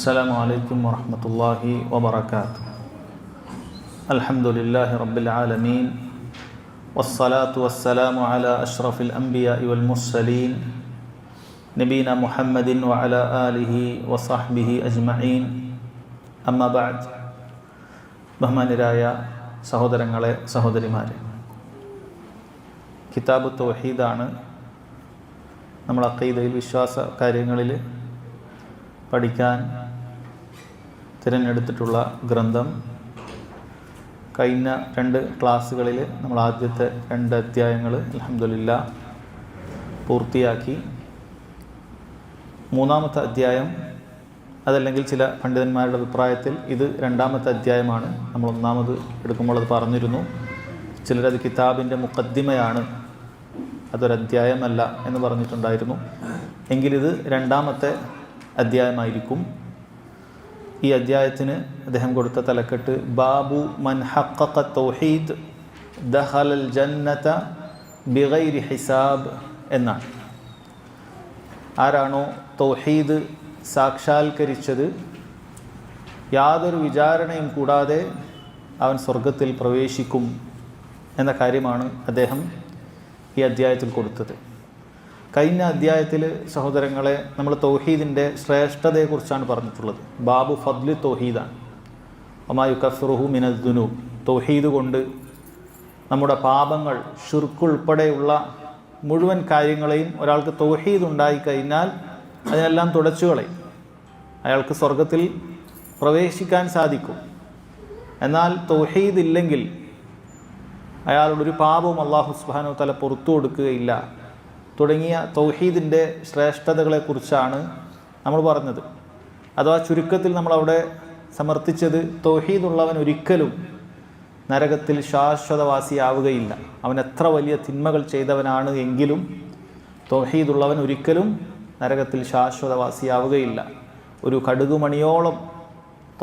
السلام عليكم ورحمة الله وبركاته. الحمد لله رب العالمين والصلاة والسلام على أشرف الأنبياء والمرسلين نبينا محمد وعلى آله وصحبه أجمعين. أما بعد. ബഹുമാന്യരായ സഹോദരങ്ങളെ സഹോദരിമാരെ, കിതാബ് തൗഹീദാണ് നമ്മൾ അഖീദയിൽ വിശ്വാസ കാര്യങ്ങളിൽ പഠിക്കാൻ തിരഞ്ഞെടുത്തിട്ടുള്ള ഗ്രന്ഥം. കഴിഞ്ഞ 2 ക്ലാസ്സുകളിൽ നമ്മൾ ആദ്യത്തെ 2 അധ്യായങ്ങൾ അൽഹംദുലില്ലാഹ് പൂർത്തിയാക്കി. 3-ാമത്തെ അധ്യായം, അതല്ലെങ്കിൽ ചില പണ്ഡിതന്മാരുടെ അഭിപ്രായത്തിൽ ഇത് 2-ാമത്തെ അധ്യായമാണ്. നമ്മൾ 1-ാമത് എടുക്കുമ്പോൾ അത് പറഞ്ഞിരുന്നു. ചിലരത് കിതാബിൻ്റെ മുഖദ്ദിമയാണ്, അതൊരധ്യായമല്ല എന്ന് പറഞ്ഞിട്ടുണ്ടായിരുന്നു. എങ്കിലിത് 2-ാമത്തെ അധ്യായമായിരിക്കും. ഈ അധ്യായത്തിന് അദ്ദേഹം കൊടുത്ത തലക്കെട്ട് ബാബു മൻ ഹഖഖ തൗഹീദ് ദഖലൽ ജന്നത ബിഗൈരി ഹിസാബ് എന്നാണ്. ആരാണോ തൗഹീദ് സാക്ഷാത്കരിച്ചത്, യാതൊരു വിചാരണയും കൂടാതെ അവൻ സ്വർഗത്തിൽ പ്രവേശിക്കും എന്ന കാര്യമാണ് അദ്ദേഹം ഈ അധ്യായത്തിൽ കൊടുത്തത്. കഴിഞ്ഞ അധ്യായത്തിൽ സഹോദരങ്ങളെ നമ്മൾ തൗഹീദിൻ്റെ ശ്രേഷ്ഠതയെക്കുറിച്ചാണ് പറഞ്ഞിട്ടുള്ളത്. ബാബു ഫദ്ലി തൗഹീദാണ്. വമാ യുകഫിറുഹു മിനദ് ദുനൂബ്. തൗഹീദ് കൊണ്ട് നമ്മുടെ പാപങ്ങൾ, ശിർക്ക് ഉൾപ്പെടെയുള്ള മുഴുവൻ കാര്യങ്ങളെയും ഒരാൾക്ക് തൗഹീദ് ഉണ്ടായിക്കഴിഞ്ഞാൽ അതിനെല്ലാം തുടച്ചു കളയും. അയാൾക്ക് സ്വർഗത്തിൽ പ്രവേശിക്കാൻ സാധിക്കും. എന്നാൽ തൗഹീദ് ഇല്ലെങ്കിൽ അയാളുടെ ഒരു പാപവും അല്ലാഹു സുബ്ഹാനഹു വ തആല പുറത്തു കൊടുക്കുകയില്ല തുടങ്ങിയ തൗഹീദിൻ്റെ ശ്രേഷ്ഠതകളെക്കുറിച്ചാണ് നമ്മൾ പറഞ്ഞത്. അഥവാ ചുരുക്കത്തിൽ നമ്മളവിടെ സമർത്ഥിച്ചത്, തൗഹീദുള്ളവൻ ഒരിക്കലും നരകത്തിൽ ശാശ്വതവാസിയാവുകയില്ല. അവൻ എത്ര വലിയ തിന്മകൾ ചെയ്തവനാണ് എങ്കിലും തൗഹീദുള്ളവൻ ഒരിക്കലും നരകത്തിൽ ശാശ്വതവാസിയാവുകയില്ല. ഒരു കടുകുമണിയോളം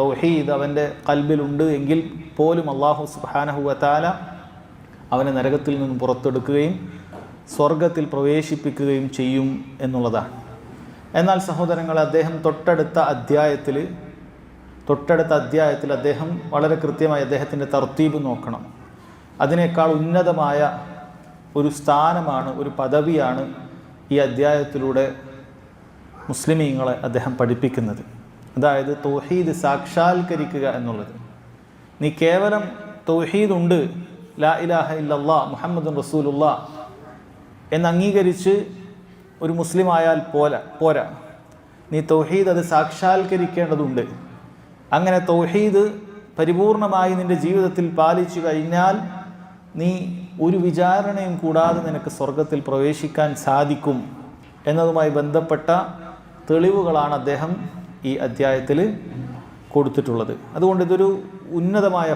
തൗഹീദ് അവൻ്റെ ഖൽബിലുണ്ട് എങ്കിൽ പോലും അല്ലാഹു സുബ്ഹാനഹു വ തആല അവനെ നരകത്തിൽ നിന്നും പുറത്തെടുക്കുകയും സ്വർഗത്തിൽ പ്രവേശിപ്പിക്കുകയും ചെയ്യും എന്നുള്ളതാണ്. എന്നാൽ സഹോദരങ്ങൾ, അദ്ദേഹം തൊട്ടടുത്ത അധ്യായത്തിൽ അദ്ദേഹം വളരെ കൃത്യമായി അദ്ദേഹത്തിൻ്റെ തർത്തീബ് നോക്കണം. അതിനേക്കാൾ ഉന്നതമായ ഒരു സ്ഥാനമാണ്, ഒരു പദവിയാണ് ഈ അധ്യായത്തിലൂടെ മുസ്ലിമീങ്ങളെ അദ്ദേഹം പഠിപ്പിക്കുന്നത്. അതായത് തൗഹീദ് സാക്ഷാത്കരിക്കുക എന്നുള്ളത്. നീ കേവലം തൗഹീദ് ഉണ്ട്, ലാ ഇലാഹ ഇല്ലല്ലാഹ് മുഹമ്മദുൻ റസൂലുള്ളാഹ് എന്ന് അംഗീകരിച്ച് ഒരു മുസ്ലിം ആയാൽ പോരാ. നീ തൗഹീദ് അത് സാക്ഷാത്കരിക്കേണ്ടതുണ്ട്. അങ്ങനെ തൗഹീദ് പരിപൂർണമായി നിൻ്റെ ജീവിതത്തിൽ പാലിച്ചു കഴിഞ്ഞാൽ നീ ഒരു വിചാരണയും കൂടാതെ നിനക്ക് സ്വർഗത്തിൽ പ്രവേശിക്കാൻ സാധിക്കും എന്നതുമായി ബന്ധപ്പെട്ട തെളിവുകളാണ് അദ്ദേഹം ഈ അധ്യായത്തിൽ കൊടുത്തിട്ടുള്ളത്. അതുകൊണ്ട് ഇതൊരു ഉന്നതമായ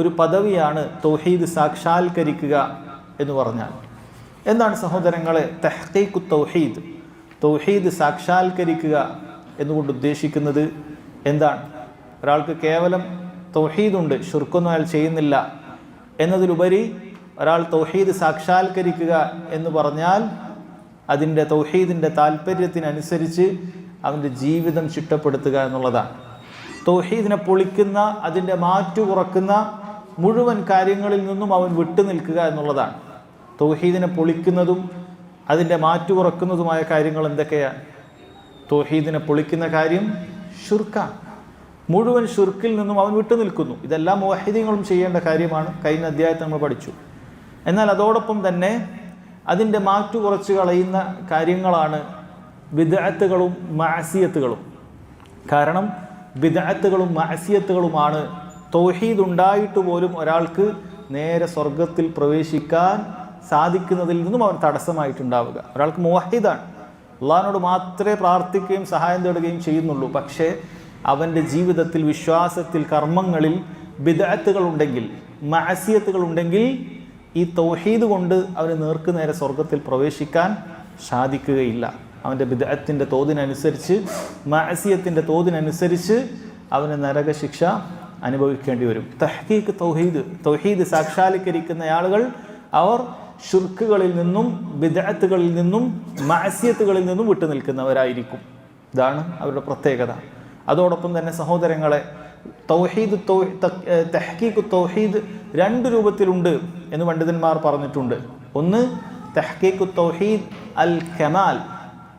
ഒരു പദവിയാണ് തൗഹീദ് സാക്ഷാത്കരിക്കുക എന്ന് പറഞ്ഞാൽ. എന്താണ് സഹോദരങ്ങളെ തഹ്ഖീഖു തൗഹീദ്? തൗഹീദ് സാക്ഷാത്കരിക്കുക എന്നുകൊണ്ട് ഉദ്ദേശിക്കുന്നത് എന്താണ്? ഒരാൾക്ക് കേവലം തൗഹീദുണ്ട്, ശിർക്കൊന്നും അയാൾ ചെയ്യുന്നില്ല എന്നതിലുപരി ഒരാൾ തൗഹീദ് സാക്ഷാത്കരിക്കുക എന്ന് പറഞ്ഞാൽ അതിൻ്റെ തൗഹീദിൻ്റെ താല്പര്യത്തിനനുസരിച്ച് അവൻ്റെ ജീവിതം ചിട്ടപ്പെടുത്തുക എന്നുള്ളതാണ്. തൗഹീദിനെ പൊളിക്കുന്ന, അതിൻ്റെ മാറ്റു കുറക്കുന്ന മുഴുവൻ കാര്യങ്ങളിൽ നിന്നും അവൻ വിട്ടുനിൽക്കുക എന്നുള്ളതാണ്. തൗഹീദിനെ പൊളിക്കുന്നതും അതിൻ്റെ മാറ്റു കുറക്കുന്നതുമായ കാര്യങ്ങൾ എന്തൊക്കെയാണ്? തൗഹീദിനെ പൊളിക്കുന്ന കാര്യം ശിർക്കാണ്. മുഴുവൻ ശിർക്കിൽ നിന്നും അവൻ വിട്ടുനിൽക്കുന്നു. ഇതെല്ലാം മുവഹിദീങ്ങളും ചെയ്യേണ്ട കാര്യമാണ്. കഴിഞ്ഞ അധ്യായത്തിൽ നമ്മൾ പഠിച്ചു. എന്നാൽ അതോടൊപ്പം തന്നെ അതിൻ്റെ മാറ്റു കുറച്ച് കളയുന്ന കാര്യങ്ങളാണ് ബിദ്അത്തുകളും മഅസിയത്തുകളും. കാരണം ബിദ്അത്തുകളും മഅസിയത്തുകളുമാണ് തൗഹീദ് ഉണ്ടായിട്ട് പോലും ഒരാൾക്ക് നേരെ സ്വർഗത്തിൽ പ്രവേശിക്കാൻ സാധിക്കുന്നതിൽ നിന്നും അവൻ തടസ്സമായിട്ടുണ്ടാവുക. ഒരാൾക്ക് മുവഹിദാണ്, അള്ളാഹിനോട് മാത്രമേ പ്രാർത്ഥിക്കുകയും സഹായം തേടുകയും ചെയ്യുന്നുള്ളൂ. പക്ഷേ അവൻ്റെ ജീവിതത്തിൽ, വിശ്വാസത്തിൽ, കർമ്മങ്ങളിൽ ബിദ്അത്തുകളുണ്ടെങ്കിൽ, മഅസിയത്തുകളുണ്ടെങ്കിൽ ഈ തൗഹീദ് കൊണ്ട് അവന് നേരെ സ്വർഗത്തിൽ പ്രവേശിക്കാൻ സാധിക്കുകയില്ല. അവൻ്റെ ബിദ്അത്തിൻ്റെ തോതിനനുസരിച്ച്, മഅസിയത്തിൻ്റെ തോതിനനുസരിച്ച് അവന് നരകശിക്ഷ അനുഭവിക്കേണ്ടി വരും. തഹ്ഖീഖ് തൗഹീദ് സാക്ഷാത്കരിക്കുന്ന ആളുകൾ അവർ ശിർക്കുകളിൽ നിന്നും, ബിദ്അത്തുകളിൽ നിന്നും, മഅസിയത്തുകളിൽ നിന്നും വിട്ടുനിൽക്കുന്നവരായിരിക്കും. ഇതാണ് അവരുടെ പ്രത്യേകത. അതോടൊപ്പം തന്നെ സഹോദരങ്ങളെ, തഹ്ഖീഖു തൗഹീദ് 2 രൂപത്തിലുണ്ട് എന്ന് പണ്ഡിതന്മാർ പറഞ്ഞിട്ടുണ്ട്. ഒന്ന് തഹ്ഖീഖു തൗഹീദ് അൽ കമാൽ,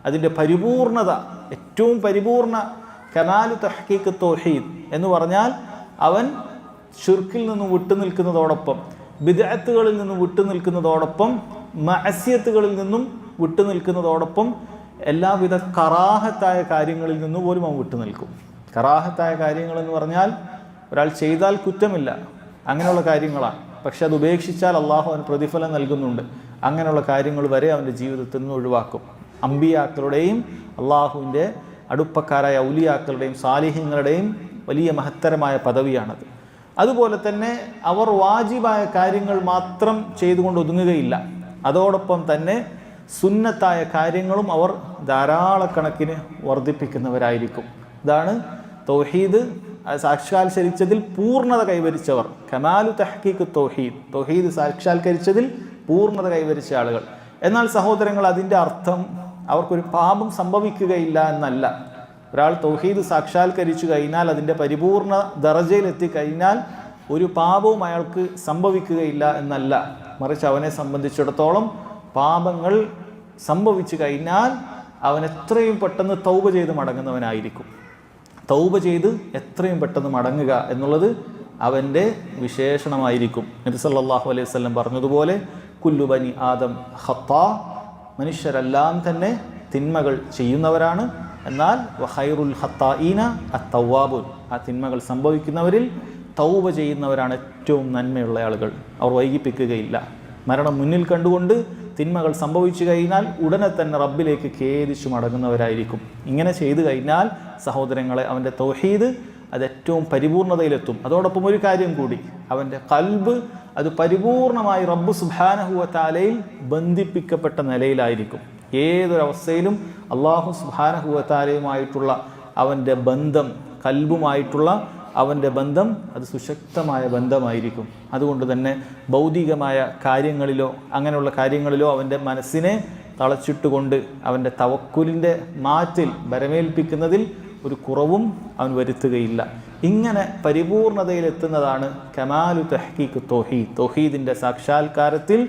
അതിൻ്റെ പരിപൂർണത, ഏറ്റവും പരിപൂർണ കമാലു തഹ്ഖീഖു തൗഹീദ് എന്ന് പറഞ്ഞാൽ അവൻ ശിർക്കിൽ നിന്നും വിട്ടുനിൽക്കുന്നതോടൊപ്പം, ബിദ്അത്തുകളിൽ നിന്നും വിട്ടുനിൽക്കുന്നതോടൊപ്പം, മഅസിയത്തുകളിൽ നിന്നും വിട്ടുനിൽക്കുന്നതോടൊപ്പം എല്ലാവിധ കറാഹത്തായ കാര്യങ്ങളിൽ നിന്നും പോലും അവൻ വിട്ടുനിൽക്കും. കറാഹത്തായ കാര്യങ്ങളെന്ന് പറഞ്ഞാൽ ഒരാൾ ചെയ്താൽ കുറ്റമില്ല, അങ്ങനെയുള്ള കാര്യങ്ങളാണ്. പക്ഷെ അത് ഉപേക്ഷിച്ചാൽ അള്ളാഹു അവന് പ്രതിഫലം നൽകുന്നുണ്ട്. അങ്ങനെയുള്ള കാര്യങ്ങൾ വരെ അവൻ്റെ ജീവിതത്തിൽ നിന്ന് ഒഴിവാക്കും. അമ്പിയാക്കളുടെയും അള്ളാഹുവിൻ്റെ അടുപ്പക്കാരായ ഔലിയാക്കളുടെയും സാലിഹ്യങ്ങളുടെയും വലിയ മഹത്തരമായ പദവിയാണത്. അതുപോലെ തന്നെ അവർ വാജിബായ കാര്യങ്ങൾ മാത്രം ചെയ്തുകൊണ്ട് ഒതുങ്ങുകയില്ല. അതോടൊപ്പം തന്നെ സുന്നത്തായ കാര്യങ്ങളും അവർ ധാരാളക്കണക്കിന് വർദ്ധിപ്പിക്കുന്നവരായിരിക്കും. ഇതാണ് തൗഹീദ് സാക്ഷാത്കരിച്ചതിൽ പൂർണ്ണത കൈവരിച്ചവർ. കമാലു തഹ്ഖീഖ് തൗഹീദ്, തൗഹീദ് സാക്ഷാത്കരിച്ചതിൽ പൂർണ്ണത കൈവരിച്ച ആളുകൾ. എന്നാൽ സഹോദരങ്ങൾ, അതിൻ്റെ അർത്ഥം അവർക്കൊരു പാപം സംഭവിക്കുകയില്ല എന്നല്ല. ഒരാൾ തൗഹീദ് സാക്ഷാത്കരിച്ചു കഴിഞ്ഞാൽ, അതിൻ്റെ പരിപൂർണ ദറജയിലെത്തിക്കഴിഞ്ഞാൽ ഒരു പാപവും അയാൾക്ക് സംഭവിക്കുകയില്ല എന്നല്ല. മറിച്ച് അവനെ സംബന്ധിച്ചിടത്തോളം പാപങ്ങൾ സംഭവിച്ചു കഴിഞ്ഞാൽ അവൻ എത്രയും പെട്ടെന്ന് തൗബ ചെയ്ത് മടങ്ങുന്നവനായിരിക്കും. തൗബ ചെയ്ത് എത്രയും പെട്ടെന്ന് മടങ്ങുക എന്നുള്ളത് അവൻ്റെ വിശേഷണമായിരിക്കും. നബി സല്ലല്ലാഹു അലൈഹി വസല്ലം പറഞ്ഞതുപോലെ കുല്ലു ബനി ആദം ഖത്താ, മനുഷ്യരെല്ലാം തന്നെ തിന്മകൾ ചെയ്യുന്നവരാണ്. എന്നാൽ വഖൈറുൽ ഖത്താഈന അത്തവ്വാബൂൻ, ആ തിന്മകൾ സംഭവിക്കുന്നവരിൽ തൗബ ചെയ്യുന്നവരാണ് ഏറ്റവും നന്മയുള്ള ആളുകൾ. അവർ വൈകിപ്പിക്കുകയില്ല. മരണം മുന്നിൽ കണ്ടുകൊണ്ട് തിന്മകൾ സംഭവിച്ചു കഴിഞ്ഞാൽ ഉടനെ തന്നെ റബ്ബിലേക്ക് ഖേദിച്ചു മടങ്ങുന്നവരായിരിക്കും. ഇങ്ങനെ ചെയ്തു കഴിഞ്ഞാൽ സഹോദരങ്ങളെ, അവൻ്റെ തൗഹീദ് അത് ഏറ്റവും പരിപൂർണതയിലെത്തും. അതോടൊപ്പം ഒരു കാര്യം കൂടി, അവൻ്റെ ഖൽബ് അത് പരിപൂർണമായി റബ്ബ് സുബ്ഹാനഹു വ തആലയിൽ ബന്ധിപ്പിക്കപ്പെട്ട നിലയിലായിരിക്കും. ഏതൊരവസ്ഥയിലും അള്ളാഹു സുബ്ഹാനഹു വ തആലയുമായിട്ടുള്ള അവൻ്റെ ബന്ധം, ഖൽബുമായിട്ടുള്ള അവൻ്റെ ബന്ധം അത് സുശക്തമായ ബന്ധമായിരിക്കും. അതുകൊണ്ട് തന്നെ ഭൗതികമായ കാര്യങ്ങളിലോ അങ്ങനെയുള്ള കാര്യങ്ങളിലോ അവൻ്റെ മനസ്സിനെ തളച്ചിട്ടുകൊണ്ട് അവൻ്റെ തവക്കുലിൻ്റെ മാറ്റിൽ ബരമേൽപ്പിക്കുന്നതിൽ ഒരു കുറവും അവൻ വരുത്തുകയില്ല. ഇങ്ങനെ പരിപൂർണതയിലെത്തുന്നതാണ് കമാലു തഹ്ഖീഖ് തൗഹീദ്, തൗഹീദിൻ്റെ സാക്ഷാത്കാരത്തിൽ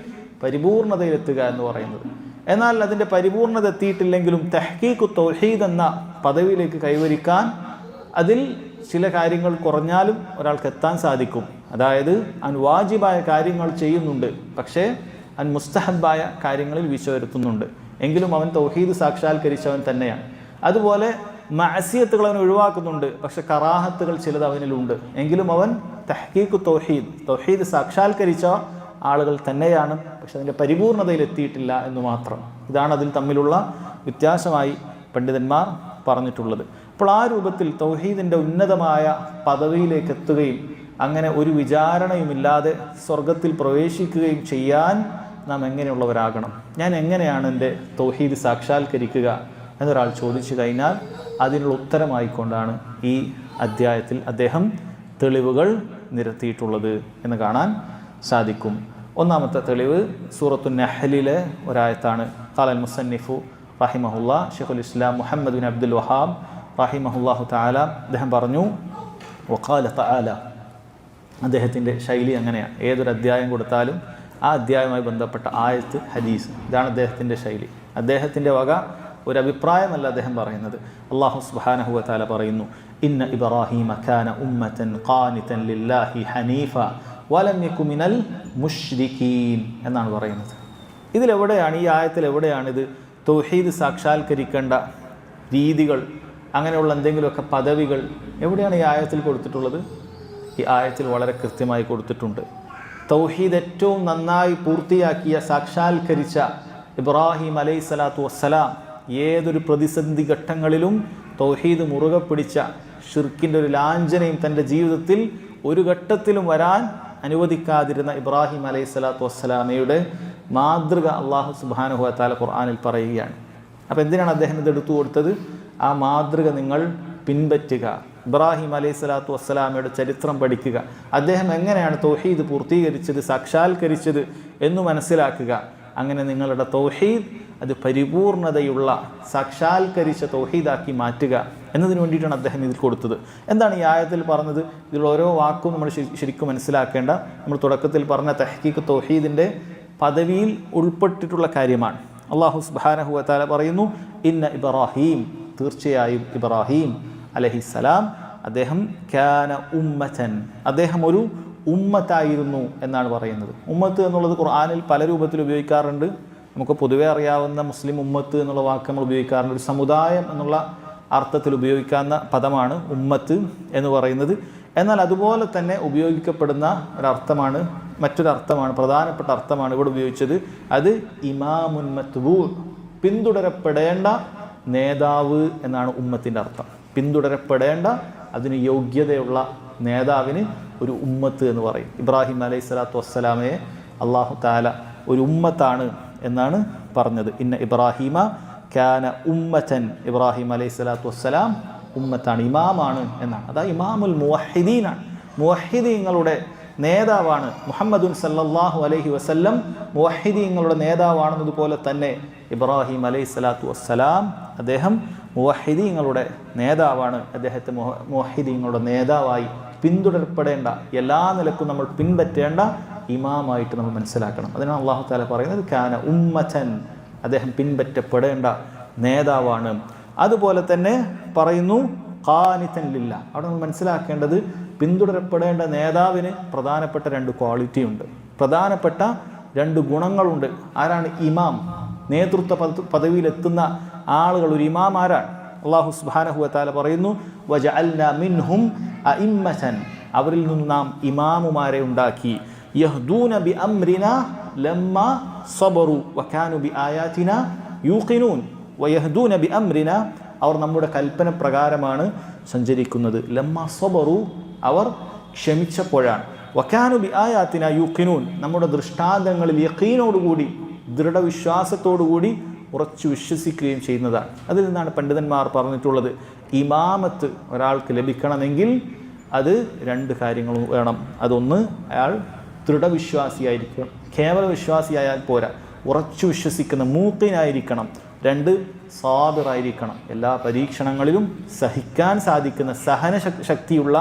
പരിപൂർണതയിലെത്തുക എന്ന് പറയുന്നത്. എന്നാൽ അതിൻ്റെ പരിപൂർണത എത്തിയിട്ടില്ലെങ്കിലും തഹ്ഖീഖ് തൗഹീദ് എന്ന പദവിയിലേക്ക് കൈവരിക്കാൻ അതിൽ ചില കാര്യങ്ങൾ കുറഞ്ഞാലും ഒരാൾക്ക് എത്താൻ സാധിക്കും. അതായത് അവൻ വാജിബായ കാര്യങ്ങൾ ചെയ്യുന്നുണ്ട്, പക്ഷേ അവൻ മുസ്തഹബായ കാര്യങ്ങളിൽ വീഴ്ച വരുത്തുന്നുണ്ട്, എങ്കിലും അവൻ തൗഹീദ് സാക്ഷാത്കരിച്ചവൻ തന്നെയാണ്. അതുപോലെ മഅസിയത്തുകൾ അവൻ ഒഴിവാക്കുന്നുണ്ട്, പക്ഷെ കറാഹത്തുകൾ ചിലത് അവനിലുണ്ട്, എങ്കിലും അവൻ തഹ്ഖീഖ് തൗഹീദ്, തൗഹീദ് സാക്ഷാത്കരിച്ച ആളുകൾ തന്നെയാണ്, പക്ഷെ അതിൻ്റെ പരിപൂർണതയിൽ എത്തിയിട്ടില്ല എന്ന് മാത്രം. ഇതാണ് അതിൽ തമ്മിലുള്ള വ്യത്യാസമായി പണ്ഡിതന്മാർ പറഞ്ഞിട്ടുള്ളത്. അപ്പോൾ ആ രൂപത്തിൽ തൗഹീദിൻ്റെ ഉന്നതമായ പദവിയിലേക്ക് എത്തുകയും അങ്ങനെ ഒരു വിചാരണയുമില്ലാതെ സ്വർഗത്തിൽ പ്രവേശിക്കുകയും ചെയ്യാൻ നാം എങ്ങനെയുള്ളവരാകണം? ഞാൻ എങ്ങനെയാണ് എൻ്റെ തൗഹീദ് സാക്ഷാത്കരിക്കുക എന്നൊരാൾ ചോദിച്ചു കഴിഞ്ഞാൽ അതിനുള്ള ഉത്തരമായിക്കൊണ്ടാണ് ഈ അധ്യായത്തിൽ അദ്ദേഹം തെളിവുകൾ നിരത്തിയിട്ടുള്ളത് എന്ന് കാണാൻ സാധിക്കും. ഒന്നാമത്തെ തെളിവ് സൂറത്തു നഹ്ലിലെ ഒരായത്താണ്. ഖാലൽ മുസന്നിഫു റഹിമഹുല്ലാ, ഷെയ്ഖുൽ ഇസ്ലാം മുഹമ്മദ് ബിൻ അബ്ദുൽ വഹാബ് റഹിമഹുല്ലാഹു തആല അദ്ദേഹം പറഞ്ഞു, വഖാല തആല, അദ്ദേഹത്തിൻ്റെ ശൈലി അങ്ങനെയാണ്. ഏതൊരു അധ്യായം കൊടുത്താലും ആ അധ്യായവുമായി ബന്ധപ്പെട്ട ആയത്ത്, ഹദീസ്, ഇതാണ് അദ്ദേഹത്തിൻ്റെ ശൈലി. അദ്ദേഹത്തിൻ്റെ വക ഒരു അഭിപ്രായമല്ല അദ്ദേഹം പറയുന്നത്. അല്ലാഹു സുബ്ഹാനഹു വ തആല പറയുന്നു, ഇന്ന ഇബ്രാഹീമ കാന ഉമ്മതൻ ഖാനിതൻ ലില്ലാഹി ഹനീഫ വലം യകു മിനൽ മുശ്രികീൻ എന്നാണ് പറയുന്നത്. ഇതിലെവിടെയാണ്, ഈ ആയത്തിൽ എവിടെയാണിത് തൗഹീദ് സാക്ഷാത്കരിക്കേണ്ട രീതികൾ, അങ്ങനെയുള്ള എന്തെങ്കിലുമൊക്കെ പദവികൾ എവിടെയാണ് ഈ ആയത്തിൽ കൊടുത്തിട്ടുള്ളത്? ഈ ആയത്തിൽ വളരെ കൃത്യമായി കൊടുത്തിട്ടുണ്ട്. തൗഹീദ് ഏറ്റവും നന്നായി പൂർത്തിയാക്കിയ, സാക്ഷാത്കരിച്ച ഇബ്രാഹിം അലൈഹിസ്സലാത്തു വസ്സലാം ഏതൊരു പ്രതിസന്ധി ഘട്ടങ്ങളിലും തൗഹീദ് മുറുകെ പിടിച്ച, ഷിർക്കിൻ്റെ ഒരു ലാഞ്ചനയും തൻ്റെ ജീവിതത്തിൽ ഒരു ഘട്ടത്തിലും വരാൻ അനുവദിക്കാതിരുന്ന ഇബ്രാഹിം അലൈഹിസ്സലാത്തു വസ്സലാമയുടെ മാതൃക അല്ലാഹു സുബ്ഹാനഹു വ തആല ഖുർആനിൽ പറയുകയാണ്. അപ്പോൾ എന്തിനാണ് അദ്ദേഹം ഇത് എടുത്തു കൊടുത്തത്? ആ മാതൃക നിങ്ങൾ പിൻപറ്റുക, ഇബ്രാഹിം അലൈഹിസ്സലാത്തു വസ്സലാമയുടെ ചരിത്രം പഠിക്കുക, അദ്ദേഹം എങ്ങനെയാണ് തൗഹീദ് പൂർത്തീകരിച്ചത്, സാക്ഷാത്കരിച്ചത് എന്ന് മനസ്സിലാക്കുക. അങ്ങനെ നിങ്ങളുടെ തൗഹീദ് അത് പരിപൂർണതയുള്ള സാക്ഷാത്കരിച്ച തൗഹീദാക്കി മാറ്റുക എന്നതിന് വേണ്ടിയിട്ടാണ് അദ്ദേഹം ഇതിൽ കൊടുത്തത്. എന്താണ് ഈ ആയത്തിൽ പറഞ്ഞത്? ഇതിൽ ഓരോ വാക്കും നമ്മൾ ശരിക്കും മനസ്സിലാക്കേണ്ട, നമ്മൾ തുടക്കത്തിൽ പറഞ്ഞ തഹ്ഖീഖ് തൗഹീദിൻ്റെ പദവിയിൽ ഉൾപ്പെട്ടിട്ടുള്ള കാര്യമാണ്. അല്ലാഹു സുബ്ഹാനഹു വ തആല പറയുന്നു, ഇന്ന ഇബ്രാഹീം, തീർച്ചയായും ഇബ്രാഹീം അലൈഹിസ്സലാം അദ്ദേഹം കാന ഉമ്മതൻ, അദ്ദേഹം ഒരു ഉമ്മത്തായിരുന്നു എന്നാണ് പറയുന്നത്. ഉമ്മത്ത് എന്നുള്ളത് ഖുർആനിൽ പല രൂപത്തിൽ ഉപയോഗിക്കാറുണ്ട്. നമുക്ക് പൊതുവെ അറിയാവുന്ന മുസ്ലിം ഉമ്മത്ത് എന്നുള്ള വാക്ക് നമ്മൾ ഉപയോഗിക്കാറുണ്ട്. ഒരു സമുദായം എന്നുള്ള അർത്ഥത്തിൽ ഉപയോഗിക്കാവുന്ന പദമാണ് ഉമ്മത്ത് എന്ന് പറയുന്നത്. എന്നാൽ അതുപോലെ തന്നെ ഉപയോഗിക്കപ്പെടുന്ന ഒരർത്ഥമാണ്, മറ്റൊരർത്ഥമാണ്, പ്രധാനപ്പെട്ട അർത്ഥമാണ് ഇവിടെ ഉപയോഗിച്ചത്. അത് ഇമാമുൻ മത്ബൂ, പിന്തുടരപ്പെടേണ്ട നേതാവ് എന്നാണ് ഉമ്മത്തിൻ്റെ അർത്ഥം. പിന്തുടരപ്പെടേണ്ട, അതിന് യോഗ്യതയുള്ള നേതാവിന് ഒരു ഉമ്മത്ത് എന്ന് പറയും. ഇബ്രാഹിം അലൈഹിസ്സലാത്തു വസ്സലാമയെ അല്ലാഹു തആല ഒരു ഉമ്മത്താണ് എന്നാണ് പറഞ്ഞത്. ഇന്ന ഇബ്രാഹിമ കാന ഉമ്മതൻ, ഇബ്രാഹിം അലൈഹിസ്സലാത്തു വസ്സലാം ഉമ്മത്താണ്, ഇമാമാണ് എന്നാണ്. അതാ ഇമാമുൽ മുവഹിദീനാണ്, മുവഹിദീങ്ങളുടെ നേതാവാണ്. മുഹമ്മദുൻ സല്ലല്ലാഹു അലൈഹി വസല്ലം മുവഹിദീങ്ങളുടെ നേതാവാണെന്നതുപോലെ തന്നെ ഇബ്രാഹിം അലൈഹിസ്സലാത്തു വസ്സലാം അദ്ദേഹം മുവഹിദീങ്ങളുടെ നേതാവാണ്. അദ്ദേഹത്തെ മുവഹിദീങ്ങളുടെ നേതാവായി പിന്തുടരപ്പെടേണ്ട, എല്ലാ നിലക്കും നമ്മൾ പിൻപറ്റേണ്ട ഇമാമായിട്ട് നമ്മൾ മനസ്സിലാക്കണം. അതിനാണ് അല്ലാഹു തആല പറയുന്നത് കാന ഉമ്മതൻ, അദ്ദേഹം പിൻപറ്റപ്പെടേണ്ട നേതാവാണ്. അതുപോലെ തന്നെ പറയുന്നു ഖാനിതൻ ലില്ലാ. അവിടെ നമ്മൾ മനസ്സിലാക്കേണ്ടത് പിന്തുടരപ്പെടേണ്ട നേതാവിന് പ്രധാനപ്പെട്ട 2 ക്വാളിറ്റി ഉണ്ട്, പ്രധാനപ്പെട്ട 2 ഗുണങ്ങളുണ്ട്. ആരാണ് ഇമാം? നേതൃത്വ പദവിയിലെത്തുന്ന ആളുകൾ, ഒരു ഇമാം ആരാണ്? അല്ലാഹു സുബ്ഹാനഹു വ തആല പറയുന്നു വജഅൽനാ മിൻഹും അഇമ്മതൻ, അവരിൽ നിന്ന് നാം ഇമാമുമാരെ ഉണ്ടാക്കി. യഹ്ദൂന ബി അംരിനാ ലമ്മാ സബറു വകാനു ബി ആയാതിനാ യൂഖിനൂൻ. വയഹ്ദൂന ബി അംരിനാ, അവർ നമ്മുടെ കൽപ്പന പ്രകാരമാണ് സഞ്ചരിക്കുന്നത്. ലമ്മാ സബറു, അവർ ക്ഷമിച്ചപ്പോഴാണ്. വകാനു ബി ആയാതിനാ യൂഖിനൂൻ, നമ്മുടെ ദൃഷ്ടാന്തങ്ങളിൽ യഖീനോടുകൂടി, ദൃഢവിശ്വാസത്തോടുകൂടി ഉറച്ചു വിശ്വസിക്കുകയും ചെയ്യുന്നതാണ്. അതിൽ നിന്നാണ് പണ്ഡിതന്മാർ പറഞ്ഞിട്ടുള്ളത്, ഇമാമത്ത് ഒരാൾക്ക് ലഭിക്കണമെങ്കിൽ അത് 2 കാര്യങ്ങൾ വേണം. അതൊന്ന്, അയാൾ ദൃഢവിശ്വാസിയായിരിക്കണം, കേവല വിശ്വാസിയായാൽ പോരാ, ഉറച്ചു വിശ്വസിക്കുന്ന മൂഖിനായിരിക്കണം. 2, സാബിറായിരിക്കണം, എല്ലാ പരീക്ഷണങ്ങളിലും സഹിക്കാൻ സാധിക്കുന്ന സഹന ശക്തിയുള്ള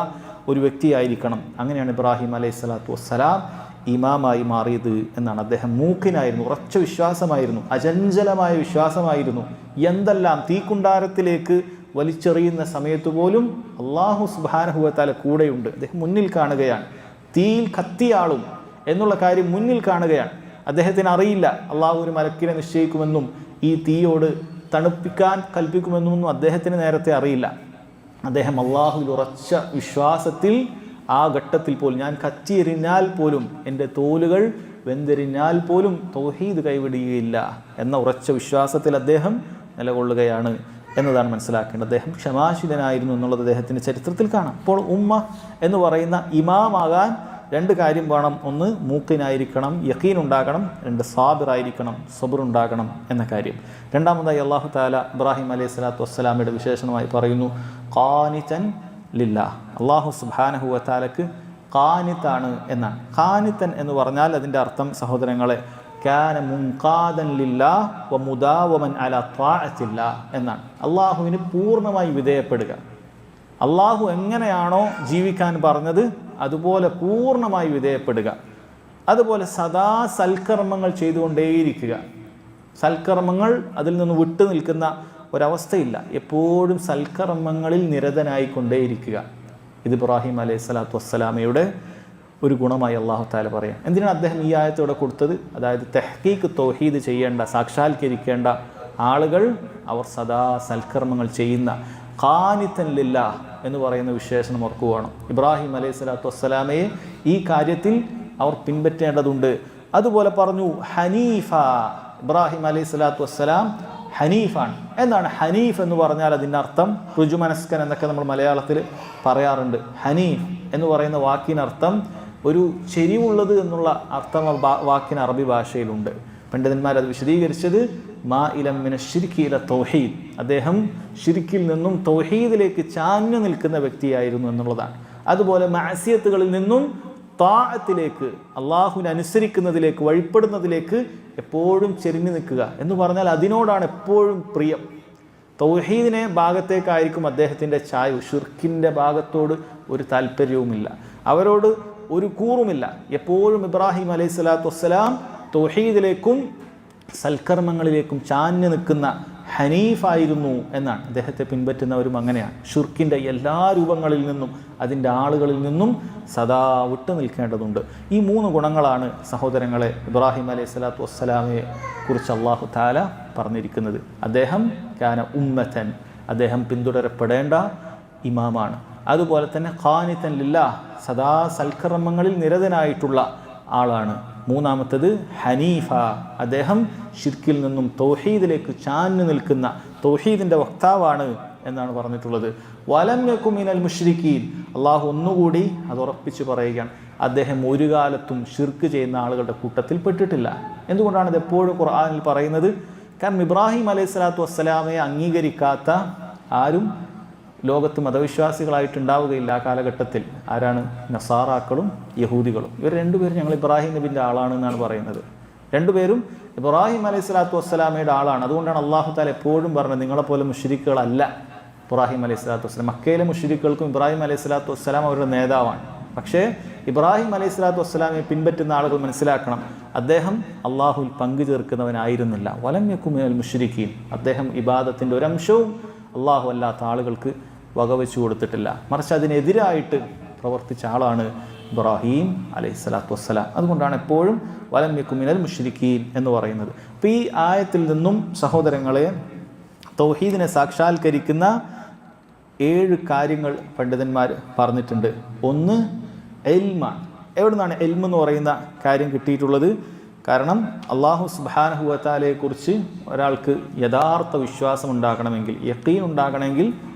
ഒരു വ്യക്തിയായിരിക്കണം. അങ്ങനെയാണ് ഇബ്രാഹിം അലൈഹിസ്സലാത്തു വസ്സലാം ഇമാമായി മാറിയത് എന്നാണ്. അദ്ദേഹം മൂക്കിനായിരുന്നു, ഉറച്ച വിശ്വാസമായിരുന്നു, അചഞ്ചലമായ വിശ്വാസമായിരുന്നു. എന്തെല്ലാം തീക്കുണ്ടാരത്തിലേക്ക് വലിച്ചെറിയുന്ന സമയത്ത് പോലും അല്ലാഹു സുബ്ഹാനഹു വ തആല കൂടെയുണ്ട്. അദ്ദേഹം മുന്നിൽ കാണുകയാണ്, തീയിൽ കത്തിയാളും എന്നുള്ള കാര്യം മുന്നിൽ കാണുകയാണ്. അദ്ദേഹത്തിന് അറിയില്ല അള്ളാഹു ഒരു മലക്കിനെ നിശ്ചയിക്കുമെന്നും ഈ തീയോട് തണുപ്പിക്കാൻ കൽപ്പിക്കുമെന്നൊന്നും അദ്ദേഹത്തിന് നേരത്തെ അറിയില്ല. അദ്ദേഹം അള്ളാഹുവിൽ ഉറച്ച വിശ്വാസത്തിൽ ആ ഘട്ടത്തിൽ പോലും, ഞാൻ കത്തിയെറിഞ്ഞാൽ പോലും, എൻ്റെ തോലുകൾ വെന്തെറിഞ്ഞാൽ പോലും തൗഹീദ് കൈവിടുകയില്ല എന്ന ഉറച്ച വിശ്വാസത്തിൽ അദ്ദേഹം നിലകൊള്ളുകയാണ് എന്നതാണ് മനസ്സിലാക്കേണ്ടത്. അദ്ദേഹം ക്ഷമാശീലനായിരുന്നു എന്നുള്ളത് അദ്ദേഹത്തിൻ്റെ ചരിത്രത്തിൽ കാണാം. അപ്പോൾ ഉമ്മ എന്ന് പറയുന്ന ഇമാമാകാൻ 2 കാര്യം വേണം. ഒന്ന്, മൂക്കിനായിരിക്കണം, യഖീൻ ഉണ്ടാകണം. 2, സാബിറായിരിക്കണം, സബർ ഉണ്ടാകണം എന്ന കാര്യം. രണ്ടാമതായി അല്ലാഹു തആല ഇബ്രാഹിം അലൈഹിസ്സലാത്തു വസ്സലാമയുടെ വിശേഷണമായി പറയുന്നു ഖാനിതൻ ലില്ലാ. അല്ലാഹു സുബ്ഹാനഹു വ തആലക്ക് ഖാനിത്താണ് എന്നാണ്. ഖാനിതൻ എന്ന് പറഞ്ഞാൽ അതിൻ്റെ അർത്ഥം സഹോദരങ്ങളെ കാന മുൻഖാദൻ ലില്ലാ വ മുദാവമൻ അലാ ത്വാഅത്തില്ലാ എന്നാണ്. അള്ളാഹുവിന് പൂർണ്ണമായി വിധേയപ്പെടുക. അള്ളാഹു എങ്ങനെയാണോ ജീവിക്കാൻ പറഞ്ഞത് അതുപോലെ പൂർണ്ണമായി വിധേയപ്പെടുക. അതുപോലെ സദാ സൽക്കർമ്മങ്ങൾ ചെയ്തുകൊണ്ടേയിരിക്കുക. സൽക്കർമ്മങ്ങൾ അതിൽ നിന്ന് വിട്ടു നിൽക്കുന്ന ഒരവസ്ഥയില്ല. എപ്പോഴും സൽക്കർമ്മങ്ങളിൽ നിരതനായിക്കൊണ്ടേയിരിക്കുക. ഇത് ഇബ്രാഹിം അലൈഹിസ്സലാത്തു വസ്സലാമയുടെ ഒരു ഗുണമായി അല്ലാഹു തആല പറയാം. എന്തിനാണ് അദ്ദേഹം ഈ ആയത്തോടെ കൊടുത്തത്? അതായത് തഹ്ഖീഖ് തൗഹീദ് ചെയ്യേണ്ട, സാക്ഷാത്കരിക്കേണ്ട ആളുകൾ അവർ സദാ സൽക്കർമ്മങ്ങൾ ചെയ്യുന്ന, ഖാനിതൻ ലില്ലാഹ് എന്ന് പറയുന്ന വിശേഷണം ഓർക്കുക വേണം. ഇബ്രാഹിം അലൈഹിസ്സലാത്തു വസ്സലാമയെ ഈ കാര്യത്തിൽ അവർ പിൻപറ്റേണ്ടതുണ്ട്. അതുപോലെ പറഞ്ഞു ഹനീഫ. ഇബ്രാഹിം അലൈഹിസ്സലാത്തു വസ്സലാം ഹനീഫാണ്. എന്താണ് ഹനീഫ് എന്ന് പറഞ്ഞാൽ? അതിൻ്റെ അർത്ഥം ഋജുമനസ്കൻ എന്നൊക്കെ നമ്മൾ മലയാളത്തിൽ പറയാറുണ്ട്. ഹനീഫ് എന്ന് പറയുന്ന വാക്കിനർത്ഥം ഒരു ചെരിവുള്ളത് എന്നുള്ള അർത്ഥം വാക്കിന് അറബി ഭാഷയിലുണ്ട്. പണ്ഡിതന്മാരത് വിശദീകരിച്ചത് മാഇലം മിന ശിർക്കി ഇല തൗഹീദ്, അദ്ദേഹം ഷിർക്കിൽ നിന്നും തൗഹീദിലേക്ക് ചാഞ്ഞു നിൽക്കുന്ന വ്യക്തിയായിരുന്നു എന്നുള്ളതാണ്. അതുപോലെ മഅസിയത്തുകളിൽ നിന്നും താഅത്തിലേക്ക്, അള്ളാഹുവിനെ അനുസരിക്കുന്നതിലേക്ക്, വഴിപ്പെടുന്നതിലേക്ക് എപ്പോഴും ചെരിഞ്ഞു നിൽക്കുക എന്ന് പറഞ്ഞാൽ അതിനോടാണ് എപ്പോഴും പ്രിയം. തൗഹീദിനെ ഭാഗത്തേക്കായിരിക്കും അദ്ദേഹത്തിൻ്റെ ചായ്വ്. ഷിർക്കിൻ്റെ ഭാഗത്തോട് ഒരു താല്പര്യവുമില്ല, അവരോട് ഒരു കൂറുമില്ല. എപ്പോഴും ഇബ്രാഹിം അലൈഹി സ്വലാത്തു വസ്സലാം തൗഹീദിലേക്കും സൽക്കർമ്മങ്ങളിലേക്കും ചാഞ്ഞു നിൽക്കുന്ന ഹനീഫായിരുന്നു എന്നാണ്. അദ്ദേഹത്തെ പിൻപറ്റുന്നവരും അങ്ങനെയാണ്. ഷിർക്കിൻ്റെ എല്ലാ രൂപങ്ങളിൽ നിന്നും അതിൻ്റെ ആളുകളിൽ നിന്നും സദാ വിട്ടു നിൽക്കേണ്ടതുണ്ട്. ഈ 3 ഗുണങ്ങളാണ് സഹോദരങ്ങളെ ഇബ്രാഹിം അലൈഹി സ്വലാത്തു വസ്സലാമയെ കുറിച്ച് അള്ളാഹു തആല പറഞ്ഞിരിക്കുന്നത്. അദ്ദേഹം കാന ഉമ്മതൻ, അദ്ദേഹം പിന്തുടരപ്പെടേണ്ട ഇമാമാണ്. അതുപോലെ തന്നെ ഖാനിതൻ ലില്ലാഹ്, സദാ സൽക്കർമ്മങ്ങളിൽ നിരതനായിട്ടുള്ള ആളാണ്. മൂന്നാമത്തത് ഹനീഫ, അദ്ദേഹം ഷിർക്കിൽ നിന്നും തൗഹീദിലേക്ക് ചാഞ്ഞു നിൽക്കുന്ന തൗഹീദിൻ്റെ വക്താവാണ് എന്നാണ് പറഞ്ഞിട്ടുള്ളത്. വലം യകു മിനൽ മുശ്രിക്കീൻ, അള്ളാഹു ഒന്നുകൂടി അത് ഉറപ്പിച്ച് പറയുകയാണ്, അദ്ദേഹം ഒരു കാലത്തും ഷിർക്ക് ചെയ്യുന്ന ആളുകളുടെ കൂട്ടത്തിൽ പെട്ടിട്ടില്ല. എന്തുകൊണ്ടാണ് ഇത് എപ്പോഴും ഖുർആനിൽ പറയുന്നത്? കാരണം ഇബ്രാഹിം അലൈഹി സ്വലാത്തു വസ്സലാമയെ അംഗീകരിക്കാത്ത ആരും ലോകത്ത് മതവിശ്വാസികളായിട്ടുണ്ടാവുകയില്ല ആ കാലഘട്ടത്തിൽ. ആരാണ്? നസാറാക്കളും യഹൂദികളും. ഇവർ രണ്ടുപേരും ഞങ്ങൾ ഇബ്രാഹിം നബിൻ്റെ ആളാണെന്നാണ് പറയുന്നത്. രണ്ടുപേരും ഇബ്രാഹിം അലൈഹി സ്വലാത്തു വസ്സലാമയുടെ ആളാണ്. അതുകൊണ്ടാണ് അള്ളാഹു തആല എപ്പോഴും പറഞ്ഞത് നിങ്ങളെപ്പോലെ മുശ്രിക്കുകളല്ല ഇബ്രാഹിം അലൈഹി സ്വലാത്തു വസ്സലാം. മക്കയിലെ മുശ്രിക്കുകൾക്കും ഇബ്രാഹിം അലൈഹി സ്വലാത്തു വസ്സലാം അവരുടെ നേതാവാണ്. പക്ഷേ ഇബ്രാഹിം അലൈഹി സ്വലാത്തു വസ്സലാമയെ പിൻപറ്റുന്ന ആളുകൾ മനസ്സിലാക്കണം, അദ്ദേഹം അള്ളാഹുവിൽ പങ്കു ചേർക്കുന്നവനായിരുന്നില്ല. വലം യകു മിനൽ മുശ്രിക്കീൻ, അദ്ദേഹം ഇബാദത്തിൻ്റെ ഒരംശവും അള്ളാഹു അല്ലാത്ത ആളുകൾക്ക് വകവെച്ചു കൊടുത്തിട്ടില്ല. മറിച്ച് അതിനെതിരായിട്ട് പ്രവർത്തിച്ച ആളാണ് ഇബ്രാഹിം അലൈഹി സ്വലാത്തു വസ്സലാം. അതുകൊണ്ടാണ് എപ്പോഴും വലം യകു മിനൽ മുശ്രിക്കീൻ എന്ന് പറയുന്നത്. അപ്പോൾ ഈ ആയത്തിൽ നിന്നും സഹോദരങ്ങളെ തൗഹീദിനെ സാക്ഷാത്കരിക്കുന്ന 7 കാര്യങ്ങൾ പണ്ഡിതന്മാർ പറഞ്ഞിട്ടുണ്ട്. ഒന്ന് ഇൽമാണ്. എവിടെ നിന്നാണ് ഇൽമ് എന്ന് പറയുന്ന കാര്യം കിട്ടിയിട്ടുള്ളത്? കാരണം അള്ളാഹു സുബ്ഹാനഹു വ തആലയെക്കുറിച്ച് ഒരാൾക്ക് യഥാർത്ഥ വിശ്വാസം ഉണ്ടാകണമെങ്കിൽ, യഖീൻ ഉണ്ടാകണമെങ്കിൽ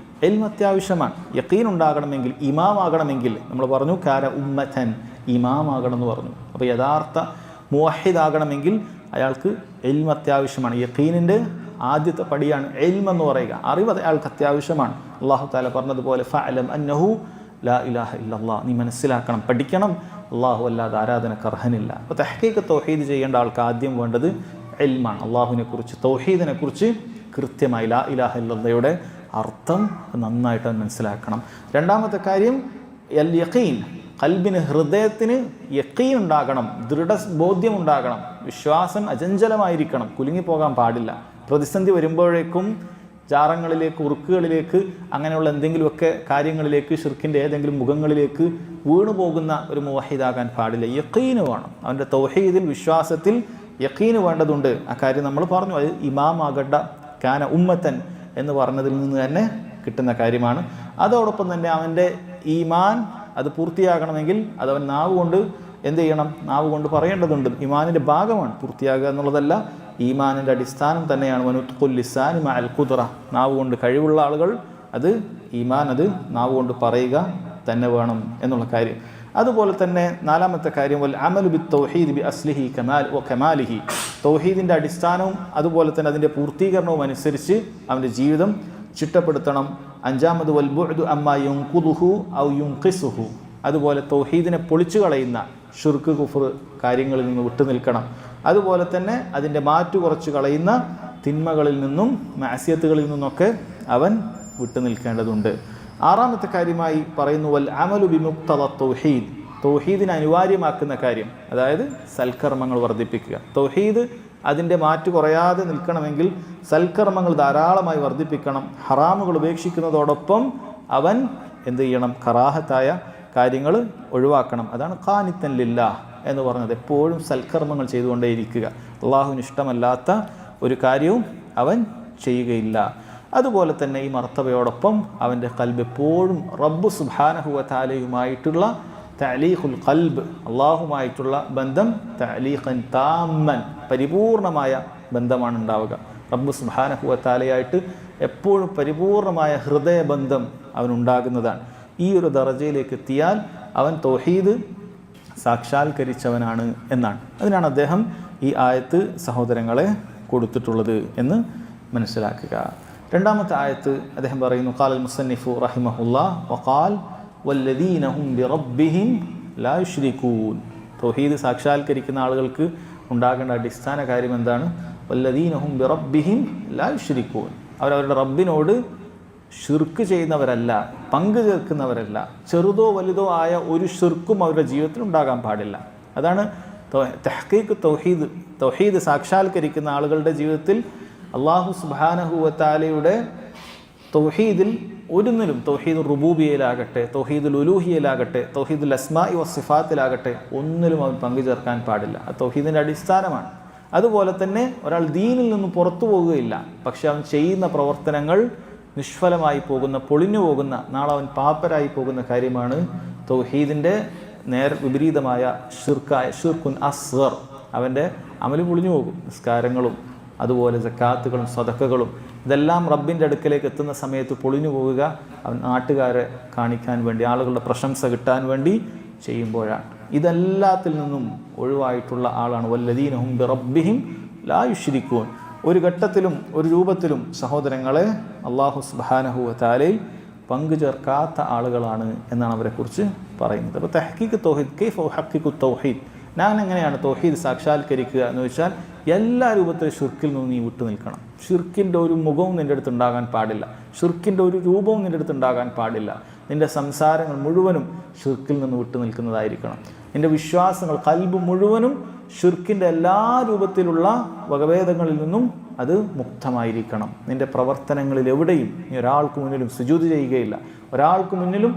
ഇൽമ് അത്യാവശ്യമാണ്. യഖീൻ ഉണ്ടാകണമെങ്കിൽ, ഇമാമാകണമെങ്കിൽ നമ്മൾ പറഞ്ഞു കാന ഉമ്മതൻ, ഇമാമാകണം എന്ന് പറഞ്ഞു. അപ്പോൾ യഥാർത്ഥ മുവഹിദാകണമെങ്കിൽ അയാൾക്ക് ഇൽമ് അത്യാവശ്യമാണ്. യഖീനിൻ്റെ ആദ്യത്തെ പടിയാണ് ഇൽമ് എന്ന് പറയുക. അറിവ് അയാൾക്ക് അത്യാവശ്യമാണ്. അള്ളാഹു തആല പറഞ്ഞതുപോലെ ഫഅലം അന്നഹു ലാ ഇലാഹ ഇല്ലല്ലാഹ്, നീ മനസ്സിലാക്കണം, പഠിക്കണം, അള്ളാഹു അല്ലാതെ ആരാധനക്ക് അർഹനില്ല. അപ്പോൾ തഹ്ഖീഖ് തൗഹീദ് ചെയ്യേണ്ട ആൾക്ക് ആദ്യം വേണ്ടത് ഇൽമാണ്. അള്ളാഹുവിനെ കുറിച്ച്, തൗഹീദിനെ കുറിച്ച് കൃത്യമായി ലാ ഇലാഹ ഇല്ലല്ലയുടെ അർത്ഥം നന്നായിട്ട് മനസ്സിലാക്കണം. രണ്ടാമത്തെ കാര്യം അൽ യഖീൻ, ഖൽബിന്, ഹൃദയത്തിന് യഖീൻ ഉണ്ടാകണം, ദൃഢബോധ്യം ഉണ്ടാകണം, വിശ്വാസം അചഞ്ചലമായിരിക്കണം, കുലുങ്ങിപ്പോകാൻ പാടില്ല. പ്രതിസന്ധി വരുമ്പോഴേക്കും ജാറങ്ങളിലേക്ക്, ഉറുക്കുകളിലേക്ക്, അങ്ങനെയുള്ള എന്തെങ്കിലുമൊക്കെ കാര്യങ്ങളിലേക്ക്, ഷിർക്കിൻ്റെ ഏതെങ്കിലും മുഖങ്ങളിലേക്ക് വീണു പോകുന്ന ഒരു മുവഹിദാകാൻ പാടില്ല. യഖീന് വേണം. അവൻ്റെ തൗഹീദിൽ, വിശ്വാസത്തിൽ യഖീന് വേണ്ടതുണ്ട്. ആ കാര്യം നമ്മൾ പറഞ്ഞു. അത് ഇമാമാകണ്ട കാന ഉമ്മത്തൻ എന്ന് പറഞ്ഞതിൽ നിന്ന് തന്നെ കിട്ടുന്ന കാര്യമാണ്. അതോടൊപ്പം തന്നെ അവൻ്റെ ഈമാൻ അത് പൂർത്തിയാകണമെങ്കിൽ അതവൻ നാവ് കൊണ്ട് എന്ത് ചെയ്യണം? നാവ് കൊണ്ട് പറയേണ്ടതുണ്ട്. ഈമാനിൻ്റെ ഭാഗമാണ്, പൂർത്തിയാകുക എന്നുള്ളതല്ല. ഈമാനിൻ്റെ അടിസ്ഥാനം തന്നെയാണ് വനുത്ഖുൽ ലിസാനി മഅൽ ഖുദ്റ, നാവ് കൊണ്ട് കഴിവുള്ള ആളുകൾ അത് ഈമാൻ അത് നാവ് കൊണ്ട് പറയുക തന്നെ വേണം എന്നുള്ള കാര്യം. അതുപോലെ തന്നെ നാലാമത്തെ കാര്യം വൽ അമലു ബി തൗഹീദ് ബി അസ്ലിഹി കമാലിഹി, തൗഹീദിൻ്റെ അടിസ്ഥാനവും അതുപോലെ തന്നെ അതിൻ്റെ പൂർത്തീകരണവും അനുസരിച്ച് അവൻ്റെ ജീവിതം ചിട്ടപ്പെടുത്തണം. അഞ്ചാമത് വൽ ബുഅദു അമ്മാ യുൻഖുദുഹു ഔ യുൻഖിസുഹു, അതുപോലെ തൗഹീദിനെ പൊളിച്ചു കളയുന്ന ഷിർക്ക്, കുഫ്ർ കാര്യങ്ങളിൽ നിന്ന് വിട്ടു നിൽക്കണം. അതുപോലെ തന്നെ അതിൻ്റെ മാറ്റു കുറച്ച് കളയുന്ന തിന്മകളിൽ നിന്നും മഅസിയത്തുകളിൽ നിന്നൊക്കെ അവൻ വിട്ടു നിൽക്കേണ്ടതുണ്ട്. ആറാമത്തെ കാര്യമായി പറയുന്നു വൽ അമലു ബി മുഖ്തദ തൗഹീദ്, തൗഹീദിനെ അനിവാര്യമാക്കുന്ന കാര്യം, അതായത് സൽക്കർമ്മങ്ങൾ വർദ്ധിപ്പിക്കുക. തൗഹീദ് അതിൻ്റെ മാറ്റു കുറയാതെ നിൽക്കണമെങ്കിൽ സൽക്കർമ്മങ്ങൾ ധാരാളമായി വർദ്ധിപ്പിക്കണം. ഹറാമുകൾ ഉപേക്ഷിക്കുന്നതോടൊപ്പം അവൻ എന്ത് ചെയ്യണം? കറാഹത്തായ കാര്യങ്ങൾ ഒഴിവാക്കണം. അതാണ് ഖാനിത്തൻ ലില്ലാഹ് എന്ന് പറഞ്ഞത്. എപ്പോഴും സൽക്കർമ്മങ്ങൾ ചെയ്തുകൊണ്ടേയിരിക്കുക. അള്ളാഹുവിന് ഇഷ്ടമല്ലാത്ത ഒരു കാര്യവും അവൻ ചെയ്യുകയില്ല. അതുപോലെ തന്നെ ഈ മർത്തബയോടൊപ്പം അവൻ്റെ ഖൽബ് എപ്പോഴും റബ്ബ് സുബ്ഹാനഹു വ തആലയുമായിട്ടുള്ള തഅലീഖുൽ ഖൽബ്, അള്ളാഹുമായിട്ടുള്ള ബന്ധം തഅലീഖൻ താമ്മൻ, പരിപൂർണമായ ബന്ധമാണ് ഉണ്ടാവുക. റബ്ബ് സുബ്ഹാനഹു വ തആലയായിട്ട് എപ്പോഴും പരിപൂർണമായ ഹൃദയബന്ധം അവനുണ്ടാകുന്നതാണ്. ഈ ഒരു ദറജയിലേക്ക് എത്തിയാൽ അവൻ തൗഹീദ് സാക്ഷാത്കരിച്ചവനാണ് എന്നാണ്. അതിനാണ് അദ്ദേഹം ഈ ആയത്ത് സഹോദരങ്ങളെ കൊടുത്തിട്ടുള്ളത് എന്ന് മനസ്സിലാക്കുക. രണ്ടാമത്തെ ആയത്ത് അദ്ദേഹം പറയുന്നു ഖാലൽ മുസന്നിഫു റഹിമഹുല്ലാഹ് വഖാൽ വല്ലദീന ഹും ബിറബ്ബിഹിം ലാ യുശ്രികൂൻ. തൗഹീദ് സാക്ഷാത്കരിക്കുന്ന ആളുകൾക്ക് ഉണ്ടാകേണ്ട അടിസ്ഥാന കാര്യം എന്താണ്? വല്ലദീന ഹും ബിറബ്ബിഹിം ലാ യുശ്രികൂൻ. അവരവരുടെ റബ്ബിനോട് ഷിർക്ക് ചെയ്യുന്നവരല്ല, പങ്കു ചേർക്കുന്നവരല്ല. ചെറുതോ വലുതോ ആയ ഒരു ഷിർക്കും അവരുടെ ജീവിതത്തിൽ ഉണ്ടാകാൻ പാടില്ല. അതാണ് തഹ്ഖീഖ് തൗഹീദ്. തൗഹീദ് സാക്ഷാത്കരിക്കുന്ന ആളുകളുടെ ജീവിതത്തിൽ അല്ലാഹു സുബ്ഹാനഹു വ തആലയുടെ തൗഹീദിൽ ഒരിക്കലും തൗഹീദുൽ റുബൂബിയയിലാകട്ടെ, തൗഹീദുൽ ഉലൂഹിയയിലാകട്ടെ, തൗഹീദുൽ അസ്മാഇ വസ്സിഫാത്തിലാകട്ടെ ഒന്നിലും അവൻ പങ്കു ചേർക്കാൻ പാടില്ല. അത് തൗഹീദിൻ്റെ അടിസ്ഥാനമാണ്. അതുപോലെ തന്നെ ഒരാൾ ദീനിൽ നിന്ന് പുറത്തു പോകുകയില്ല. പക്ഷെ അവൻ ചെയ്യുന്ന പ്രവർത്തനങ്ങൾ നിഷ്ഫലമായി പോകുന്ന, പൊളിഞ്ഞു പോകുന്ന, നാളെ അവൻ പാപ്പരായി പോകുന്ന കാര്യമാണ് തൗഹീദിൻ്റെ വിപരീതമായ ഷിർക്കുൻ അസ്ഗർ. അവൻ്റെ അമല് പൊളിഞ്ഞു പോകും. നിസ്കാരങ്ങളും അതുപോലെ സക്കാത്തുകളും സദഖകളും ഇതെല്ലാം റബ്ബിൻ്റെ അടുക്കലേക്ക് എത്തുന്ന സമയത്ത് പൊളിഞ്ഞു പോവുക അവൻ നാട്ടുകാരെ കാണിക്കാൻ വേണ്ടി, ആളുകളുടെ പ്രശംസ കിട്ടാൻ വേണ്ടി ചെയ്യുമ്പോഴാണ്. ഇതെല്ലാത്തിൽ നിന്നും ഒഴിവായിട്ടുള്ള ആളാണ് വല്ലദീന ഹും ബിറബ്ബിഹിം ലാ യുശ്രികൂൻ. ഒരു ഘട്ടത്തിലും ഒരു രൂപത്തിലും സഹോദരങ്ങളെ അല്ലാഹു സുബ്ഹാനഹു വ തആലയിൽ പങ്കു ചേർക്കാത്ത ആളുകളാണ് എന്നാണ് അവരെക്കുറിച്ച് പറയുന്നത്. അപ്പോൾ തഹ്ഖീഖ് തൗഹീദ്, കൈഫ ഉഹഖിഖു തൗഹീദ്, ഞാൻ എങ്ങനെയാണ് തൗഹീദ് സാക്ഷാത്കരിക്കുക എന്ന് വെച്ചാൽ എല്ലാ രൂപത്തിലും ഷിർക്കിൽ നിന്ന് നീ വിട്ടു നിൽക്കണം. ഷിർക്കിൻ്റെ ഒരു മുഖവും നിൻ്റെ അടുത്ത് ഉണ്ടാകാൻ പാടില്ല. ഷിർക്കിൻ്റെ ഒരു രൂപവും നിൻ്റെ അടുത്ത് ഉണ്ടാകാൻ പാടില്ല. നിൻ്റെ സംസാരങ്ങൾ മുഴുവനും ഷിർക്കിൽ നിന്ന് വിട്ടു നിൽക്കുന്നതായിരിക്കണം. നിൻ്റെ വിശ്വാസങ്ങൾ, ഖൽബ് മുഴുവനും ഷിർക്കിൻ്റെ എല്ലാ രൂപത്തിലുള്ള വകഭേദങ്ങളിൽ നിന്നും അത് മുക്തമായിരിക്കണം. നിൻ്റെ പ്രവർത്തനങ്ങളിൽ എവിടെയും നീ ഒരാൾക്ക് മുന്നിലും സുജൂദ് ചെയ്യുകയില്ല, ഒരാൾക്ക് മുന്നിലും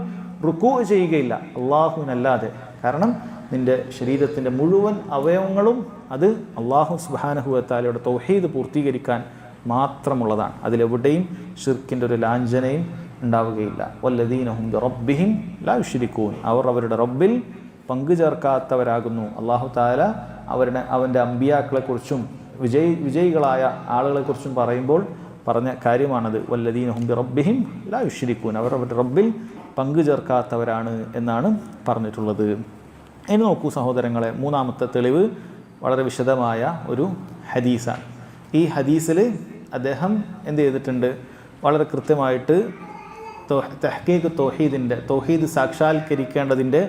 റുക്കൂ ചെയ്യുകയില്ല അള്ളാഹുവിനല്ലാതെ. കാരണം നിൻ്റെ ശരീരത്തിൻ്റെ മുഴുവൻ അവയവങ്ങളും അത് അല്ലാഹു സുബ്ഹാനഹു വ തആലയുടെ തൗഹീദ് പൂർത്തീകരിക്കാൻ മാത്രമുള്ളതാണ്. അതിലെവിടെയും ഷിർക്കിൻ്റെ ഒരു ലാഞ്ചനയും ഉണ്ടാവുകയില്ല. വല്ലദീന ഹും ബിറബ്ബിഹിം ലാ യുശ്രികൂൻ. അവർ അവരുടെ റബ്ബിൽ പങ്കു ചേർക്കാത്തവരാകുന്നു. അല്ലാഹു തആല അവൻ്റെ അമ്പിയാക്കളെക്കുറിച്ചും വിജയികളായ ആളുകളെക്കുറിച്ചും പറയുമ്പോൾ പറഞ്ഞ കാര്യമാണത്. വല്ലദീന ഹും ബിറബ്ബിഹിം ലാ യുശ്രികൂൻ. അവർ അവരുടെ റബ്ബിൽ പങ്കു ചേർക്കാത്തവരാണ് എന്നാണ് പറഞ്ഞിട്ടുള്ളത്. ഇനി നോക്കൂ സഹോദരങ്ങളെ, മൂന്നാമത്തെ തെളിവ് വളരെ വിശദമായ ഒരു ഹദീസാണ്. ഈ ഹദീസിൽ അദ്ദേഹം എന്ത് ചെയ്തിട്ടുണ്ട്? വളരെ കൃത്യമായിട്ട് തഹ്ഖീഖ് തൗഹീദ് സാക്ഷാത്കരിക്കേണ്ടതിൻ്റെ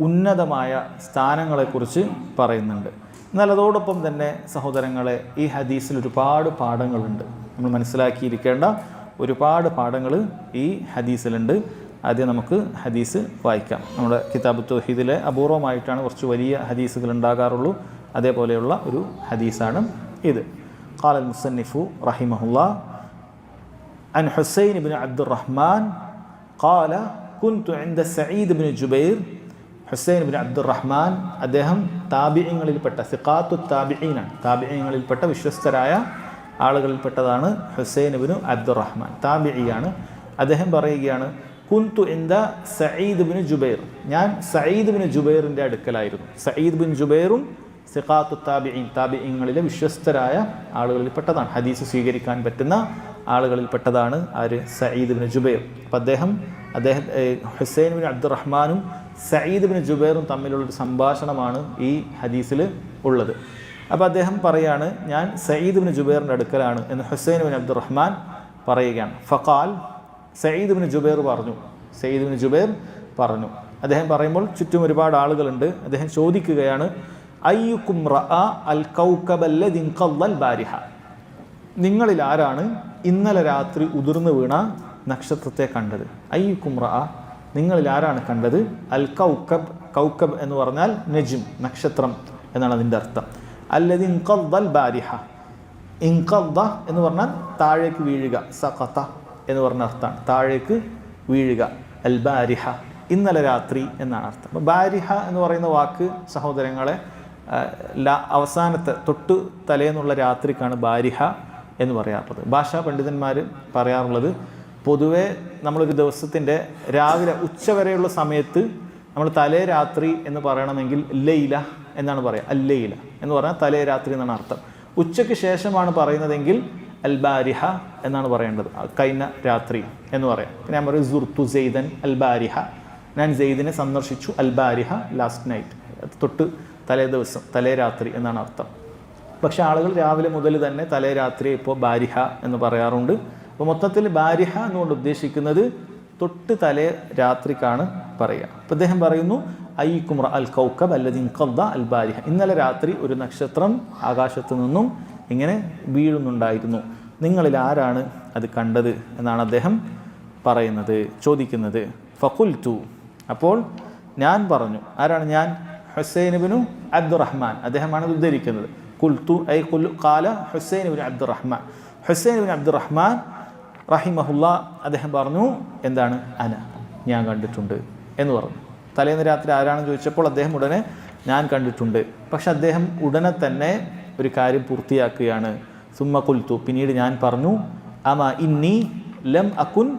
ഉന്നതമായ സ്ഥാനങ്ങളെക്കുറിച്ച് പറയുന്നുണ്ട്. എന്നാൽ അതോടൊപ്പം തന്നെ സഹോദരങ്ങളെ, ഈ ഹദീസിൽ ഒരുപാട് പാഠങ്ങളുണ്ട്. നമ്മൾ മനസ്സിലാക്കിയിരിക്കേണ്ട ഒരുപാട് പാഠങ്ങൾ ഈ ഹദീസിലുണ്ട്. ആദ്യം നമുക്ക് ഹദീസ് വായിക്കാം. നമ്മുടെ കിതാബ് തൗഹീദിലെ അപൂർവമായിട്ടാണ് കുറച്ച് വലിയ ഹദീസുകൾ ഉണ്ടാകാറുള്ളൂ. അതേപോലെയുള്ള ഒരു ഹദീസാണ് ഇത്. ഖാല അൽ മുസന്നിഫു റഹിമഹുല്ലാ അൻ ഹുസൈൻ ഇബ്നു അബ്ദുറഹ്മാൻ ഖാല കുൻതു ഇൻദ സഈദ് ഇബ്നു ജുബൈർ. ഹുസൈൻ ഇബ്നു അബ്ദുറഹ്മാൻ അദ്ദേഹം താബിഈങ്ങളിൽപ്പെട്ട സിഖാത്തു താബിഈനാണ്. താബിഈങ്ങളിൽപ്പെട്ട വിശ്വസ്തരായ ആളുകളിൽപ്പെട്ടതാണ് ഹുസൈൻ ഇബ്നു അബ്ദുറഹ്മാൻ. താബിഈയാണ്. അദ്ദേഹം പറയുകയാണ്, കുൻതു ഇൻദ സഈദ് ഇബ്നു ജുബൈർ, ഞാൻ സഈദ് ഇബ്നു ജുബൈറിൻ്റെ അടുക്കലായിരുന്നു. സഈദ് ബിൻ ജുബൈറും സിഖാത്തു താബിഈങ്ങളിലെ വിശ്വസ്തരായ ആളുകളിൽപ്പെട്ടതാണ്. ഹദീസ് സ്വീകരിക്കാൻ പറ്റുന്ന ആളുകളിൽപ്പെട്ടതാണ് ആര്? സഈദ് ഇബ്നു ജുബൈർ. അപ്പം അദ്ദേഹം ഹുസൈൻ ഇബ്നു അബ്ദുറഹ്മാനും സഈദ് ഇബ്നു ജുബൈറും തമ്മിലുള്ളൊരു സംഭാഷണമാണ് ഈ ഹദീസിൽ ഉള്ളത്. അപ്പോൾ അദ്ദേഹം പറയാണ്, ഞാൻ സഈദ് ഇബ്നു ജുബൈറിൻ്റെ അടുക്കലാണ് എന്ന് ഹുസൈൻ ഇബ്നു അബ്ദുറഹ്മാൻ പറയുകയാണ്. ഫഖാൽ, സഈദ് ഇബ്നു ജുബൈർ പറഞ്ഞു. അദ്ദേഹം പറയുമ്പോൾ ചുറ്റും ഒരുപാട് ആളുകളുണ്ട്. അദ്ദേഹം ചോദിക്കുകയാണ്, അയ്യുക്കും റഅ അൽ കൗകബല്ലദി ഇൻഖല്ലൽ ബാരിഹ, നിങ്ങളിൽ ആരാണ് ഇന്നലെ രാത്രി ഉതിർന്നു വീണ നക്ഷത്രത്തെ കണ്ടത്? അയ്യുക്കും റഅ, നിങ്ങളിൽ ആരാണ് കണ്ടത്? അൽ കൗകബ്, കൗകബ് എന്ന് പറഞ്ഞാൽ നജ്ം, നക്ഷത്രം എന്നാണ് അതിൻ്റെ അർത്ഥം. അല്ലദി ഇൻഖല്ലൽ ബാരിഹ, ഇൻഖല്ല എന്ന് പറഞ്ഞാൽ താഴേക്ക് വീഴുക, സഖത എന്ന് പറഞ്ഞ അർത്ഥമാണ്, താഴേക്ക് വീഴുക. അൽ ബാരിഹ, ഇന്നലെ രാത്രി എന്നാണ് അർത്ഥം. അപ്പോൾ ബാരിഹ എന്ന് പറയുന്ന വാക്ക് സഹോദരങ്ങളെ അവസാനത്തെ തൊട്ട് തലേന്നുള്ള രാത്രിക്കാണ് ബാരിഹ എന്ന് പറയാറുള്ളത്. ഭാഷാ പണ്ഡിതന്മാർ പറയാറുള്ളത്, പൊതുവെ നമ്മളൊരു ദിവസത്തിൻ്റെ രാവിലെ ഉച്ചവരെയുള്ള സമയത്ത് നമ്മൾ തലേ രാത്രി എന്ന് പറയണമെങ്കിൽ ലൈല എന്നാണ് പറയുക. അല്ലൈല എന്ന് പറഞ്ഞാൽ തലേ രാത്രി എന്നാണ് അർത്ഥം. ഉച്ചയ്ക്ക് ശേഷമാണ് പറയുന്നതെങ്കിൽ അൽ ബാരിഹ എന്നാണ് പറയേണ്ടത്, കഴിഞ്ഞ രാത്രി എന്ന് പറയാം. പിന്നെ ഞാൻ പറയും സുർതു സെയ്ദൻ അൽ ബാരിഹ, ഞാൻ സെയ്ദിനെ സന്ദർശിച്ചു, അൽ ബാരിഹ ലാസ്റ്റ് നൈറ്റ്, തൊട്ട് തലേ ദിവസം, തലേ രാത്രി എന്നാണ് അർത്ഥം. പക്ഷെ ആളുകൾ രാവിലെ മുതൽ തന്നെ തലേ രാത്രി ഇപ്പോൾ ബാരിഹ എന്ന് പറയാറുണ്ട്. അപ്പോൾ മൊത്തത്തിൽ ബാരിഹ എന്നുകൊണ്ട് ഉദ്ദേശിക്കുന്നത് തൊട്ട് തലേ രാത്രിക്കാണ് പറയുക. അപ്പോൾ അദ്ദേഹം പറയുന്നു അയ്യിക്കും അൽ കൗക്കബ് അല്ലദീൻ ഖദ്ദ അൽ ബാരിഹ, ഇന്നലെ രാത്രി ഒരു നക്ഷത്രം ആകാശത്തു നിന്നും ഇങ്ങനെ വീഴുന്നുണ്ടായിരുന്നു, നിങ്ങളിൽ ആരാണ് അത് കണ്ടത് എന്നാണ് അദ്ദേഹം പറയുന്നത്, ചോദിക്കുന്നത്. ഫഖുൽതു, അപ്പോൾ ഞാൻ പറഞ്ഞു. ആരാണ് ഞാൻ? ഹുസൈൻ ഇബ്നു അബ്ദുറഹ്മാൻ, അദ്ദേഹമാണ് ഉദ്ധരിക്കുന്നത്. ഖുൽതു ഐ ഖാല ഹുസൈൻ ഇബ്നു അബ്ദുറഹ്മാൻ, ഹുസൈൻ ഇബ്നു അബ്ദുറഹ്മാൻ റഹിമഹുല്ലാ അദ്ദേഹം പറഞ്ഞു എന്താണ്? അന, ഞാൻ കണ്ടിട്ടുണ്ട് എന്ന് പറഞ്ഞു. തലേന്ന് രാത്രി ആരാണെന്ന് ചോദിച്ചപ്പോൾ അദ്ദേഹം ഉടനെ ഞാൻ കണ്ടിട്ടുണ്ട്. പക്ഷെ അദ്ദേഹം ഉടനെ തന്നെ ഒരു കാര്യം പൂർത്തിയാക്കുകയാണ്. സുമ്മ ഖുൽതു, പിന്നീട് ഞാൻ പറഞ്ഞു, അമ ഇന്നി ലം അകുൻ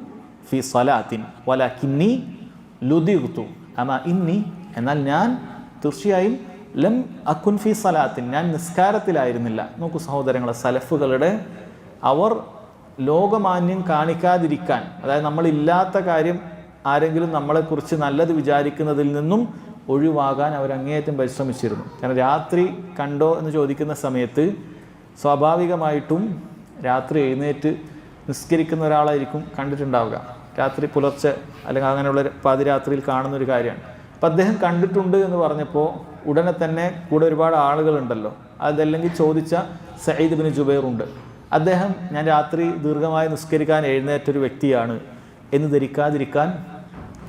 ഫി സലാത്തിൻ വലാകിന്നി ലുദിഗ്തു. അമ ഇന്നി, എന്നാൽ ഞാൻ തീർച്ചയായും ലം അകുൻ ഫി സലാത്തിൻ, ഞാൻ നിസ്കാരത്തിലായിരുന്നില്ല. നോക്കൂ സഹോദരങ്ങളെ, സലഫുകളുടെ അവർ ലോകമാന്യം കാണിക്കാതിരിക്കാൻ, അതായത് നമ്മളില്ലാത്ത കാര്യം ആരെങ്കിലും നമ്മളെക്കുറിച്ച് നല്ലത് വിചാരിക്കുന്നതിൽ നിന്നും ഒഴിവാകാൻ അവരങ്ങേയറ്റം പരിശ്രമിച്ചിരുന്നു. കാരണം രാത്രി കണ്ടോ എന്ന് ചോദിക്കുന്ന സമയത്ത് സ്വാഭാവികമായിട്ടും രാത്രി എഴുന്നേറ്റ് നിസ്കരിക്കുന്ന ഒരാളായിരിക്കും കണ്ടിട്ടുണ്ടാവുക. രാത്രി പുലർച്ചെ അല്ലെങ്കിൽ അങ്ങനെയുള്ള പാതിരാത്രിയിൽ കാണുന്നൊരു കാര്യമാണ്. അപ്പം അദ്ദേഹം കണ്ടിട്ടുണ്ട് എന്ന് പറഞ്ഞപ്പോൾ ഉടനെ തന്നെ കൂടെ ഒരുപാട് ആളുകളുണ്ടല്ലോ, അതല്ലെങ്കിൽ ചോദിച്ച സഈദ് ഇബ്നു ജുബൈർ ഉണ്ട്. അദ്ദേഹം ഞാൻ രാത്രി ദീർഘമായി നിസ്കരിക്കാൻ എഴുന്നേറ്റൊരു വ്യക്തിയാണ് എന്ന് ധരിക്കാതിരിക്കാൻ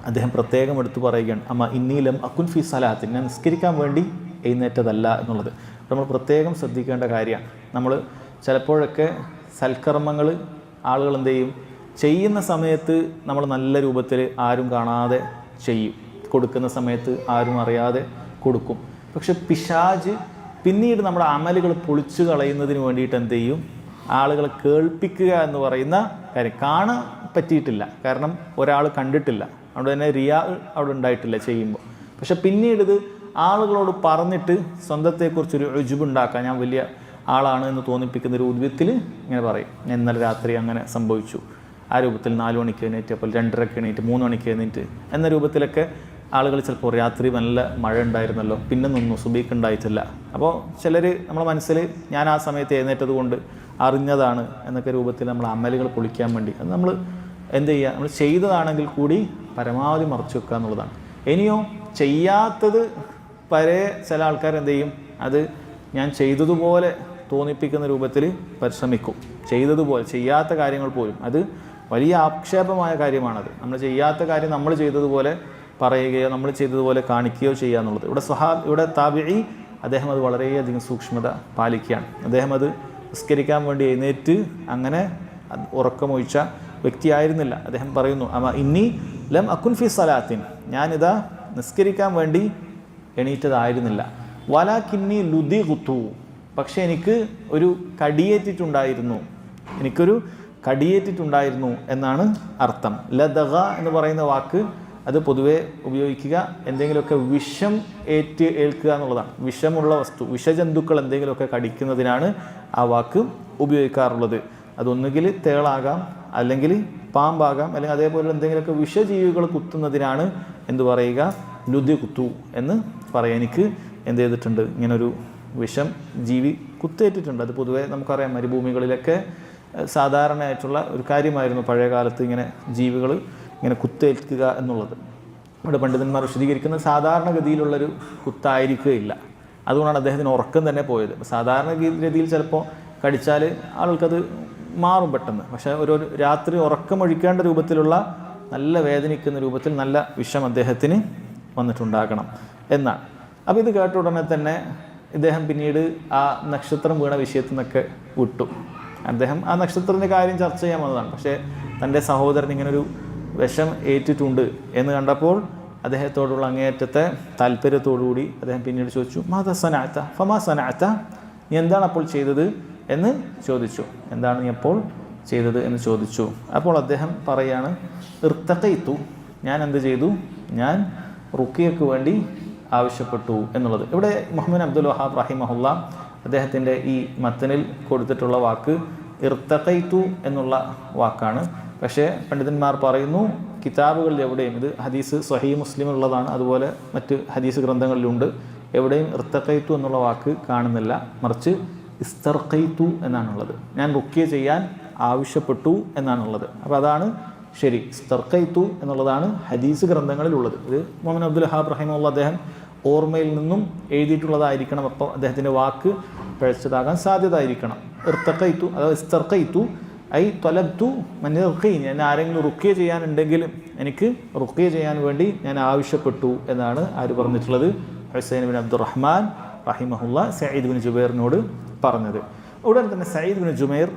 അദ്ദേഹം പ്രത്യേകം എടുത്തു പറയുകയാണ്, അമ്മ ഇന്നീലം അക്കുൻ ഫി സലാത്തിൻ, ഞാൻ നിസ്കരിക്കാൻ വേണ്ടി എഴുന്നേറ്റതല്ല എന്നുള്ളത് നമ്മൾ പ്രത്യേകം ശ്രദ്ധിക്കേണ്ട കാര്യമാണ്. നമ്മൾ ചിലപ്പോഴൊക്കെ സൽക്കർമ്മങ്ങൾ ആളുകൾ എന്ത് ചെയ്യും, ചെയ്യുന്ന സമയത്ത് നമ്മൾ നല്ല രൂപത്തിൽ ആരും കാണാതെ ചെയ്യും, കൊടുക്കുന്ന സമയത്ത് ആരും അറിയാതെ കൊടുക്കും. പക്ഷെ പിശാച് പിന്നീട് നമ്മുടെ അമലുകൾ പൊളിച്ചു കളയുന്നതിന് വേണ്ടിയിട്ട് എന്ത് ചെയ്യും, ആളുകളെ കേൾപ്പിക്കുക എന്ന് പറയുന്ന കാര്യം കാണാൻ പറ്റിയിട്ടില്ല, കാരണം ഒരാൾ കണ്ടിട്ടില്ല, അവിടെ തന്നെ റിയാ അവിടെ ഉണ്ടായിട്ടില്ല ചെയ്യുമ്പോൾ. പക്ഷെ പിന്നീട് ഇത് ആളുകളോട് പറഞ്ഞിട്ട് സ്വന്തത്തെക്കുറിച്ചൊരു ഉജ്ബുണ്ടാക്കാൻ, ഞാൻ വലിയ ആളാണ് എന്ന് തോന്നിപ്പിക്കുന്ന രൂപത്തിൽ ഇങ്ങനെ പറയും, ഞാൻ ഇന്നലെ രാത്രി അങ്ങനെ സംഭവിച്ചു, ആ രൂപത്തിൽ 4 മണിക്ക് എഴുന്നേറ്റ്, അപ്പോൾ 2:30 എണീറ്റ്, 3 മണിക്ക് എഴുന്നേറ്റ് എന്ന രൂപത്തിലൊക്കെ ആളുകൾ ചിലപ്പോൾ രാത്രി നല്ല മഴ ഉണ്ടായിരുന്നല്ലോ, പിന്നെ നിന്നു, സുബീക്ക് ഉണ്ടായിട്ടില്ല. അപ്പോൾ ചിലർ നമ്മുടെ മനസ്സിൽ ഞാൻ ആ സമയത്ത് എഴുന്നേറ്റത് കൊണ്ട് അറിഞ്ഞതാണ് എന്നൊക്കെ രൂപത്തിൽ നമ്മൾ അമലുകൾ പൊളിക്കാൻ വേണ്ടി അത് നമ്മൾ എന്ത് ചെയ്യുക, നമ്മൾ ചെയ്തതാണെങ്കിൽ കൂടി പരമാവധി മറച്ചു വെക്കുക എന്നുള്ളതാണ്. ഇനിയോ ചെയ്യാത്തത് വരെ ചില ആൾക്കാർ എന്ത് ചെയ്യും, അത് ഞാൻ ചെയ്തതുപോലെ തോന്നിപ്പിക്കുന്ന രൂപത്തിൽ പരിശ്രമിക്കും. ചെയ്തതുപോലെ ചെയ്യാത്ത കാര്യങ്ങൾ പോലും അത് വലിയ ആക്ഷേപമായ കാര്യമാണത്. നമ്മൾ ചെയ്യാത്ത കാര്യം നമ്മൾ ചെയ്തതുപോലെ പറയുകയോ നമ്മൾ ചെയ്തതുപോലെ കാണിക്കുകയോ ചെയ്യുക എന്നുള്ളത്. ഇവിടെ താബിഈ അദ്ദേഹം അത് വളരെയധികം സൂക്ഷ്മത പാലിക്കുകയാണ്. അദ്ദേഹം അത് നിസ്കരിക്കാൻ വേണ്ടി എഴുന്നേറ്റ് അങ്ങനെ ഉറക്കമൊഴിച്ച വ്യക്തിയായിരുന്നില്ല. അദ്ദേഹം പറയുന്നു, അമ ഇന്നി ലം അക്കുൻ ഫി സലാത്തിൻ, ഞാനിതാ നിസ്കരിക്കാൻ വേണ്ടി എണീറ്റതായിരുന്നില്ല. വലാകിന്നി ലുദിഗ്തു, പക്ഷേ എനിക്ക് ഒരു കടിയേറ്റിട്ടുണ്ടായിരുന്നു, എനിക്കൊരു കടിയേറ്റിട്ടുണ്ടായിരുന്നു എന്നാണ് അർത്ഥം. ലദഗ എന്ന് പറയുന്ന വാക്ക് അത് പൊതുവെ ഉപയോഗിക്കുക എന്തെങ്കിലുമൊക്കെ വിഷം ഏൽക്കുക എന്നുള്ളതാണ്. വിഷമുള്ള വസ്തു, വിഷജന്തുക്കൾ എന്തെങ്കിലുമൊക്കെ കടിക്കുന്നതിനാണ് ആ വാക്ക് ഉപയോഗിക്കാറുള്ളത്. അതൊന്നുകിൽ തേളാകാം, അല്ലെങ്കിൽ പാമ്പാകാം, അല്ലെങ്കിൽ അതേപോലെ എന്തെങ്കിലുമൊക്കെ വിഷജീവികൾ കുത്തുന്നതിനാണ് എന്ത് പറയുക, ലുദി കുത്തു എന്ന് പറയുക. എനിക്ക് എന്ത് ചെയ്തിട്ടുണ്ട്, ഇങ്ങനൊരു വിഷം ജീവി കുത്തേറ്റിട്ടുണ്ട്. അത് പൊതുവെ നമുക്കറിയാം മരുഭൂമികളിലൊക്കെ സാധാരണയായിട്ടുള്ള ഒരു കാര്യമായിരുന്നു പഴയ കാലത്ത്, ഇങ്ങനെ ജീവികൾ ഇങ്ങനെ കുത്തേൽക്കുക എന്നുള്ളത്. ഇവിടെ പണ്ഡിതന്മാർ വിശദീകരിക്കുന്നത് സാധാരണഗതിയിലുള്ളൊരു കുത്തായിരിക്കുകയില്ല, അതുകൊണ്ടാണ് അദ്ദേഹത്തിന് ഉറക്കം തന്നെ പോയത്. സാധാരണ രീതിയിൽ ചിലപ്പോൾ കടിച്ചാൽ ആളുകൾക്കത് മാറും പെട്ടെന്ന്, പക്ഷേ ഒരു രാത്രി ഉറക്കമൊഴിക്കേണ്ട രൂപത്തിലുള്ള നല്ല വേദനിക്കുന്ന രൂപത്തിൽ നല്ല വിഷം അദ്ദേഹത്തിന് വന്നിട്ടുണ്ടാകണം എന്നാണ്. അപ്പോൾ ഇത് കേട്ട ഉടനെ തന്നെ ഇദ്ദേഹം പിന്നീട് ആ നക്ഷത്രം വീണ വിഷയത്തിൽ നിന്നൊക്കെ വിട്ടു. അദ്ദേഹം ആ നക്ഷത്രത്തിൻ്റെ കാര്യം ചർച്ച ചെയ്യാൻ വന്നതാണ്. പക്ഷേ തൻ്റെ സഹോദരൻ ഇങ്ങനൊരു വിഷം ഏറ്റിട്ടുണ്ട് എന്ന് കണ്ടപ്പോൾ അദ്ദേഹത്തോടുള്ള അങ്ങേയറ്റത്തെ താല്പര്യത്തോടുകൂടി അദ്ദേഹം പിന്നീട് ചോദിച്ചു, മാതാ സനഅത ഫമാ സനഅത, നീ എന്താണ് അപ്പോൾ ചെയ്തത് എന്ന് ചോദിച്ചു. എന്താണ് നീ അപ്പോൾ ചെയ്തത് എന്ന് ചോദിച്ചു. അപ്പോൾ അദ്ദേഹം പറയാണ്, ഇർതഖൈതു, ഞാൻ എന്ത് ചെയ്തു, ഞാൻ റുഖിയക്ക് വേണ്ടി ആവശ്യപ്പെട്ടു എന്നുള്ളത്. ഇവിടെ മുഹമ്മദ് അബ്ദുൽ വഹാബ് റഹിമഹുല്ലാ അദ്ദേഹത്തിൻ്റെ ഈ മത്തനിൽ കൊടുത്തിട്ടുള്ള വാക്ക് ഇർതഖൈതു എന്നുള്ള വാക്കാണ്. പക്ഷേ പണ്ഡിതന്മാർ പറയുന്നു കിതാബുകളിൽ എവിടെയും, ഇത് ഹദീസ് സ്വഹീഹ് മുസ്ലിമിലുള്ളതാണ്, അതുപോലെ മറ്റ് ഹദീസ് ഗ്രന്ഥങ്ങളിലുണ്ട്, എവിടെയും ഇർതഖൈതു എന്നുള്ള വാക്ക് കാണുന്നില്ല, മറിച്ച് ഇസ്തർഖൈതു എന്നാണുള്ളത്. ഞാൻ റുഖ്യ ചെയ്യാൻ ആവശ്യപ്പെട്ടു എന്നാണുള്ളത്. അപ്പോൾ അതാണ് ശരി. ഇസ്തർഖൈതു എന്നുള്ളതാണ് ഹദീസ് ഗ്രന്ഥങ്ങളിലുള്ളത്. ഇത് മുഹമ്മദ് അബ്ദുൽ വഹാബ് റഹിമഹുല്ലാഹ് അദ്ദേഹം ഓർമ്മയിൽ നിന്നും എഴുതിയിട്ടുള്ളതായിരിക്കണം. അപ്പോൾ അദ്ദേഹത്തിൻ്റെ വാക്ക് പിഴച്ചതാകാൻ സാധ്യതയായിരിക്കണം. ഇർത്തഖൈതു അഥവാ ഇസ്തർഖൈതു ഐ ത്വലബ്തു മൻ യർഖീൻ, ഞാൻ ആരെങ്കിലും റുഖ്യ ചെയ്യാനുണ്ടെങ്കിൽ എനിക്ക് റുഖ്യ ചെയ്യാൻ വേണ്ടി ഞാൻ ആവശ്യപ്പെട്ടു എന്നാണ് ആര് പറഞ്ഞിട്ടുള്ളത്? ഹുസൈൻ ബിൻ അബ്ദുറഹ്മാൻ റഹിമഹുല്ല സഈദ് ബിൻ ജുബൈറിനോട് പറഞ്ഞത്. ഉടൻ തന്നെ സഈദ് ബിൻ ജുബൈർ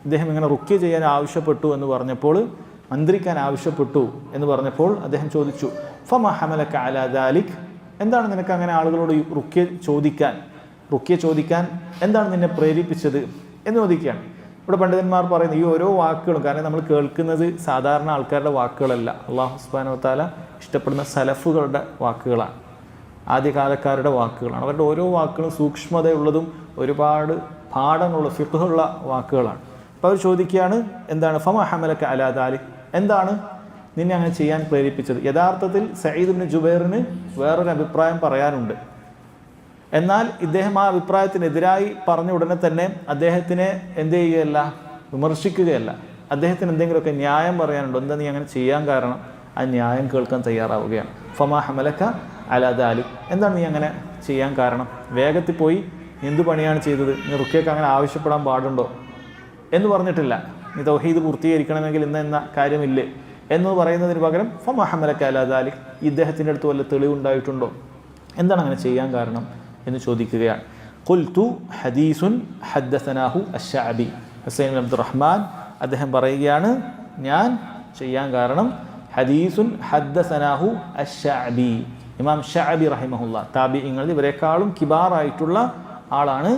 ഇദ്ദേഹം ഇങ്ങനെ റുഖ്യ ചെയ്യാൻ ആവശ്യപ്പെട്ടു എന്ന് പറഞ്ഞപ്പോൾ, മന്ത്രിക്കാൻ ആവശ്യപ്പെട്ടു എന്ന് പറഞ്ഞപ്പോൾ അദ്ദേഹം ചോദിച്ചു, ഫമാ ഹമലക അലാ ദാലിക്, എന്താണ് നിനക്ക് അങ്ങനെ ആളുകളോട് റുഖ്യ ചോദിക്കാൻ എന്താണ് നിന്നെ പ്രേരിപ്പിച്ചത് എന്ന് ചോദിക്കുകയാണ്. ഇവിടെ പണ്ഡിതന്മാർ പറയുന്നത് ഈ ഓരോ വാക്കുകളും, കാരണം നമ്മൾ കേൾക്കുന്നത് സാധാരണ ആൾക്കാരുടെ വാക്കുകളല്ല, അല്ലാഹു സുബ്ഹാനഹു വ തആല ഇഷ്ടപ്പെടുന്ന സലഫുകളുടെ വാക്കുകളാണ്, ആദ്യകാലക്കാരുടെ വാക്കുകളാണ്. അവരുടെ ഓരോ വാക്കുകളും സൂക്ഷ്മതയുള്ളതും ഒരുപാട് പാഠങ്ങളുള്ള ഫിഖ്ഹുള്ള വാക്കുകളാണ്. അപ്പോൾ അവർ ചോദിക്കുകയാണ്, എന്താണ് ഫമാ ഹമലക അലാ ദാലിക്, എന്താണ് നിന്നെ അങ്ങനെ ചെയ്യാൻ പ്രേരിപ്പിച്ചത്? യഥാർത്ഥത്തിൽ സഈദ് ബിൻ ജുബൈറിന് വേറൊരു അഭിപ്രായം പറയാനുണ്ട്. എന്നാൽ ഇദ്ദേഹം ആ അഭിപ്രായത്തിനെതിരായി പറഞ്ഞ ഉടനെ തന്നെ അദ്ദേഹത്തിനെ എന്ത് ചെയ്യുകയല്ല, വിമർശിക്കുകയല്ല. അദ്ദേഹത്തിന് എന്തെങ്കിലുമൊക്കെ ന്യായം പറയാനുണ്ടോ, എന്താ നീ അങ്ങനെ ചെയ്യാൻ കാരണം? ആ ന്യായം കേൾക്കാൻ തയ്യാറാവുകയാണ്. ഫമാ ഹമലക അലാ ദാലിക്, എന്താണ് നീ അങ്ങനെ ചെയ്യാൻ കാരണം? വേഗത്തിൽ പോയി എന്ത് പണിയാണ് ചെയ്തത്? നീ റുഖ്യക്ക് അങ്ങനെ ആവശ്യപ്പെടാൻ പാടുണ്ടോ എന്ന് പറഞ്ഞിട്ടില്ല. നീ തൗഹീദ് പൂർത്തീകരിക്കണമെങ്കിൽ എന്ന കാര്യമില്ലേ എന്ന് പറയുന്നതിന് പകരം ഫമാ ഹമലക അലാ ദാലിക്, ഇദ്ദേഹത്തിൻ്റെ അടുത്ത് വല്ല തെളിവുണ്ടായിട്ടുണ്ടോ, എന്താണ് അങ്ങനെ ചെയ്യാൻ കാരണം എന്ന് ചോദിക്കുകയാണ്. ഖുൽതു ഹദീസുൻ ഹദ്ദസനാഹു അശ്ശഅബി, ഹുസൈൻ ബിൻ അബ്ദുറഹ്മാൻ അദ്ദേഹം പറയുകയാണ്, ഞാൻ ചെയ്യാൻ കാരണം ഹദീസുൻ ഹദ്ദസനാഹു അശ്ശഅബി, ഇമാം ശഅബി റഹിമഹുല്ലാഹ്, താബിഈങ്ങളിൽ ഇവരെക്കാളും കിബാറായിട്ടുള്ള ആളാണ്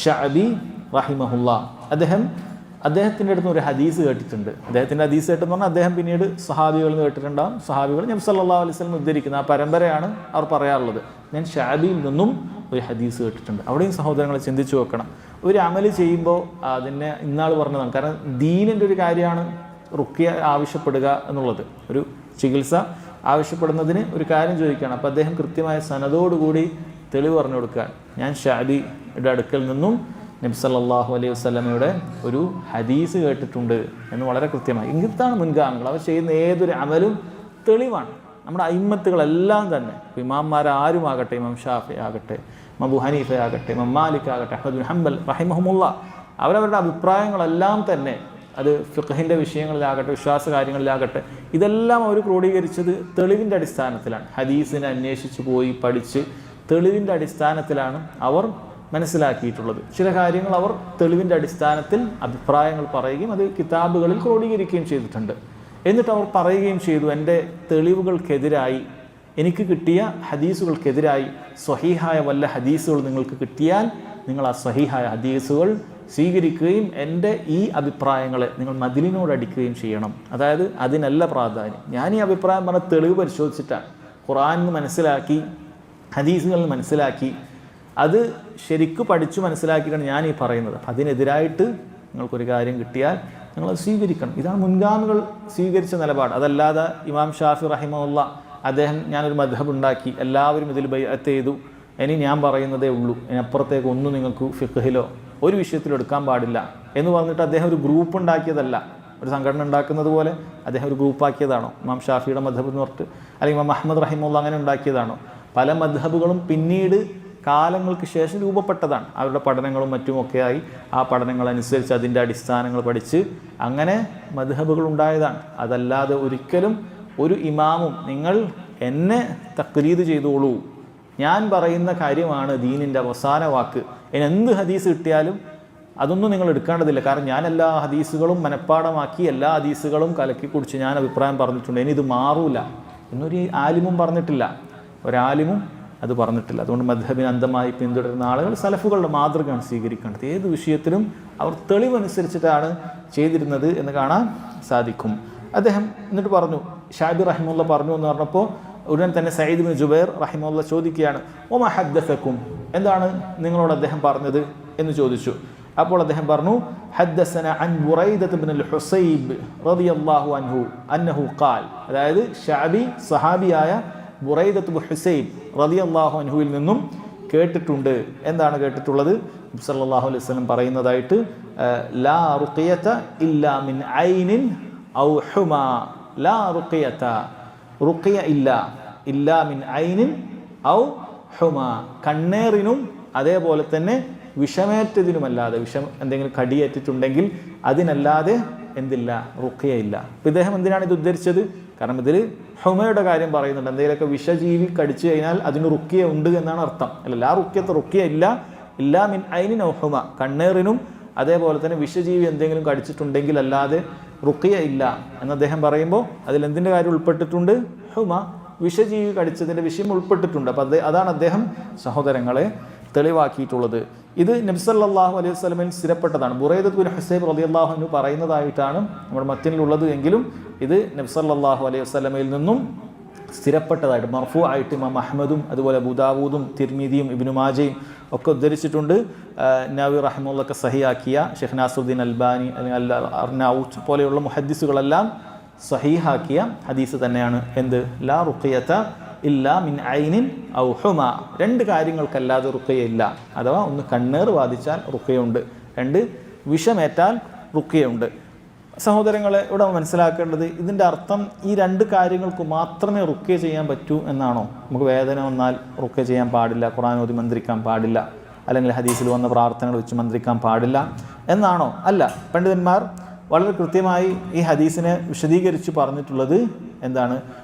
ശഅബി റഹിമഹുല്ലാഹ്. അദ്ദേഹത്തിൻ്റെ അടുത്ത് ഒരു ഹദീസ് കേട്ടിട്ടുണ്ട്. അദ്ദേഹത്തിൻ്റെ ഹദീസ് കേട്ടെന്ന് പറഞ്ഞാൽ അദ്ദേഹം പിന്നീട് സഹാബികളിൽ നിന്ന് കേട്ടിട്ടുണ്ടാകും. സഹാബികൾ നബി സല്ലല്ലാഹു അലൈഹി വസല്ലം ഉദ്ധരിക്കുന്ന ആ പരമ്പരയാണ് അവർ പറയാറുള്ളത്. ഞാൻ ഷഅബിയിൽ നിന്നും ഒരു ഹദീസ് കേട്ടിട്ടുണ്ട്. അവിടെയും സഹോദരങ്ങളെ ചിന്തിച്ചു നോക്കണം. ഒരു അമല് ചെയ്യുമ്പോൾ അതിനെ ഇന്നാൾ പറഞ്ഞതാണ്, കാരണം ദീനിൻ്റെ ഒരു കാര്യമാണ് റുഖ്യ ആവശ്യപ്പെടുക എന്നുള്ളത്. ഒരു ചികിത്സ ആവശ്യപ്പെടുന്നതിന് ഒരു കാര്യം ചോദിക്കുകയാണ്. അപ്പോൾ അദ്ദേഹം കൃത്യമായ സനദോടുകൂടി തെളിവ് പറഞ്ഞു കൊടുക്കുകയാണ്. ഞാൻ ഷഅബിയുടെ അടുക്കൽ നിന്നും നബി സല്ലല്ലാഹു അലൈഹി വസല്ലമയുടെ ഒരു ഹദീസ് കേട്ടിട്ടുണ്ട് എന്ന് വളരെ കൃത്യമായി. ഇങ്ങനത്താണ് മുൻഗാമികൾ. അവർ ചെയ്യുന്ന ഏതൊരു അമലും തെളിവാണ്. നമ്മുടെ അയിമ്മത്തുകളെല്ലാം തന്നെ, ഇമാംമാരാരുമാകട്ടെ, ഇമാം ഷാഫി ആകട്ടെ, ഇമാം അബൂ ഹനീഫ ആകട്ടെ, ഇമാം മാലിക് ആകട്ടെ, അഹ്മദ് ബിൻ ഹംബൽ റഹിമഹുമുല്ലാഹ്, അവരവരുടെ അഭിപ്രായങ്ങളെല്ലാം തന്നെ അത് ഫിഖ്ഹിൻ്റെ വിഷയങ്ങളിലാകട്ടെ, വിശ്വാസ കാര്യങ്ങളിലാകട്ടെ, ഇതെല്ലാം അവർ ക്രോഡീകരിച്ചത് തെളിവിൻ്റെ അടിസ്ഥാനത്തിലാണ്. ഹദീസിനെ അന്വേഷിച്ച് പോയി പഠിച്ച് തെളിവിൻ്റെ അടിസ്ഥാനത്തിലാണ് അവർ മനസ്സിലാക്കിയിട്ടുള്ളത്. ചില കാര്യങ്ങൾ അവർ തെളിവിൻ്റെ അടിസ്ഥാനത്തിൽ അഭിപ്രായങ്ങൾ പറയുകയും അത് കിതാബുകളിൽ ക്രോഡീകരിക്കുകയും ചെയ്തിട്ടുണ്ട്. എന്നിട്ട് അവർ പറയുകയും ചെയ്തു, എൻ്റെ തെളിവുകൾക്കെതിരായി, എനിക്ക് കിട്ടിയ ഹദീസുകൾക്കെതിരായി സ്വഹീഹായ വല്ല ഹദീസുകൾ നിങ്ങൾക്ക് കിട്ടിയാൽ നിങ്ങൾ ആ സ്വഹീഹായ ഹദീസുകൾ സ്വീകരിക്കുകയും എൻ്റെ ഈ അഭിപ്രായങ്ങളെ നിങ്ങൾ മദിലിനോടടിക്കുകയും ചെയ്യണം. അതായത് അതിനല്ല പ്രാധാന്യം. ഞാൻ ഈ അഭിപ്രായം പറഞ്ഞ തെളിവ് പരിശോധിച്ചിട്ടാണ്, ഖുർആനിൽ മനസ്സിലാക്കി, ഹദീസുകളിൽ മനസ്സിലാക്കി, അത് ശരിക്കും പഠിച്ചു മനസ്സിലാക്കിയിട്ടാണ് ഞാൻ ഈ പറയുന്നത്. അതിനെതിരായിട്ട് നിങ്ങൾക്കൊരു കാര്യം കിട്ടിയാൽ നിങ്ങളത് സ്വീകരിക്കണം. ഇതാണ് മുൻഗാമികൾ സ്വീകരിച്ച നിലപാട്. അതല്ലാതെ ഇമാം ഷാഫി റഹിമഹുല്ലാഹ് അദ്ദേഹം ഞാനൊരു മദ്ഹബ് ഉണ്ടാക്കി, എല്ലാവരും ഇതിൽ ബൈഅത്ത് ചെയ്തു, ഇനി ഞാൻ പറയുന്നതേ ഉള്ളൂ, ഇതിനപ്പുറത്തേക്ക് ഒന്നും നിങ്ങൾക്ക് ഫിഖ്ഹിലോ ഒരു വിഷയത്തിലും എടുക്കാൻ പാടില്ല എന്ന് പറഞ്ഞിട്ട് അദ്ദേഹം ഒരു ഗ്രൂപ്പ് ഉണ്ടാക്കിയതല്ല. ഒരു സംഘടന ഉണ്ടാക്കുന്നത് പോലെ അദ്ദേഹം ഒരു ഗ്രൂപ്പാക്കിയതാണോ? ഇമാം ഷാഫിയുടെ മദ്ഹബ് എന്ന് പറഞ്ഞിട്ട്, അല്ലെങ്കിൽ ഇമാം അഹ്മദ് റഹിമഹുല്ലാഹ് അങ്ങനെ ഉണ്ടാക്കിയതാണോ? പല മദ്ഹബുകളും പിന്നീട് കാലങ്ങൾക്ക് ശേഷം രൂപപ്പെട്ടതാണ്. അവരുടെ പഠനങ്ങളും മറ്റുമൊക്കെയായി ആ പഠനങ്ങളനുസരിച്ച് അതിൻ്റെ അടിസ്ഥാനങ്ങൾ പഠിച്ച് അങ്ങനെ മദ്ഹബുകൾ ഉണ്ടായതാണ്. അതല്ലാതെ ഒരിക്കലും ഒരു ഇമാമും നിങ്ങൾ എന്നെ തഖ്ലീദ് ചെയ്തോളൂ, ഞാൻ പറയുന്ന കാര്യമാണ് ദീനിൻ്റെ അവസാന വാക്ക്, ഇനി എന്ത് ഹദീസ് കിട്ടിയാലും അതൊന്നും നിങ്ങൾ എടുക്കേണ്ടതില്ല, കാരണം ഞാൻ എല്ലാ ഹദീസുകളും മനഃപ്പാടമാക്കി എല്ലാ ഹദീസുകളും കലക്കി കുടിച്ച് ഞാൻ അഭിപ്രായം പറഞ്ഞിട്ടുണ്ട്, ഇനി ഇത് മാറൂല എന്നൊരു ആലിമും പറഞ്ഞിട്ടില്ല, ഒരാലിമും അത് പറഞ്ഞിട്ടില്ല. അതുകൊണ്ട് മദ്ഹബിനെ അന്ധമായി പിന്തുടരുന്ന ആളുകൾ സലഫുകളുടെ മാതൃകയാണ് സ്വീകരിക്കേണ്ടത്. ഏത് വിഷയത്തിലും അവർ തെളിവനുസരിച്ചിട്ടാണ് ചെയ്തിരുന്നത് എന്ന് കാണാൻ സാധിക്കും. അദ്ദേഹം എന്നിട്ട് പറഞ്ഞു, ഷാബി റഹിമുള്ള പറഞ്ഞു എന്ന് പറഞ്ഞപ്പോൾ ഉടൻ തന്നെ സഈദ് ബിൻ ജുബൈർ റഹിമുള്ള ചോദിക്കുകയാണ്, ഒമാ ഹദ്ദസക്കും, എന്താണ് നിങ്ങളോട് അദ്ദേഹം പറഞ്ഞത് എന്ന് ചോദിച്ചു. അപ്പോൾ അദ്ദേഹം പറഞ്ഞു, ഹദ്ദസന അൻ ബുറൈദത്ത് ഇബ്നുൽ ഹുസൈബ് റളിയല്ലാഹു അൻഹു അന്നഹു ഖാൽ, അതായത് ഷഅബി സഹാബിയായ ബുറൈദത്ത് ഇബ്നു ഹുസൈബ് റളിയല്ലാഹു അൻഹുവിൽ നിന്നും കേട്ടിട്ടുണ്ട്. എന്താണ് കേട്ടിട്ടുള്ളത്? സല്ലല്ലാഹു അലൈഹി വസല്ലം പറയുന്നതായിട്ട്, ലാ റുഖിയത ഇല്ലാ മിൻ ഐനിൻ ഔ ഹുമാ ലാ റുഖിയത, റുഖിയ ഇല്ല, ഇല്ലാ മിൻ ഐനിൻ ഔ ഹുമാ, കണ്ണേറിനും അതേപോലെ തന്നെ വിഷമേറ്റതിനുമല്ലാതെ, വിഷം എന്തെങ്കിലും കടിയേറ്റിട്ടുണ്ടെങ്കിൽ അതിനല്ലാതെ എന്തില്ല, റുഖിയ ഇല്ല. അപ്പോൾ ഇദ്ദേഹം എന്തിനാണ് ഇത് ഉദ്ധരിച്ചത്? കാരണം ഇതിൽ ഹുമയുടെ കാര്യം പറയുന്നുണ്ട്. എന്തെങ്കിലുമൊക്കെ വിഷജീവി കടിച്ചു കഴിഞ്ഞാൽ അതിന് റുഖിയ ഉണ്ട് എന്നാണ് അർത്ഥം. അല്ല, ലാ റുഖിയത്ത്, റുഖിയ ഇല്ല, ഇല്ലാ മിൻ ഐനിൻ ഔ ഹുമ, കണ്ണേറിനും അതേപോലെ തന്നെ വിഷജീവി എന്തെങ്കിലും കടിച്ചിട്ടുണ്ടെങ്കിൽ അല്ലാതെ റുഖിയ ഇല്ല എന്ന് അദ്ദേഹം പറയുമ്പോൾ അതിൽ എന്തിൻ്റെ കാര്യം ഉൾപ്പെട്ടിട്ടുണ്ട്? ഹുമ, വിഷജീവി കടിച്ചതിൻ്റെ വിഷയം ഉൾപ്പെട്ടിട്ടുണ്ട്. അപ്പോൾ അതാണ് അദ്ദേഹം സഹോദരങ്ങളെ തെളിവാക്കിയിട്ടുള്ളത്. ഇത് നബി സല്ലല്ലാഹു അലൈഹി വസല്ലമയിൽ സ്ഥിരപ്പെട്ടതാണ്. ബുറൈദത്ത് ബിൻ ഹുസൈബ് റളിയല്ലാഹു അൻഹു പറയുന്നതായിട്ടാണ് നമ്മുടെ മത്തിനിലുള്ളത് എങ്കിലും ഇത് നബി സല്ലല്ലാഹു അലൈഹി വസല്ലമയിൽ നിന്നും സ്ഥിരപ്പെട്ടതായിട്ട് മർഫൂ ആയിട്ട് ഇമാം അഹ്മദും അതുപോലെ അബൂ ദാവൂദും തിർമിദിയും ഇബ്നു മാജയും ഒക്കെ ഉദ്ധരിച്ചിട്ടുണ്ട്. നവവി റഹിമഹുള്ളാഹ് സഹിയാക്കിയ ഷെയ്ഖ് നാസറുദ്ദീൻ അൽബാനി അല്ലെങ്കിൽ അർനൗത്ത് പോലെയുള്ള മുഹദ്ദിസുകളെല്ലാം സഹീഹാക്കിയ ഹദീസ് തന്നെയാണ് എന്ത്? ലാ റുഖിയത ഇല്ലാ മിൻ ഐനിൻ ഔ ഹുമ, രണ്ട് കാര്യങ്ങൾക്കല്ലാതെ റുഖിയയില്ല. അഥവാ ഒന്ന് കണ്ണേർ ബാധിച്ചാൽ റുഖിയുണ്ട്, രണ്ട് വിഷമേറ്റാൽ റുഖിയുണ്ട്. സഹോദരങ്ങളെ, ഇവിടെ മനസ്സിലാക്കേണ്ടത് ഇതിൻ്റെ അർത്ഥം ഈ രണ്ട് കാര്യങ്ങൾക്ക് മാത്രമേ റുഖ്യ ചെയ്യാൻ പറ്റൂ എന്നാണോ? നമുക്ക് വേദന വന്നാൽ റുഖ്യ ചെയ്യാൻ പാടില്ല, ഖുർആൻ ഓതി മന്ത്രിക്കാൻ പാടില്ല, അല്ലെങ്കിൽ ഹദീസിൽ വന്ന പ്രാർത്ഥനകൾ വെച്ച് മന്ത്രിക്കാൻ പാടില്ല എന്നാണോ? അല്ല. പണ്ഡിതന്മാർ വളരെ കൃത്യമായി ഈ ഹദീസിനെ വിശദീകരിച്ച് പറഞ്ഞിട്ടുള്ളത് എന്താണ്?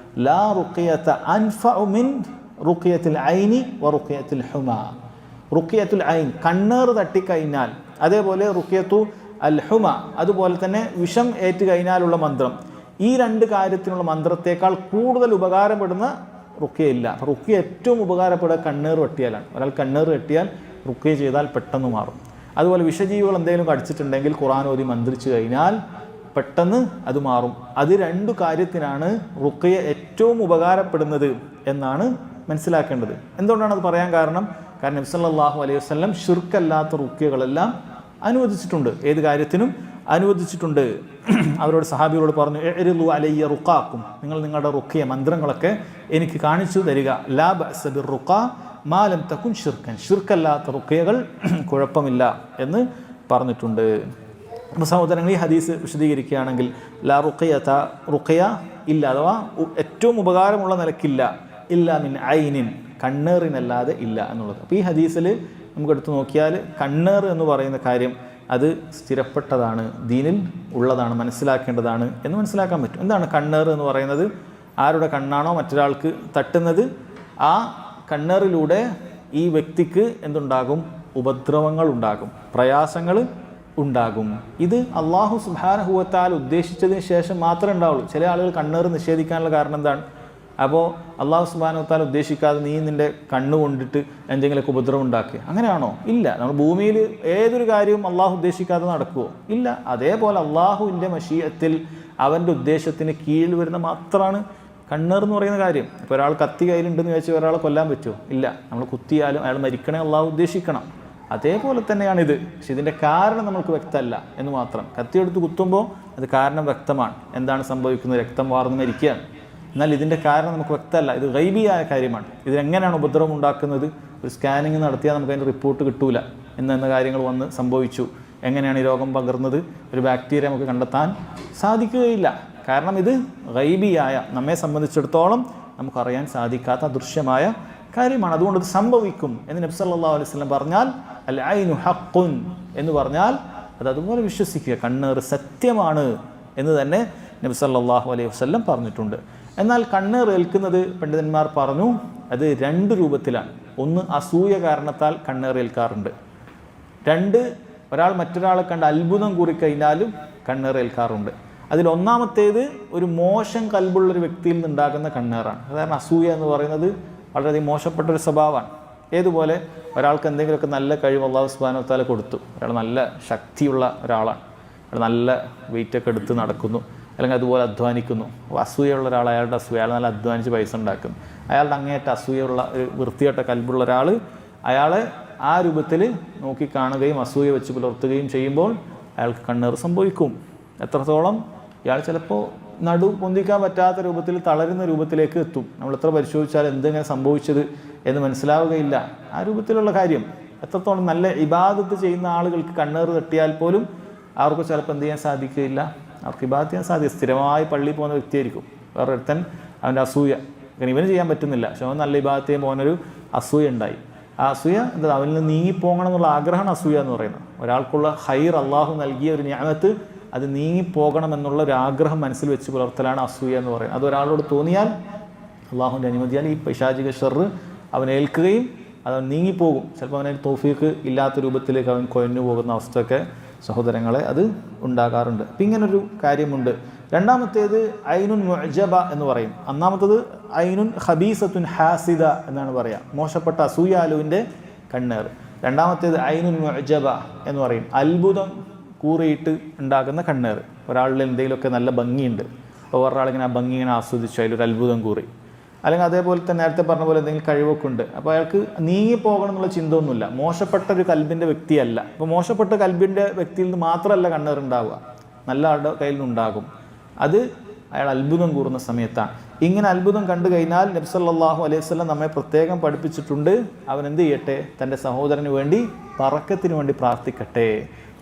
ലാ റുഖിയത അൻഫഉ മിൻ റുഖിയത്തിൽ ഐനി വ റുഖിയത്തിൽ ഹുമാ. റുഖിയത്തുൽ ഐൻ, കണ്ണേറ് തട്ടിക്കഴിഞ്ഞാൽ, അതേപോലെ റുഖിയത്തു അൽ ഹുമ, അതുപോലെ തന്നെ വിഷം ഏറ്റ് കഴിഞ്ഞാലുള്ള മന്ത്രം, ഈ രണ്ട് കാര്യത്തിനുള്ള മന്ത്രത്തേക്കാൾ കൂടുതൽ ഉപകാരപ്പെടുന്ന റുഖ്യയില്ല. അപ്പോൾ റുഖ്യ ഏറ്റവും ഉപകാരപ്പെടുക കണ്ണേറ് വെട്ടിയാലാണ്. ഒരാൾ കണ്ണേറ് വെട്ടിയാൽ റുഖ്യ ചെയ്താൽ പെട്ടെന്ന് മാറും. അതുപോലെ വിഷജീവികൾ എന്തെങ്കിലും കടിച്ചിട്ടുണ്ടെങ്കിൽ ഖുർആൻ ഓതി മന്ത്രിച്ചു കഴിഞ്ഞാൽ പെട്ടെന്ന് അത് മാറും. അത് രണ്ടു കാര്യത്തിനാണ് റുഖ്യ ഏറ്റവും ഉപകാരപ്പെടുന്നത് എന്നാണ് മനസ്സിലാക്കേണ്ടത്. എന്തുകൊണ്ടാണ് അത് പറയാൻ കാരണം? കാരണം നബി സല്ലല്ലാഹു അലൈഹി വസല്ലം ശിർക്കല്ലാത്ത റുഖ്യകളെല്ലാം അനുവദിച്ചിട്ടുണ്ട്. ഏത് കാര്യത്തിനും അനുവദിച്ചിട്ടുണ്ട്. അവരോട് സഹാബികളോട് പറഞ്ഞു, ഇഅ്രിദു അലയ്യ റുഖാക്കും, നിങ്ങൾ നിങ്ങളുടെ റുഖ്യ മന്ത്രങ്ങളൊക്കെ എനിക്ക് കാണിച്ചു തരിക. ലാ ബഅസ ബിർറുഖാ മാ ലം തകുൻ ശിർക്കൻ, ശിർക്കല്ലാത്ത റുഖ്യകൾ കുഴപ്പമില്ല എന്ന് പറഞ്ഞിട്ടുണ്ട്. സഹോദരങ്ങൾ, ഈ ഹദീസ് വിശദീകരിക്കുകയാണെങ്കിൽ ലാ റുഖിയത, റുഖിയ ഇല്ല, അഥവാ ഏറ്റവും ഉപകാരമുള്ള നിലക്കില്ല, ഇല്ല മിൻ ഐനിൻ, കണ്ണേറിനല്ലാതെ ഇല്ല എന്നുള്ളത്. അപ്പോൾ ഈ ഹദീസിൽ നമുക്കെടുത്ത് നോക്കിയാൽ കണ്ണേർ എന്ന് പറയുന്ന കാര്യം അത് സ്ഥിരപ്പെട്ടതാണ്, ദീനിൽ ഉള്ളതാണ്, മനസ്സിലാക്കേണ്ടതാണ് എന്ന് മനസ്സിലാക്കാൻ പറ്റും. എന്താണ് കണ്ണേർ എന്ന് പറയുന്നത്? ആരുടെ കണ്ണാണോ മറ്റൊരാൾക്ക് തട്ടുന്നത്, ആ കണ്ണേറിലൂടെ ഈ വ്യക്തിക്ക് എന്തുണ്ടാകും? ഉപദ്രവങ്ങൾ ഉണ്ടാകും, പ്രയാസങ്ങൾ ഉണ്ടാകും. ഇത് അള്ളാഹു സുബ്ഹാനഹു വ തആല ഉദ്ദേശിച്ചതിന് ശേഷം മാത്രമേ ഉണ്ടാവുള്ളൂ. ചില ആളുകൾ കണ്ണേർ നിഷേധിക്കാനുള്ള കാരണം എന്താണ്? അപ്പോൾ അള്ളാഹു സുബ്ഹാനഹു വ തആല ഉദ്ദേശിക്കാതെ നീ നിൻ്റെ കണ്ണ് കൊണ്ടിട്ട് എന്തെങ്കിലുമൊക്കെ ഉപദ്രവം ഉണ്ടാക്കുക, അങ്ങനെയാണോ? ഇല്ല. നമ്മൾ ഭൂമിയിൽ ഏതൊരു കാര്യവും അള്ളാഹു ഉദ്ദേശിക്കാതെ നടക്കുമോ? ഇല്ല. അതേപോലെ അള്ളാഹുവിൻ്റെ മശീഅത്തിൽ അവൻ്റെ ഉദ്ദേശത്തിന് കീഴിൽ വരുന്ന മാത്രമാണ് കണ്ണേർ എന്ന് പറയുന്ന കാര്യം. ഇപ്പോൾ ഒരാൾ കത്തി കയ്യിലുണ്ടെന്ന് വെച്ചാൽ ഒരാളെ കൊല്ലാൻ പറ്റുമോ? ഇല്ല. നമ്മൾ കുത്തിയാലും അയാൾ മരിക്കണേ അള്ളാഹു ഉദ്ദേശിക്കണം. അതേപോലെ തന്നെയാണിത്. പക്ഷെ ഇതിൻ്റെ കാരണം നമുക്ക് വ്യക്തമല്ല എന്ന് മാത്രം. കത്തിയെടുത്ത് കുത്തുമ്പോൾ അത് കാരണം വ്യക്തമാണ്, എന്താണ് സംഭവിക്കുന്നത്, രക്തം വാർന്ന് മരിക്കുകയാണ്. എന്നാൽ ഇതിൻ്റെ കാരണം നമുക്ക് വ്യക്തമല്ല, ഇത് ഗൈബിയായ കാര്യമാണ്. ഇതിനെങ്ങനെയാണ് ഉപദ്രവം ഉണ്ടാക്കുന്നത്? ഒരു സ്കാനിങ് നടത്തിയാൽ നമുക്ക് അതിൻ്റെ റിപ്പോർട്ട് കിട്ടൂല, എന്ന കാര്യങ്ങൾ വന്ന് സംഭവിച്ചു, എങ്ങനെയാണ് ഈ രോഗം പകർന്നത്, ഒരു ബാക്ടീരിയ നമുക്ക് കണ്ടെത്താൻ സാധിക്കുകയില്ല. കാരണം ഇത് ഗൈബിയായ, നമ്മെ സംബന്ധിച്ചിടത്തോളം നമുക്കറിയാൻ സാധിക്കാത്ത ദൃശ്യമായ കാര്യമാണ്. അതുകൊണ്ട് ഇത് സംഭവിക്കും എന്ന് നബി സല്ലല്ലാഹു അലൈഹി വസല്ലം പറഞ്ഞാൽ, അൽ ഐനു ഹഖ്ഖുൻ എന്ന് പറഞ്ഞാൽ അത് അതുപോലെ വിശ്വസിക്കുക, കണ്ണേർ സത്യമാണ് എന്ന് തന്നെ നബി സല്ലല്ലാഹു അലൈഹി വസല്ലം പറഞ്ഞിട്ടുണ്ട്. എന്നാൽ കണ്ണേർ ഏൽക്കുന്നത് പണ്ഡിതന്മാർ പറഞ്ഞു അത് രണ്ട് രൂപത്തിലാണ്. ഒന്ന്, അസൂയ കാരണത്താൽ കണ്ണേർ ഏൽക്കാറുണ്ട്. രണ്ട്, ഒരാൾ മറ്റൊരാളെ കണ്ട് അത്ഭുതം കൂറിക്കഴിഞ്ഞാലും കണ്ണേർ ഏൽക്കാറുണ്ട്. അതിലൊന്നാമത്തേത് ഒരു മോശം കൽബുള്ളൊരു വ്യക്തിയിൽ നിന്നുണ്ടാകുന്ന കണ്ണേറാണ്. കാരണം അസൂയ എന്ന് പറയുന്നത് വളരെയധികം മോശപ്പെട്ടൊരു സ്വഭാവമാണ്. ഏതുപോലെ ഒരാൾക്ക് എന്തെങ്കിലുമൊക്കെ നല്ല കഴിവ് അല്ലാഹു സുബ്ഹാനഹു വ തആല കൊടുത്തു, അയാൾ നല്ല ശക്തിയുള്ള ഒരാളാണ്, അയാൾ നല്ല വെയിറ്റൊക്കെ എടുത്ത് നടക്കുന്നു, അല്ലെങ്കിൽ അതുപോലെ അധ്വാനിക്കുന്നു. അസൂയുള്ള ഒരാൾ, അയാളുടെ അസൂയ, അയാൾ നല്ല അധ്വാനിച്ച് പൈസ ഉണ്ടാക്കുന്നു. അയാളുടെ അങ്ങേയറ്റ അസൂയുള്ള ഒരു വൃത്തികെട്ട കൽബുള്ള ഒരാൾ അയാളെ ആ രൂപത്തിൽ നോക്കിക്കാണുകയും അസൂയ വെച്ച് പുലർത്തുകയും ചെയ്യുമ്പോൾ അയാൾക്ക് കണ്ണേർ സംഭവിക്കും. എത്രത്തോളം? ഇയാൾ ചിലപ്പോൾ നടു പൊന്തിക്കാൻ പറ്റാത്ത രൂപത്തിൽ തളരുന്ന രൂപത്തിലേക്ക് എത്തും. നമ്മൾ എത്ര പരിശോധിച്ചാൽ എന്തെങ്ങനെ സംഭവിച്ചത് എന്ന് മനസ്സിലാവുകയില്ല. ആ രൂപത്തിലുള്ള കാര്യം. എത്രത്തോളം നല്ല ഇബാദത്ത് ചെയ്യുന്ന ആളുകൾക്ക് കണ്ണേർ തട്ടിയാൽ പോലും അവർക്ക് ചിലപ്പോൾ എന്ത് ചെയ്യാൻ സാധിക്കുകയില്ല, അവർക്ക് ഇബാദത്ത് ചെയ്യാൻ സാധ്യത, സ്ഥിരമായി പള്ളിയിൽ പോകുന്ന വ്യക്തിയായിരിക്കും. വേറെ ഒരുത്തൻ അവൻ്റെ അസൂയ, കാരണം ഇവന് ചെയ്യാൻ പറ്റുന്നില്ല, പക്ഷെ അവൻ നല്ല ഇബാദത്ത് ചെയ്യാൻ പോകുന്നൊരു അസൂയ ഉണ്ടായി. ആ അസൂയ എന്താ, അവനിൽ നിന്ന് നീങ്ങിപ്പോകണം എന്നുള്ള ആഗ്രഹമാണ് അസൂയ എന്ന് പറയുന്നത്. ഒരാൾക്കുള്ള ഹൈർ അള്ളാഹു നൽകിയ ഒരു നിഅമത്ത് അത് നീങ്ങിപ്പോകണം എന്നുള്ള ഒരു ആഗ്രഹം മനസ്സിൽ വെച്ച് പുലർത്തലാണ് അസൂയ എന്ന് പറയുന്നത്. അത് ഒരാളോട് തോന്നിയാൽ അള്ളാഹുവിൻ്റെ അനുമതിയാൽ ഈ പൈശാചിക ഷർറ് അവൻ ഏൽക്കുകയും അതവൻ നീങ്ങിപ്പോകും. ചിലപ്പോൾ അവനെ തൗഫീഖ് ഇല്ലാത്ത രൂപത്തിലേക്ക് അവൻ കൊയഞ്ഞു പോകുന്ന അവസ്ഥയൊക്കെ സഹോദരങ്ങളെ അത് ഉണ്ടാകാറുണ്ട്. അപ്പം ഇങ്ങനൊരു കാര്യമുണ്ട്. രണ്ടാമത്തേത് ഐനുൻ മുഅ്ജബ എന്ന് പറയും. ഒന്നാമത്തേത് ഐനുൻ ഖബീസത്തുൻ ഹാസിദ എന്നാണ് പറയുക, മോശപ്പെട്ട അസൂയാലുവിൻ്റെ കണ്ണേർ. രണ്ടാമത്തേത് ഐനുൻ മുഅ്ജബ എന്ന് പറയും, അത്ഭുതം കൂറിയിട്ട് ഉണ്ടാകുന്ന കണ്ണേർ. ഒരാളിൽ എന്തെങ്കിലുമൊക്കെ നല്ല ഭംഗിയുണ്ട്, അപ്പോൾ ഒരാളിങ്ങനെ ആ ഭംഗി ഇങ്ങനെ ആസ്വദിച്ചു അതിലൊരു അത്ഭുതം കൂറി. അല്ലെങ്കിൽ അതേപോലെ തന്നെ നേരത്തെ പറഞ്ഞ പോലെ എന്തെങ്കിലും കഴിവൊക്കെ ഉണ്ട്, അപ്പോൾ അയാൾക്ക് നീങ്ങിപ്പോകണം എന്നുള്ള ചിന്ത ഒന്നുമില്ല. മോശപ്പെട്ട ഒരു കൽബിൻ്റെ വ്യക്തിയല്ല. അപ്പോൾ മോശപ്പെട്ട കൽബിൻ്റെ വ്യക്തിയിൽ നിന്ന് മാത്രമല്ല കണ്ണേർ ഉണ്ടാവുക, നല്ല ആളുടെ കയ്യിൽ നിന്നുണ്ടാകും. അത് അയാൾ അത്ഭുതം കൂറുന്ന സമയത്താണ്. ഇങ്ങനെ അത്ഭുതം കണ്ടു കഴിഞ്ഞാൽ നബി സല്ലല്ലാഹു അലൈഹി വസല്ലം നമ്മെ പ്രത്യേകം പഠിപ്പിച്ചിട്ടുണ്ട്, അവൻ എന്ത് ചെയ്യട്ടെ, തൻ്റെ സഹോദരന് വേണ്ടി ബറക്കത്തിന് വേണ്ടി പ്രാർത്ഥിക്കട്ടെ.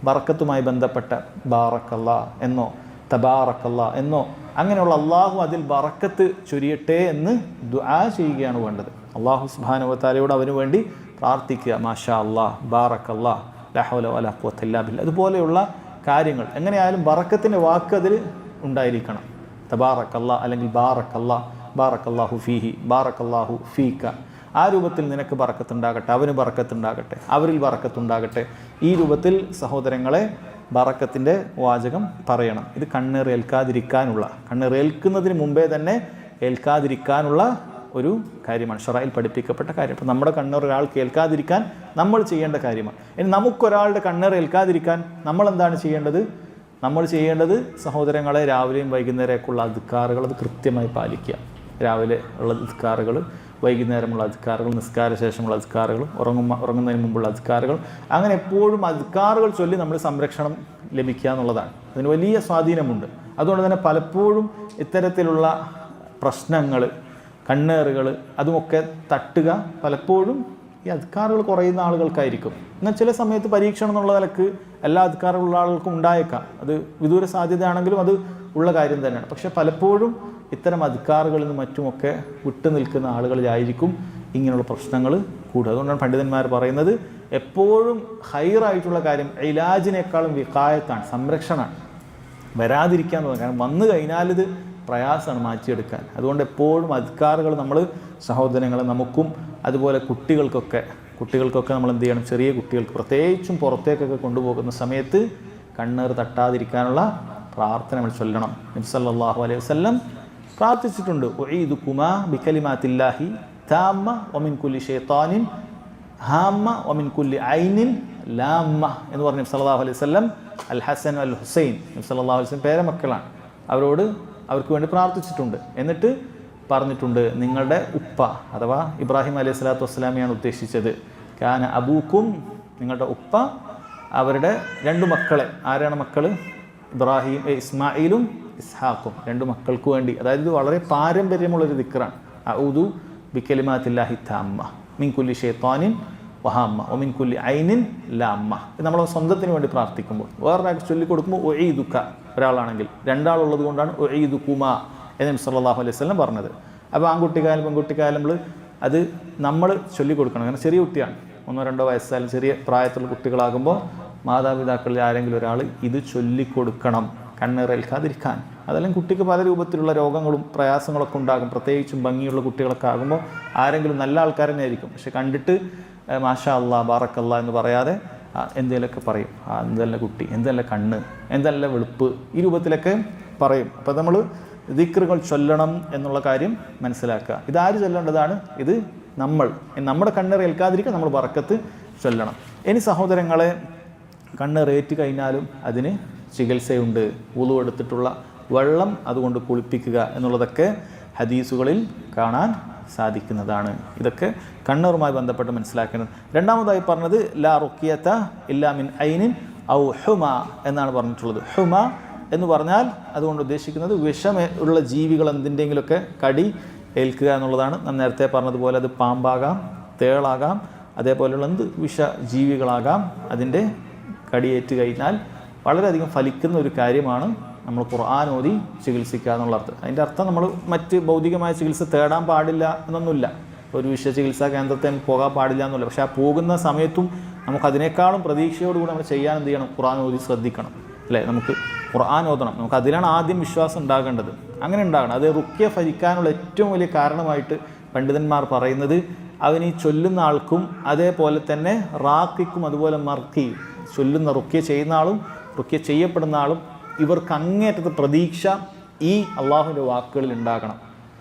ബറക്കത്തുമായി ബന്ധപ്പെട്ട ബാറക്കല്ലാ എന്നോ തബാറക്കല്ലാ എന്നോ അങ്ങനെയുള്ള അള്ളാഹു അതിൽ ബറക്കത്ത് ചൊരിയട്ടെ എന്ന് ദുആ ചെയ്യുകയാണ് വേണ്ടത്. അള്ളാഹു സുബ്ഹാനഹു വ തആലയോട് അവന് വേണ്ടി പ്രാർത്ഥിക്കുക. മാഷാ അല്ലാഹ്, ബാറക്കല്ലാഹ്, ലാ ഹൗല വലാ ഖുവത ഇല്ലാ ബില്ലാഹ്. അതുപോലെയുള്ള കാര്യങ്ങൾ എങ്ങനെയായാലും ബറക്കത്തിൻ്റെ വാക്ക് അതിൽ ഉണ്ടായിരിക്കണം. തബാറക്കല്ലാ അല്ലെങ്കിൽ ബാറക്കല്ലാ, ബാറക്കല്ലാഹു ഫീഹി, ബാറക്കല്ലാഹു ഫീക. ആ രൂപത്തിൽ നിനക്ക് ബറക്കത്തുണ്ടാകട്ടെ, അവന് ബറക്കത്തുണ്ടാകട്ടെ, അവരിൽ ബറക്കത്തുണ്ടാകട്ടെ. ഈ രൂപത്തിൽ സഹോദരങ്ങളെ ബറക്കത്തിൻ്റെ വാചകം പറയണം. ഇത് കണ്ണേർ ഏൽക്കാതിരിക്കാനുള്ള, കണ്ണേർ ഏൽക്കുന്നതിന് മുമ്പേ തന്നെ ഏൽക്കാതിരിക്കാനുള്ള ഒരു കാര്യമാണ്, ശറയിൽ പഠിപ്പിക്കപ്പെട്ട കാര്യം. അപ്പം നമ്മുടെ കണ്ണേർ ഒരാൾക്ക് ഏൽക്കാതിരിക്കാൻ നമ്മൾ ചെയ്യേണ്ട കാര്യമാണ്. ഇനി നമുക്കൊരാളുടെ കണ്ണേർ ഏൽക്കാതിരിക്കാൻ നമ്മൾ എന്താണ് ചെയ്യേണ്ടത്? നമ്മൾ ചെയ്യേണ്ടത് സഹോദരങ്ങളെ രാവിലെയും വൈകുന്നേരമൊക്കെയുള്ള അദ്കാറുകൾ അത് കൃത്യമായി പാലിക്കുക. രാവിലെ ഉള്ള അദ്കാറുകൾ, വൈകുന്നേരമുള്ള അദ്കാറുകൾ, നിസ്കാര ശേഷമുള്ള അദ്കാറുകൾ, ഉറങ്ങുന്നതിന് മുമ്പുള്ള അദ്കാറുകൾ, അങ്ങനെ എപ്പോഴും അദ്കാറുകൾ ചൊല്ലി നമ്മൾ സംരക്ഷണം ലഭിക്കുക എന്നുള്ളതാണ്. അതിന് വലിയ സ്വാധീനമുണ്ട്. അതുകൊണ്ട് തന്നെ പലപ്പോഴും ഇത്തരത്തിലുള്ള പ്രശ്നങ്ങൾ, കണ്ണേറുകൾ അതുമൊക്കെ തട്ടുക പലപ്പോഴും ഈ അദ്കാറുകൾ കുറയുന്ന ആളുകൾക്കായിരിക്കും. എന്നാൽ ചില സമയത്ത് പരീക്ഷണം എന്നുള്ള നിലക്ക് എല്ലാ അദ്കാറുകളുള്ള ആളുകൾക്കും ഉണ്ടായേക്കാം. അത് വിദൂര സാധ്യതയാണെങ്കിലും അത് ഉള്ള കാര്യം തന്നെയാണ്. പക്ഷെ പലപ്പോഴും ഇത്തരം അദ്കാറുകളിൽ നിന്നും മറ്റുമൊക്കെ വിട്ടു നിൽക്കുന്ന ആളുകളിലായിരിക്കും ഇങ്ങനെയുള്ള പ്രശ്നങ്ങൾ കൂടുക. അതുകൊണ്ടാണ് പണ്ഡിതന്മാർ പറയുന്നത് എപ്പോഴും ഹൈറായിട്ടുള്ള കാര്യം ഇലാജിനേക്കാളും വിഖായത്താണ്, സംരക്ഷണമാണ്, വരാതിരിക്കാൻ തോന്നുന്നത്. കാരണം വന്നു കഴിഞ്ഞാൽ ഇത് പ്രയാസമാണ് മാറ്റിയെടുക്കാൻ. അതുകൊണ്ട് എപ്പോഴും അദ്കാറുകൾ നമ്മൾ സഹോദരങ്ങളെ നമുക്കും അതുപോലെ കുട്ടികൾക്കൊക്കെ നമ്മൾ എന്ത് ചെയ്യണം? ചെറിയ കുട്ടികൾക്ക് പ്രത്യേകിച്ചും പുറത്തേക്കൊക്കെ കൊണ്ടുപോകുന്ന സമയത്ത് കണ്ണേർ തട്ടാതിരിക്കാനുള്ള പ്രാർത്ഥന നമ്മൾ ചൊല്ലണം. നബി സല്ലല്ലാഹു അലൈഹി വസല്ലം പ്രാർത്ഥിച്ചിട്ടുണ്ട്, ഉഈദുകുമാ ബികലിമാത്തില്ലാഹി താമ്മ വമിൻ കുല്ലി ശൈത്താനിൻ ഹാമ്മ വമിൻ കുല്ലി ഐനിൻ ലാമ്മ എന്ന് പറഞ്ഞു നബി സല്ലല്ലാഹു അലൈഹി വസല്ലം. അൽ ഹസൻ അൽ ഹുസൈൻ നബി സല്ലല്ലാഹു അലൈഹി വസല്ലം പേരമക്കളാണ്. അവർക്ക് വേണ്ടി പ്രാർത്ഥിച്ചിട്ടുണ്ട്. എന്നിട്ട് പറഞ്ഞിട്ടുണ്ട്, നിങ്ങളുടെ ഉപ്പ അഥവാ ഇബ്രാഹിം അലൈഹി സ്വലാത്തു വസ്സലാമിയാണ് ഉദ്ദേശിച്ചത്. കാന അബൂക്കും, നിങ്ങളുടെ ഉപ്പ അവരുടെ രണ്ടു മക്കളെ, ആരാണ് മക്കൾ? ഇസ്മായിലും ഇസ്ഹാഖും, രണ്ടു മക്കൾക്ക് വേണ്ടി. അതായത് ഇത് വളരെ പാരമ്പര്യമുള്ളൊരു ദിക്റാണ്. അഊദു ബികലിമാത്തില്ലാഹി താമ്മ മിൻ കുല്ലി ശൈത്താനിൻ വഹാമ്മ വമിൻ കുല്ലി ഐനിൻ ലാമ്മ. ഇത് നമ്മൾ സ്വന്തത്തിന് വേണ്ടി പ്രാർത്ഥിക്കുമ്പോൾ. വേറൊരാൾക്ക് ചൊല്ലിക്കൊടുക്കുമ്പോൾ ഉഈദുക, ഒരാളാണെങ്കിൽ. രണ്ടാളുള്ളത് കൊണ്ടാണ് ഉഈദുകുമാ എന്ന് നബി സല്ലല്ലാഹു അലൈഹി വസല്ലം പറഞ്ഞത്. അപ്പോൾ ആൺകുട്ടിക്കായാലും പെൺകുട്ടിക്കായാലും അത് നമ്മൾ ചൊല്ലിക്കൊടുക്കണം. കാരണം ചെറിയ കുട്ടിയാണ്, 1-2 വയസ്സായാലും ചെറിയ പ്രായത്തിലുള്ള കുട്ടികളാകുമ്പോൾ മാതാപിതാക്കളിൽ ആരെങ്കിലും ഒരാൾ ഇത് ചൊല്ലിക്കൊടുക്കണം, കണ്ണേറേൽക്കാതിരിക്കാൻ. അതല്ലെങ്കിൽ കുട്ടിക്ക് പല രൂപത്തിലുള്ള രോഗങ്ങളും പ്രയാസങ്ങളൊക്കെ ഉണ്ടാകും. പ്രത്യേകിച്ചും ഭംഗിയുള്ള കുട്ടികളൊക്കെ ആകുമ്പോൾ ആരെങ്കിലും നല്ല ആൾക്കാർ തന്നെ ആയിരിക്കും, പക്ഷെ കണ്ടിട്ട് മാഷാ അല്ലാ ബാറക്കല്ലാ എന്ന് പറയാതെ എന്തെങ്കിലുമൊക്കെ പറയും. എന്തല്ല കുട്ടി, എന്തല്ല കണ്ണ്, എന്തല്ല വെളുപ്പ്, ഈ രൂപത്തിലൊക്കെ പറയും. അപ്പോൾ നമ്മൾ ദിക്റുകൾ ചൊല്ലണം എന്നുള്ള കാര്യം മനസ്സിലാക്കുക. ഇതാര് ചൊല്ലേണ്ടതാണ്? ഇത് നമ്മുടെ കണ്ണേർ ഏൽക്കാതിരിക്കാൻ നമ്മൾ ബറക്കത്ത് ചൊല്ലണം. ഇനി സഹോദരങ്ങളെ, കണ്ണേറേറ്റ് കഴിഞ്ഞാലും അതിന് ചികിത്സയുണ്ട്. വുളു എടുത്തിട്ടുള്ള വെള്ളം അതുകൊണ്ട് കുളിപ്പിക്കുക എന്നുള്ളതൊക്കെ ഹദീസുകളിൽ കാണാൻ സാധിക്കുന്നതാണ്. ഇതൊക്കെ കണ്ണേറുമായി ബന്ധപ്പെട്ട് മനസ്സിലാക്കേണ്ടത്. രണ്ടാമതായി പറഞ്ഞത് ലാ റുഖിയത ഇല്ലാ മിൻ ഐനിൻ ഔ ഹുമ എന്നാണ് പറഞ്ഞിട്ടുള്ളത്. ഹുമ എന്ന് പറഞ്ഞാൽ അതുകൊണ്ട് ഉദ്ദേശിക്കുന്നത് വിഷം ഉള്ള ജീവികൾ എന്തിൻ്റെങ്കിലുമൊക്കെ കടി ഏൽക്കുക എന്നുള്ളതാണ്. ഞാൻ നേരത്തെ പറഞ്ഞതുപോലെ അത് പാമ്പാകാം, തേളാകാം, അതേപോലെയുള്ള എന്ത് വിഷ ജീവികളാകാം. അതിൻ്റെ കടിയേറ്റ് കഴിഞ്ഞാൽ വളരെയധികം ഫലിക്കുന്ന ഒരു കാര്യമാണ് നമ്മൾ ഖുർആൻ ഓതി ചികിത്സിക്കുക എന്നുള്ള അർത്ഥം. അതിൻ്റെ അർത്ഥം നമ്മൾ മറ്റ് ഭൗതികമായ ചികിത്സ തേടാൻ പാടില്ല എന്നൊന്നുമില്ല. ഒരു വിഷയ ചികിത്സാ കേന്ദ്രത്തെ പോകാൻ പാടില്ല എന്നുള്ള, പക്ഷേ ആ പോകുന്ന സമയത്തും നമുക്കതിനേക്കാളും പ്രതീക്ഷയോടുകൂടി നമ്മൾ ചെയ്യാൻ എന്ത് ചെയ്യണം? ഖുർആൻ ഓതി ശ്രദ്ധിക്കണം, അല്ലേ? നമുക്ക് ഖുർആൻ ഓതണം. നമുക്ക് അതിലാണ് ആദ്യം വിശ്വാസം ഉണ്ടാകേണ്ടത്. അങ്ങനെ ഉണ്ടാകണം. അത് റുഖ്യ ഫലിക്കാനുള്ള ഏറ്റവും വലിയ കാരണമായിട്ട് പണ്ഡിതന്മാർ പറയുന്നത് അവന് ഈ ചൊല്ലുന്ന ആൾക്കും അതേപോലെ തന്നെ റാഖിക്കും അതുപോലെ മർക്കി, ചൊല്ലുന്ന റുഖ്യ ചെയ്യുന്ന ആളും റുഖ്യ ചെയ്യപ്പെടുന്ന ആളും ഇവർക്ക് അങ്ങേറ്റത്തെ പ്രതീക്ഷ ഈ അള്ളാഹുവിൻ്റെ വാക്കുകളിൽ ഉണ്ടാകണം.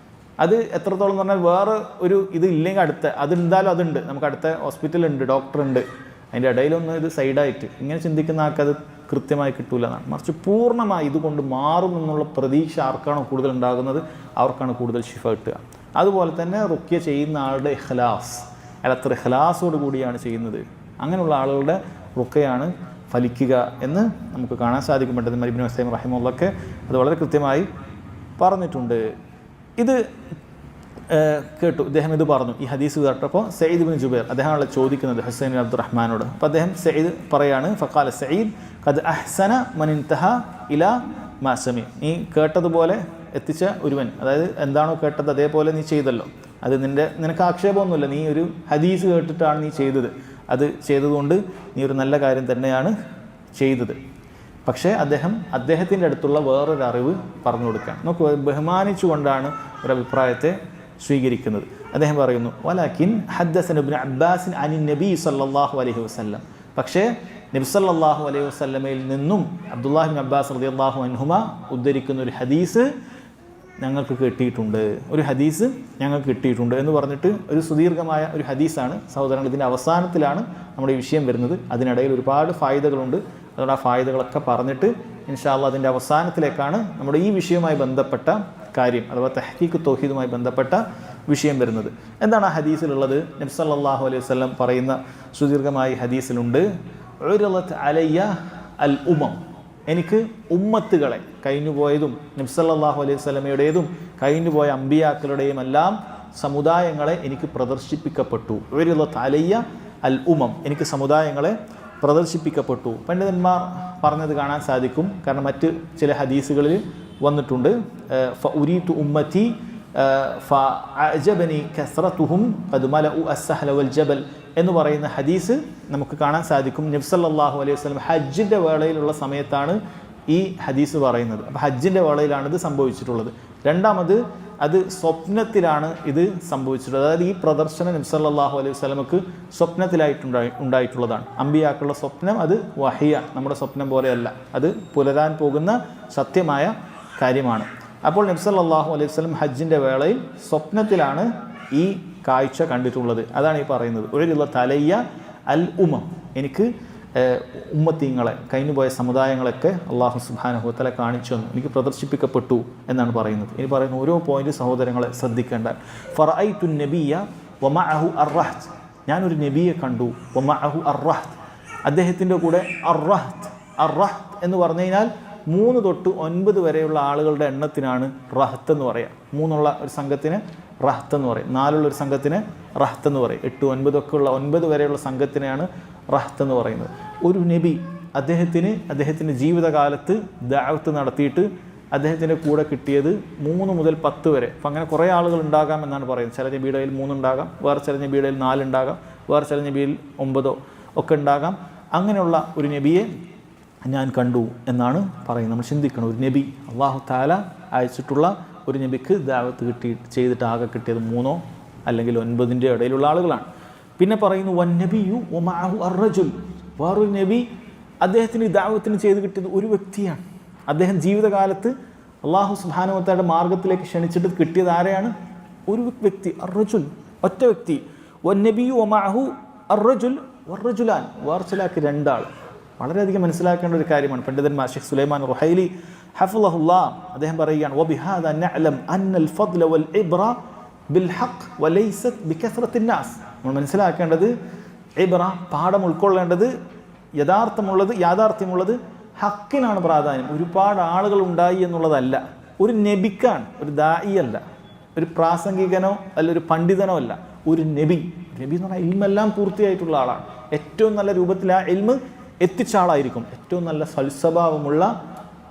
അത് എത്രത്തോളം എന്ന് പറഞ്ഞാൽ വേറെ ഒരു ഇത് ഇല്ലെങ്കിൽ അതെന്തായാലും അതുണ്ട്, നമുക്ക് അടുത്ത ഹോസ്പിറ്റലുണ്ട്, ഡോക്ടറുണ്ട്, അതിൻ്റെ ഇടയിലൊന്നും ഇത് സൈഡായിട്ട് ഇങ്ങനെ ചിന്തിക്കുന്ന ആൾക്കത് കൃത്യമായി കിട്ടൂല എന്നാണ്. മറിച്ച് പൂർണ്ണമായി ഇതുകൊണ്ട് മാറും എന്നുള്ള പ്രതീക്ഷ ആർക്കാണോ കൂടുതൽ ഉണ്ടാകുന്നത് അവർക്കാണ് കൂടുതൽ ശിഫ കിട്ടുക. അതുപോലെ തന്നെ റുഖ്യ ചെയ്യുന്ന ആളുടെ ഇഖ്ലാസ്, അയാൾ അത്ര ഇഖ്ലാസോട് കൂടിയാണ് ചെയ്യുന്നത്, അങ്ങനെയുള്ള ആളുകളുടെ റുഖ്യയാണ് ഫലിക്കുക എന്ന് നമുക്ക് കാണാൻ സാധിക്കും. പണ്ഡിതന്മാർ ഇബ്നു ഉസൈമീൻ റഹിമഹുള്ളാഹ് അത് വളരെ കൃത്യമായി പറഞ്ഞിട്ടുണ്ട്. ഇത് കേട്ടു, ഇദ്ദേഹം ഇത് പറഞ്ഞു, ഈ ഹദീസ് കേട്ടപ്പോൾ സയ്യിദ് ഇബ്നു ജുബൈർ അദ്ദേഹമാണല്ലോ ചോദിക്കുന്നത് ഹുസൈൻ ബിൻ അബ്ദുറഹ്മാനോട്. അപ്പോൾ അദ്ദേഹം സയ്യിദ് പറയാണ്, ഫഖാല സയ്യിദ് ഖദ് അഹ്സന മൻ ഇൻതഹ ഇലാ മാ സമി, നീ കേട്ടതുപോലെ എത്തിച്ച ഒരുവൻ, അതായത് എന്താണോ കേട്ടത് അതേപോലെ നീ ചെയ്തല്ലോ, അത് നിനക്ക് ആക്ഷേപമൊന്നുമില്ല, നീ ഒരു ഹദീസ് കേട്ടിട്ടാണ് നീ ചെയ്തത്, അത് ചെയ്തതുകൊണ്ട് നീ ഒരു നല്ല കാര്യം തന്നെയാണ് ചെയ്തത്. പക്ഷേ അദ്ദേഹത്തിൻ്റെ അടുത്തുള്ള വേറൊരു അറിവ് പറഞ്ഞു കൊടുക്കാൻ നോക്കൂ, ബഹുമാനിച്ചുകൊണ്ടാണ് ഒരഭിപ്രായത്തെ സ്വീകരിക്കുന്നത്. അദ്ദേഹം പറയുന്നു, വലാകിൻ ഹദ്ദസന ഇബ്നു അബ്ബാസ് അനി നബി സല്ലല്ലാഹു അലൈഹി വസല്ലം, പക്ഷേ നബി സല്ലല്ലാഹു അലൈഹി വസല്ലമയിൽ നിന്നും അബ്ദുല്ലാഹി ഇബ്നു അബ്ബാസ് റളിയല്ലാഹു അൻഹുമ ഉദ്ധരിക്കുന്ന ഒരു ഹദീസ് ഞങ്ങൾക്ക് കിട്ടിയിട്ടുണ്ട്, ഞങ്ങൾക്ക് കിട്ടിയിട്ടുണ്ട് എന്ന് പറഞ്ഞിട്ട് ഒരു സുദീർഘമായ ഒരു ഹദീസാണ് സഹോദരങ്ങൾ. ഇതിൻ്റെ അവസാനത്തിലാണ് നമ്മുടെ ഈ വിഷയം വരുന്നത്. അതിനിടയിൽ ഒരുപാട് ഫായിദകളുണ്ട്. അതുകൊണ്ട് ആ ഫായിദകളൊക്കെ പറഞ്ഞിട്ട് ഇൻഷാ അല്ലാഹ് അതിൻ്റെ അവസാനത്തിലേക്കാണ് നമ്മുടെ ഈ വിഷയവുമായി ബന്ധപ്പെട്ട കാര്യം, അഥവാ തഹ്ഖീഖ് തൗഹീദുമായി ബന്ധപ്പെട്ട വിഷയം വരുന്നത്. എന്താണ് ആ ഹദീസിലുള്ളത്? നബി സല്ലല്ലാഹു അലൈഹി വസല്ലം പറയുന്ന സുദീർഘമായ ഹദീസിലുണ്ട്, ഉരിളത് അലയ്യ അൽ ഉമം, എനിക്ക് ഉമ്മത്തുകളെ, കഴിഞ്ഞുപോയതും നബി സല്ലല്ലാഹു അലൈഹി വസല്ലമയുടേതും കഴിഞ്ഞുപോയ അമ്പിയാക്കളുടെയും എല്ലാം സമുദായങ്ങളെ എനിക്ക് പ്രദർശിപ്പിക്കപ്പെട്ടു. ഉരിളത് അലയ്യ അൽ ഉമം, എനിക്ക് സമുദായങ്ങളെ പ്രദർശിപ്പിക്കപ്പെട്ടു. പണ്ഡിതന്മാർ പറഞ്ഞത് കാണാൻ സാധിക്കും. കാരണം മറ്റ് ചില ഹദീസുകളിൽ വന്നിട്ടുണ്ട്, ഫഉരീതു ഉമ്മത്തി ഫഅജബനി കസ്റതുഹും ഖദ് മലഉ അസ്സഹല വൽ ജബൽ എന്ന് പറയുന്ന ഹദീസ് നമുക്ക് കാണാൻ സാധിക്കും. നബി സല്ലല്ലാഹു അലൈഹി വസല്ലം ഹജ്ജിൻ്റെ വേളയിലുള്ള സമയത്താണ് ഈ ഹദീസ് പറയുന്നത്. അപ്പോൾ ഹജ്ജിൻ്റെ വേളയിലാണ് ഇത് സംഭവിച്ചിട്ടുള്ളത്. രണ്ടാമത് അത് സ്വപ്നത്തിലാണ് ഇത് സംഭവിച്ചിട്ടുള്ളത്. അതായത് ഈ പ്രദർശനം നബി സല്ലല്ലാഹു അലൈഹി വസല്ലമക്ക് സ്വപ്നത്തിലായിട്ടുണ്ടായിട്ടുള്ളതാണ്. അമ്പിയാക്കളുടെ സ്വപ്നം അത് വഹിയാണ്, നമ്മുടെ സ്വപ്നം പോലെയല്ല, അത് പുലരാൻ പോകുന്ന സത്യമായ കാര്യമാണ്. അപ്പോൾ നബി സല്ലല്ലാഹു അലൈഹി വസല്ലം ഹജ്ജിൻ്റെ വേളയിൽ സ്വപ്നത്തിലാണ് ഈ കാഴ്ച കണ്ടിട്ടുള്ളത്. അതാണ് ഈ പറയുന്നത്, ഉരിള തലയ്യ അൽ ഉമം, എനിക്ക് ഉമ്മത്തീങ്ങളെ, കഴിഞ്ഞുപോയ സമുദായങ്ങളൊക്കെ അള്ളാഹു സുബ്ഹാനഹു വ തആല കാണിച്ചു തന്നു, എനിക്ക് പ്രദർശിപ്പിക്കപ്പെട്ടു എന്നാണ് പറയുന്നത്. ഇനി പറയുന്ന ഓരോ പോയിന്റ് സഹോദരങ്ങളെ ശ്രദ്ധിക്കേണ്ട. ഫറഅയ്തു നബിയ വമഅഹു അർറഹ്ത്, ഞാനൊരു നബിയെ കണ്ടു, വമഅഹു അർറഹ്ത്, അദ്ദേഹത്തിൻ്റെ കൂടെ അർറഹ്ത്. അർറഹ്ത് എന്ന് പറഞ്ഞു കഴിഞ്ഞാൽ 3 തൊട്ട് 9 വരെയുള്ള ആളുകളുടെ എണ്ണത്തിനാണ് റഹ്ത്ത് എന്ന് പറയുക. 3 ഒരു സംഘത്തിന് റഹ്ത്ത് എന്ന് പറയും, 4 ഒരു സംഘത്തിന് റഹ്ത്ത് എന്ന് പറയും, 8, 9 ഒക്കെ ഉള്ള 9 വരെയുള്ള സംഘത്തിനെയാണ് റഹ്ത്ത് എന്ന് പറയുന്നത്. ഒരു നബി അദ്ദേഹത്തിൻ്റെ ജീവിതകാലത്ത് ദഅവത്ത് നടത്തിയിട്ട് അദ്ദേഹത്തിൻ്റെ കൂടെ കിട്ടിയത് 3 മുതൽ 10 വരെ. അപ്പം അങ്ങനെ കുറേ ആളുകൾ ഉണ്ടാകാം എന്നാണ് പറയുന്നത്. ചില നബിയുടെ 3 ഉണ്ടാകാം, വേറെ ചില നബിയുടെ 4 ഉണ്ടാകാം, വേറെ ചില നബിയിൽ 9 ഒക്കെ ഉണ്ടാകാം. അങ്ങനെയുള്ള ഒരു നബിയെ ഞാൻ കണ്ടു എന്നാണ് പറയുന്നത്. നമ്മൾ ചിന്തിക്കണം, ഒരു നബി, അല്ലാഹു തആല അയച്ചിട്ടുള്ള ഒരു നബിക്ക് ദഅവത്ത് ചെയ്തിട്ട് ആകെ കിട്ടിയത് 3 അല്ലെങ്കിൽ 9 ഇടയിലുള്ള ആളുകളാണ്. പിന്നെ പറയുന്നു വന്നബിയു വമഅഹു അർറജുൽ, വേറൊരു നബി അദ്ദേഹത്തിന് ദഅവത്തിന് ചെയ്ത് കിട്ടിയത് ഒരു വ്യക്തിയാണ്. അദ്ദേഹം ജീവിതകാലത്ത് അല്ലാഹു സുബ്ഹാനഹു വ തആലയുടെ മാർഗത്തിലേക്ക് ക്ഷണിച്ചിട്ട് കിട്ടിയത് ആരെയാണ്? ഒരു വ്യക്തി, അർറജുൽ, ഒറ്റ വ്യക്തി. വന്നബിയു വമഅഹു അർറജുൽ വറജുലാൻ, വേർച്ചലാക്കി 2 ആൾ. വളരെയധികം മനസ്സിലാക്കേണ്ട ഒരു കാര്യമാണ്. പണ്ഡിതന്മാർ ഷെയ്ഖ് സുലൈമാൻ റുഹൈലി ഹഫിളഹുല്ലാഹ് അദ്ദേഹം പറയുകയാണ്, വബിഹാദാ നഅലം അന്നൽ ഫദ്ല വൽ ഇബ്റ ബിൽ ഹഖ് വലൈസത് ബികസ്റത്തിൻ നാസ്. നമ്മൾ മനസ്സിലാക്കേണ്ടത്, ഇബ്റ, പാഠം ഉൾക്കൊള്ളേണ്ടത്, യാഥാർത്ഥ്യമുള്ളത് ഹക്കിനാണ് പ്രാധാന്യം. ഒരുപാട് ആളുകൾ ഉണ്ടായി എന്നുള്ളതല്ല. ഒരു നബിക്കാണ്, ഒരു ദാഇയല്ല, ഒരു പ്രാസംഗികനോ അല്ല ഒരു പണ്ഡിതനോ അല്ല, ഒരു നബി. നബി എന്ന് പറഞ്ഞാൽ ഇൽമെല്ലാം പൂർത്തിയായിട്ടുള്ള ആളാണ്. ഏറ്റവും നല്ല രൂപത്തിൽ ആ ഇൽമ് എത്തിച്ച ആളായിരിക്കും. ഏറ്റവും നല്ല സൽസ്വഭാവമുള്ള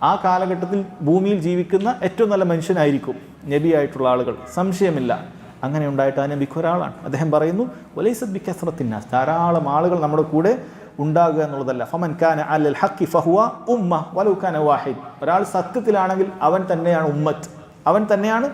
ആ കാലഘട്ടത്തിൽ ഭൂമിയിൽ ജീവിക്കുന്ന ഏറ്റവും നല്ല മനുഷ്യനായിരിക്കും നബിയായിട്ടുള്ള ആളുകൾ, സംശയമില്ല. അങ്ങനെ ഉണ്ടായിട്ട് ആ നബിക്ക് ഒരാളാണ്. അദ്ദേഹം പറയുന്നു വലൈസത് ബികസ്റത്തിന്നാസ്, ധാരാളം ആളുകൾ നമ്മുടെ കൂടെ ഉണ്ടാകുക എന്നുള്ളതല്ല. ഫമൻ കാന അലൽ ഹഖി ഫഹുവ ഉമ്മ വലൗ കാന വാഹിദ്, ഒരാൾ സത്യത്തിലാണെങ്കിൽ അവൻ തന്നെയാണ് ഉമ്മത്ത്, അവൻ തന്നെയാണ്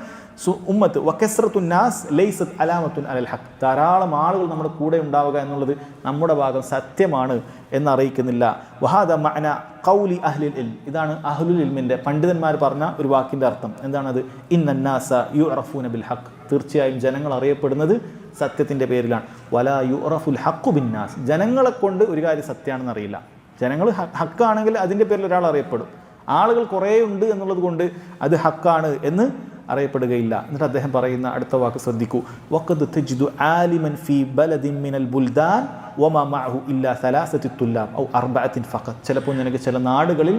ഉമ്മത്ത്. വകസ്റത്തുൻ നാസ് ലൈസത് അലാമത്തുൻ അലൽ ഹഖ്, ധാരാളം ആളുകൾ നമ്മുടെ കൂടെ ഉണ്ടാവുക എന്നുള്ളത് നമ്മുടെ ഭാഗം സത്യമാണ് എന്നറിയിക്കുന്നില്ല. വഹാദ മഅന ഖൗലി അഹ്ലിൽ ഇൽം, ഇതാണ് അഹ്ലുൽ ഇൽമിൻ്റെ പണ്ഡിതന്മാർ പറഞ്ഞ ഒരു വാക്കിൻ്റെ അർത്ഥം. എന്താണത്? ഇന്നന്നാസ യുഅറഫൂന ബിൽ ഹഖ്, തീർച്ചയായും ജനങ്ങൾ അറിയപ്പെടുന്നത് സത്യത്തിൻ്റെ പേരിലാണ്. വലാ യുഅറഫുൽ ഹഖു ബിന്നാസ്, ജനങ്ങളെ കൊണ്ട് ഒരു കാര്യം സത്യമാണെന്ന് അറിയില്ല. ജനങ്ങൾ ഹക്കാണെങ്കിൽ അതിൻ്റെ പേരിൽ ഒരാൾ അറിയപ്പെടും. ആളുകൾ കുറേ ഉണ്ട് എന്നുള്ളത് കൊണ്ട് അത് ഹക്കാണ് എന്ന് അറിയപ്പെടുകയില്ല. എന്നിട്ട് അദ്ദേഹം പറയുന്ന അടുത്ത വാക്ക് ശ്രദ്ധിക്കൂ. വഖദ് തജിദു ആലിമൻ ഫീ ബലദിൻ മിനൽ ബുൽദാൻ വമാ മഅഹു ഇല്ലാ സലാസത്തി തുല്ലാബ് ഔ അർബഅത്തിൻ ഫഖത്ത്, ചിലപ്പോൾ നിനക്ക് ചില നാടുകളിൽ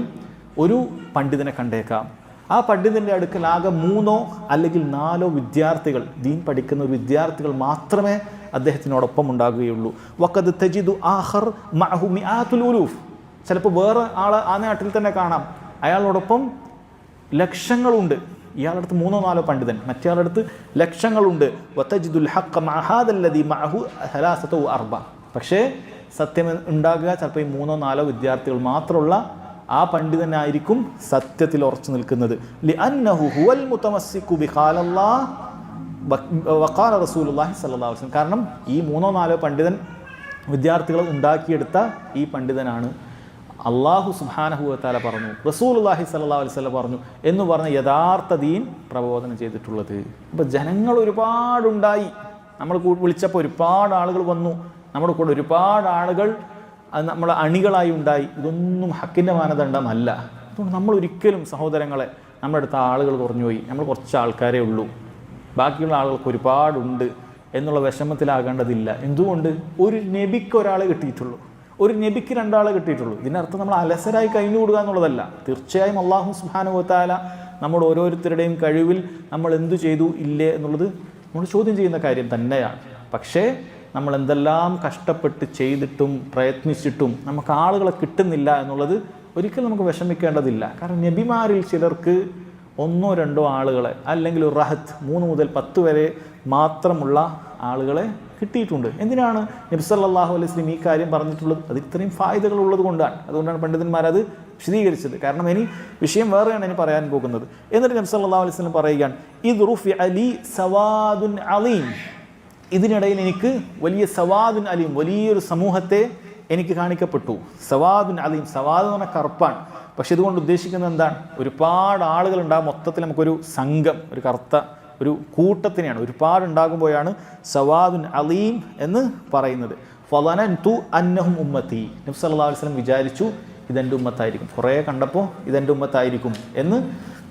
ഒരു പണ്ഡിതനെ കണ്ടേക്കാം, ആ പണ്ഡിതൻ്റെ അടുക്കൽ ആകെ 3 അല്ലെങ്കിൽ 4 വിദ്യാർത്ഥികൾ, ദീൻ പഠിക്കുന്ന വിദ്യാർത്ഥികൾ മാത്രമേ അദ്ദേഹത്തിനോടൊപ്പം ഉണ്ടാകുകയുള്ളൂ. വഖദ് തജിദു ആഖർ മഅഹു മിആത്തുൽ ഉലൂഫ്, ചിലപ്പോൾ വേറെ ആൾ ആ നാട്ടിൽ തന്നെ കാണാം, അയാളോടൊപ്പം ലക്ഷങ്ങളുണ്ട്. ഇയാളുടെ അടുത്ത് 3-4 പണ്ഡിതൻ, മറ്റേയാളുടെ അടുത്ത് ലക്ഷങ്ങളുണ്ട്. വതജിദുൽ ഹഖ മഅ ഹാദല്ലദി മഅഹു സലാസത വ അർബ, പക്ഷേ സത്യം ഉണ്ടാകുക ചിലപ്പോൾ ഈ 3-4 വിദ്യാർത്ഥികൾ മാത്രമുള്ള ആ പണ്ഡിതനായിരിക്കും സത്യത്തിൽ ഉറച്ചു നിൽക്കുന്നത്. ലിഅന്നഹു ഹുവൽ മുതമസ്സികു ബിഖാലല്ലാഹ് വഖാല റസൂലുള്ളാഹി സ്വല്ലല്ലാഹു അലൈഹി വസല്ലം, കാരണം ഈ 3-4 പണ്ഡിതൻ വിദ്യാർത്ഥികൾ ഉണ്ടാക്കിയെടുത്ത ഈ പണ്ഡിതനാണ് അള്ളാഹു സുബ്ഹാനഹു വ തആല പറഞ്ഞു, റസൂലുള്ളാഹി സ്വല്ലല്ലാഹു അലൈഹി വസല്ലം പറഞ്ഞു എന്ന് പറഞ്ഞ യഥാർത്ഥ ദീൻ പ്രബോധനം ചെയ്തിട്ടുള്ളത്. അപ്പോൾ ജനങ്ങൾ ഒരുപാടുണ്ടായി, നമ്മൾ വിളിച്ചപ്പോൾ ഒരുപാട് ആളുകൾ വന്നു, നമ്മുടെ കൂടെ ഒരുപാട് ആളുകൾ നമ്മളെ അണികളായി ഉണ്ടായി. ഇതൊന്നും ഹക്കിൻ്റെ മാനദണ്ഡമല്ല. അതുകൊണ്ട് നമ്മൾ ഒരിക്കലും സഹോദരങ്ങളെ, നമ്മുടെ അടുത്ത ആളുകൾ കുറഞ്ഞുപോയി, നമ്മൾ കുറച്ച് ആൾക്കാരേ ഉള്ളൂ, ബാക്കിയുള്ള ആളുകൾക്ക് ഒരുപാടുണ്ട് എന്നുള്ള വിഷമത്തിലാകേണ്ടതില്ല. എന്തുകൊണ്ട്? ഒരു നബിക്ക് ഒരാളെ കിട്ടിയിട്ടുള്ളൂ, ഒരു നബിക്ക് 2 ആളെ കിട്ടിയിട്ടുള്ളൂ. ഇതിനർത്ഥം നമ്മൾ അലസരായി കഴിഞ്ഞു കൂടുക എന്നുള്ളതല്ല. തീർച്ചയായും അല്ലാഹു സുബ്ഹാനഹു വ തആല നമ്മുടെ ഓരോരുത്തരുടെയും കഴിവിൽ നമ്മൾ എന്തു ചെയ്തു ഇല്ലേ എന്നുള്ളത് നമ്മൾ ചോദ്യം ചെയ്യുന്ന കാര്യം തന്നെയാണ്. പക്ഷേ നമ്മൾ എന്തെല്ലാം കഷ്ടപ്പെട്ട് ചെയ്തിട്ടും പ്രയത്നിച്ചിട്ടും നമുക്ക് ആളുകളെ കിട്ടുന്നില്ല എന്നുള്ളത് ഒരിക്കലും നമുക്ക് വിഷമിക്കേണ്ടതില്ല. കാരണം നബിമാരിൽ ചിലർക്ക് 1-2 ആളുകളെ, അല്ലെങ്കിൽ ഒരു റഹത്ത് 3 മുതൽ 10 വരെ മാത്രമുള്ള ആളുകളെ കിട്ടിയിട്ടുണ്ട്. എന്തിനാണ് നബി സല്ലല്ലാഹു അലൈഹി വസല്ലം ഈ കാര്യം പറഞ്ഞിട്ടുള്ളത്? അത് ഇത്രയും ഫായിദകൾ ഉള്ളത് കൊണ്ടാണ്. അതുകൊണ്ടാണ് പണ്ഡിതന്മാരത് വിശദീകരിച്ചത്. കാരണം ഇനി വിഷയം വേറെയാണ് ഇനി പറയാൻ പോകുന്നത്. എന്നിട്ട് നബി സല്ലല്ലാഹു അലൈഹി വസല്ലം പറയുകയാണ്, ഇദ് റുഫിഅ ലി സവാദുൻ അലീം, ഇതിനിടയിൽ എനിക്ക് വലിയ സവാദുൻ അലീം, വലിയൊരു സമൂഹത്തെ എനിക്ക് കാണിക്കപ്പെട്ടു. സവാദുൻ അലീം, സവാദ് എന്ന് പറഞ്ഞാൽ കറുപ്പാണ്. പക്ഷെ ഇതുകൊണ്ട് ഉദ്ദേശിക്കുന്നത് എന്താണ്? ഒരുപാട് ആളുകളുണ്ടാകും, മൊത്തത്തിൽ നമുക്കൊരു സംഘം, ഒരു കറുത്ത ഒരു കൂട്ടത്തിനെയാണ്. ഒരുപാടുണ്ടാകുമ്പോഴാണ് സവാദുൻ അലീം എന്ന് പറയുന്നത്. ഫളനൻതു അന്നഹും ഉമ്മത്തി, നബി സല്ലല്ലാഹു അലൈഹി വസല്ലം വിചാരിച്ചു ഇതെൻ്റെ ഉമ്മത്തായിരിക്കും, കുറേ കണ്ടപ്പോൾ ഇതെൻ്റെ ഉമ്മത്തായിരിക്കും എന്ന്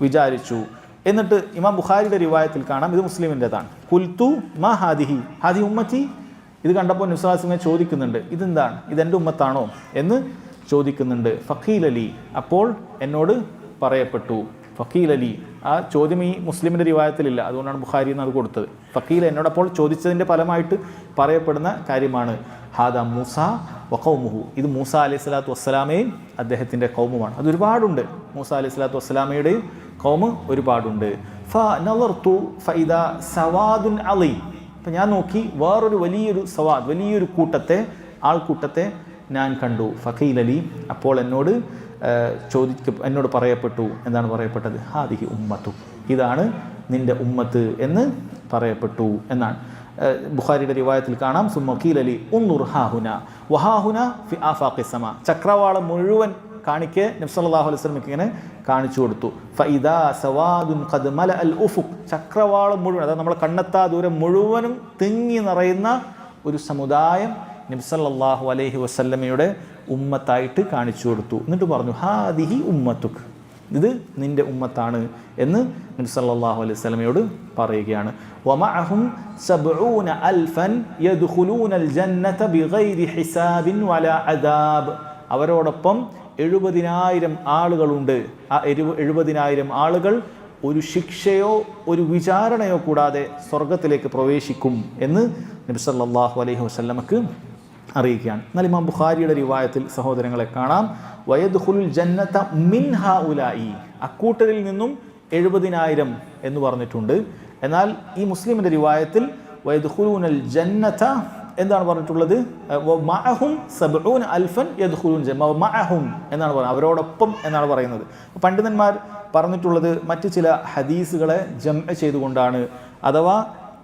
വിചാരിച്ചു. എന്നിട്ട് ഇമാം ബുഖാരിയുടെ റിവായത്തിൽ കാണാം, ഇത് മുസ്ലിമിൻ്റെതാണ്. കുൽത്തു മാ ഹാദിഹി ഹാദി ഉമ്മത്തി, ഇത് കണ്ടപ്പോൾ നബി സല്ലല്ലാഹു അലൈഹി വസല്ലം ചോദിക്കുന്നുണ്ട്, ഇതെന്താണ്, ഇതെൻ്റെ ഉമ്മത്താണോ എന്ന് ചോദിക്കുന്നുണ്ട്. ഫഖീൽ അലി, അപ്പോൾ എന്നോട് പറയപ്പെട്ടു. ഫഖീൽ അലി, ആ ചോദ്യം ഈ മുസ്ലിമിൻ്റെ റിവായത്തിലില്ല, അതുകൊണ്ടാണ് ബുഖാരി എന്ന് അത് കൊടുത്തത്. ഫഖീൽ, എന്നോടപ്പോൾ ചോദിച്ചതിൻ്റെ ഫലമായിട്ട് പറയപ്പെടുന്ന കാര്യമാണ്. ഹാദ മൂസ വഖൗമുഹു, ഇത് മൂസ അലൈഹി സ്വലാത്തു വസ്സലാമയും അദ്ദേഹത്തിൻ്റെ കൗമുമാണ്. അത് ഒരുപാടുണ്ട്, മൂസ അലൈഹി സ്വലാത്തു വസ്സലാമയുടെയും കൗമ് ഒരുപാടുണ്ട്. ഫനളർതു ഫഇദാ സവാദുൻ അലീം, അപ്പം ഞാൻ നോക്കി വേറൊരു വലിയൊരു സവാദ്, വലിയൊരു ആൾക്കൂട്ടത്തെ ഞാൻ കണ്ടു. ഫഖീൽ അലി, അപ്പോൾ എന്നോട് പറയപ്പെട്ടു, എന്താണ് പറയപ്പെട്ടത്? ഹാദിഹി ഉമ്മത്തു, ഇതാണ് നിൻ്റെ ഉമ്മത്ത് എന്ന് പറയപ്പെട്ടു എന്നാണ്. ബുഖാരിയുടെ റിവായത്തിൽ കാണാം, സുമ്മ ഖീൽ അലി ഉൻദുർ ഹാഹുന വഹാഹുന ഫി ആഫാഖി സമാ, ചക്രവാളം മുഴുവൻ കാണിക്കെ നബി സല്ലല്ലാഹു അലൈഹി വസല്ലം ഇങ്ങനെ കാണിച്ചു കൊടുത്തു. ഫഇദാ സവാദുൻ ഖദ് മല അൽ ഉഫുഖ്, ചക്രവാളം മുഴുവൻ, അതായത് നമ്മളെ കണ്ണെത്താ ദൂരം മുഴുവനും തിങ്ങി നിറയുന്ന ഒരു സമുദായം നബി സല്ലല്ലാഹു അലൈഹി വസല്ലമയുടെ ഉമ്മത്തായിട്ട് കാണിച്ചു കൊടുത്തു. എന്നിട്ട് പറഞ്ഞു, ഹാദിഹി ഉമ്മത്തുക്, ഇത് നിൻ്റെ ഉമ്മത്താണ് എന്ന് നബി സല്ലല്ലാഹു അലൈഹി വസല്ലമയോട് പറയുകയാണ്. വമഅഹും 70 അൽഫൻ യദ്ഖുലൂനൽ ജന്നത ബിഗൈരി ഹിസാബിൻ വലാ അദാബ്, അവരോടൊപ്പം 70,000 ആളുകളുണ്ട്. ആ 70,000 ആളുകൾ ഒരു ശിക്ഷയോ ഒരു വിചാരണയോ കൂടാതെ സ്വർഗത്തിലേക്ക് പ്രവേശിക്കും എന്ന് നബി സല്ലല്ലാഹു അലൈഹി വസല്ലമക്ക് അറിയിക്കുകയാണ്. എന്നാൽ ഇമാം ബുഖാരിയുടെ റിവായത്തിൽ സഹോദരങ്ങളെ കാണാം, വയദ്ഖുലുൽ ജന്നത മിൻ ഹൗലായി, അക്കൂട്ടരിൽ നിന്നും 70,000 എന്ന് പറഞ്ഞിട്ടുണ്ട്. എന്നാൽ ഈ മുസ്ലിമിൻ്റെ റിവായത്തിൽ വയദ്ഖുലൂനൽ ജന്നത എന്താണ് പറഞ്ഞിട്ടുള്ളത്? മഅഹും 70,000 യദ്ഖുലൂൻ ജന്ന, മഅഹും എന്നാണ് പറയുന്നത്, അവരോടൊപ്പം എന്നാണ് പറയുന്നത്. പണ്ഡിതന്മാർ പറഞ്ഞിട്ടുള്ളത് മറ്റ് ചില ഹദീസുകളെ ജംഅ ചെയ്തുകൊണ്ടാണ്. അഥവാ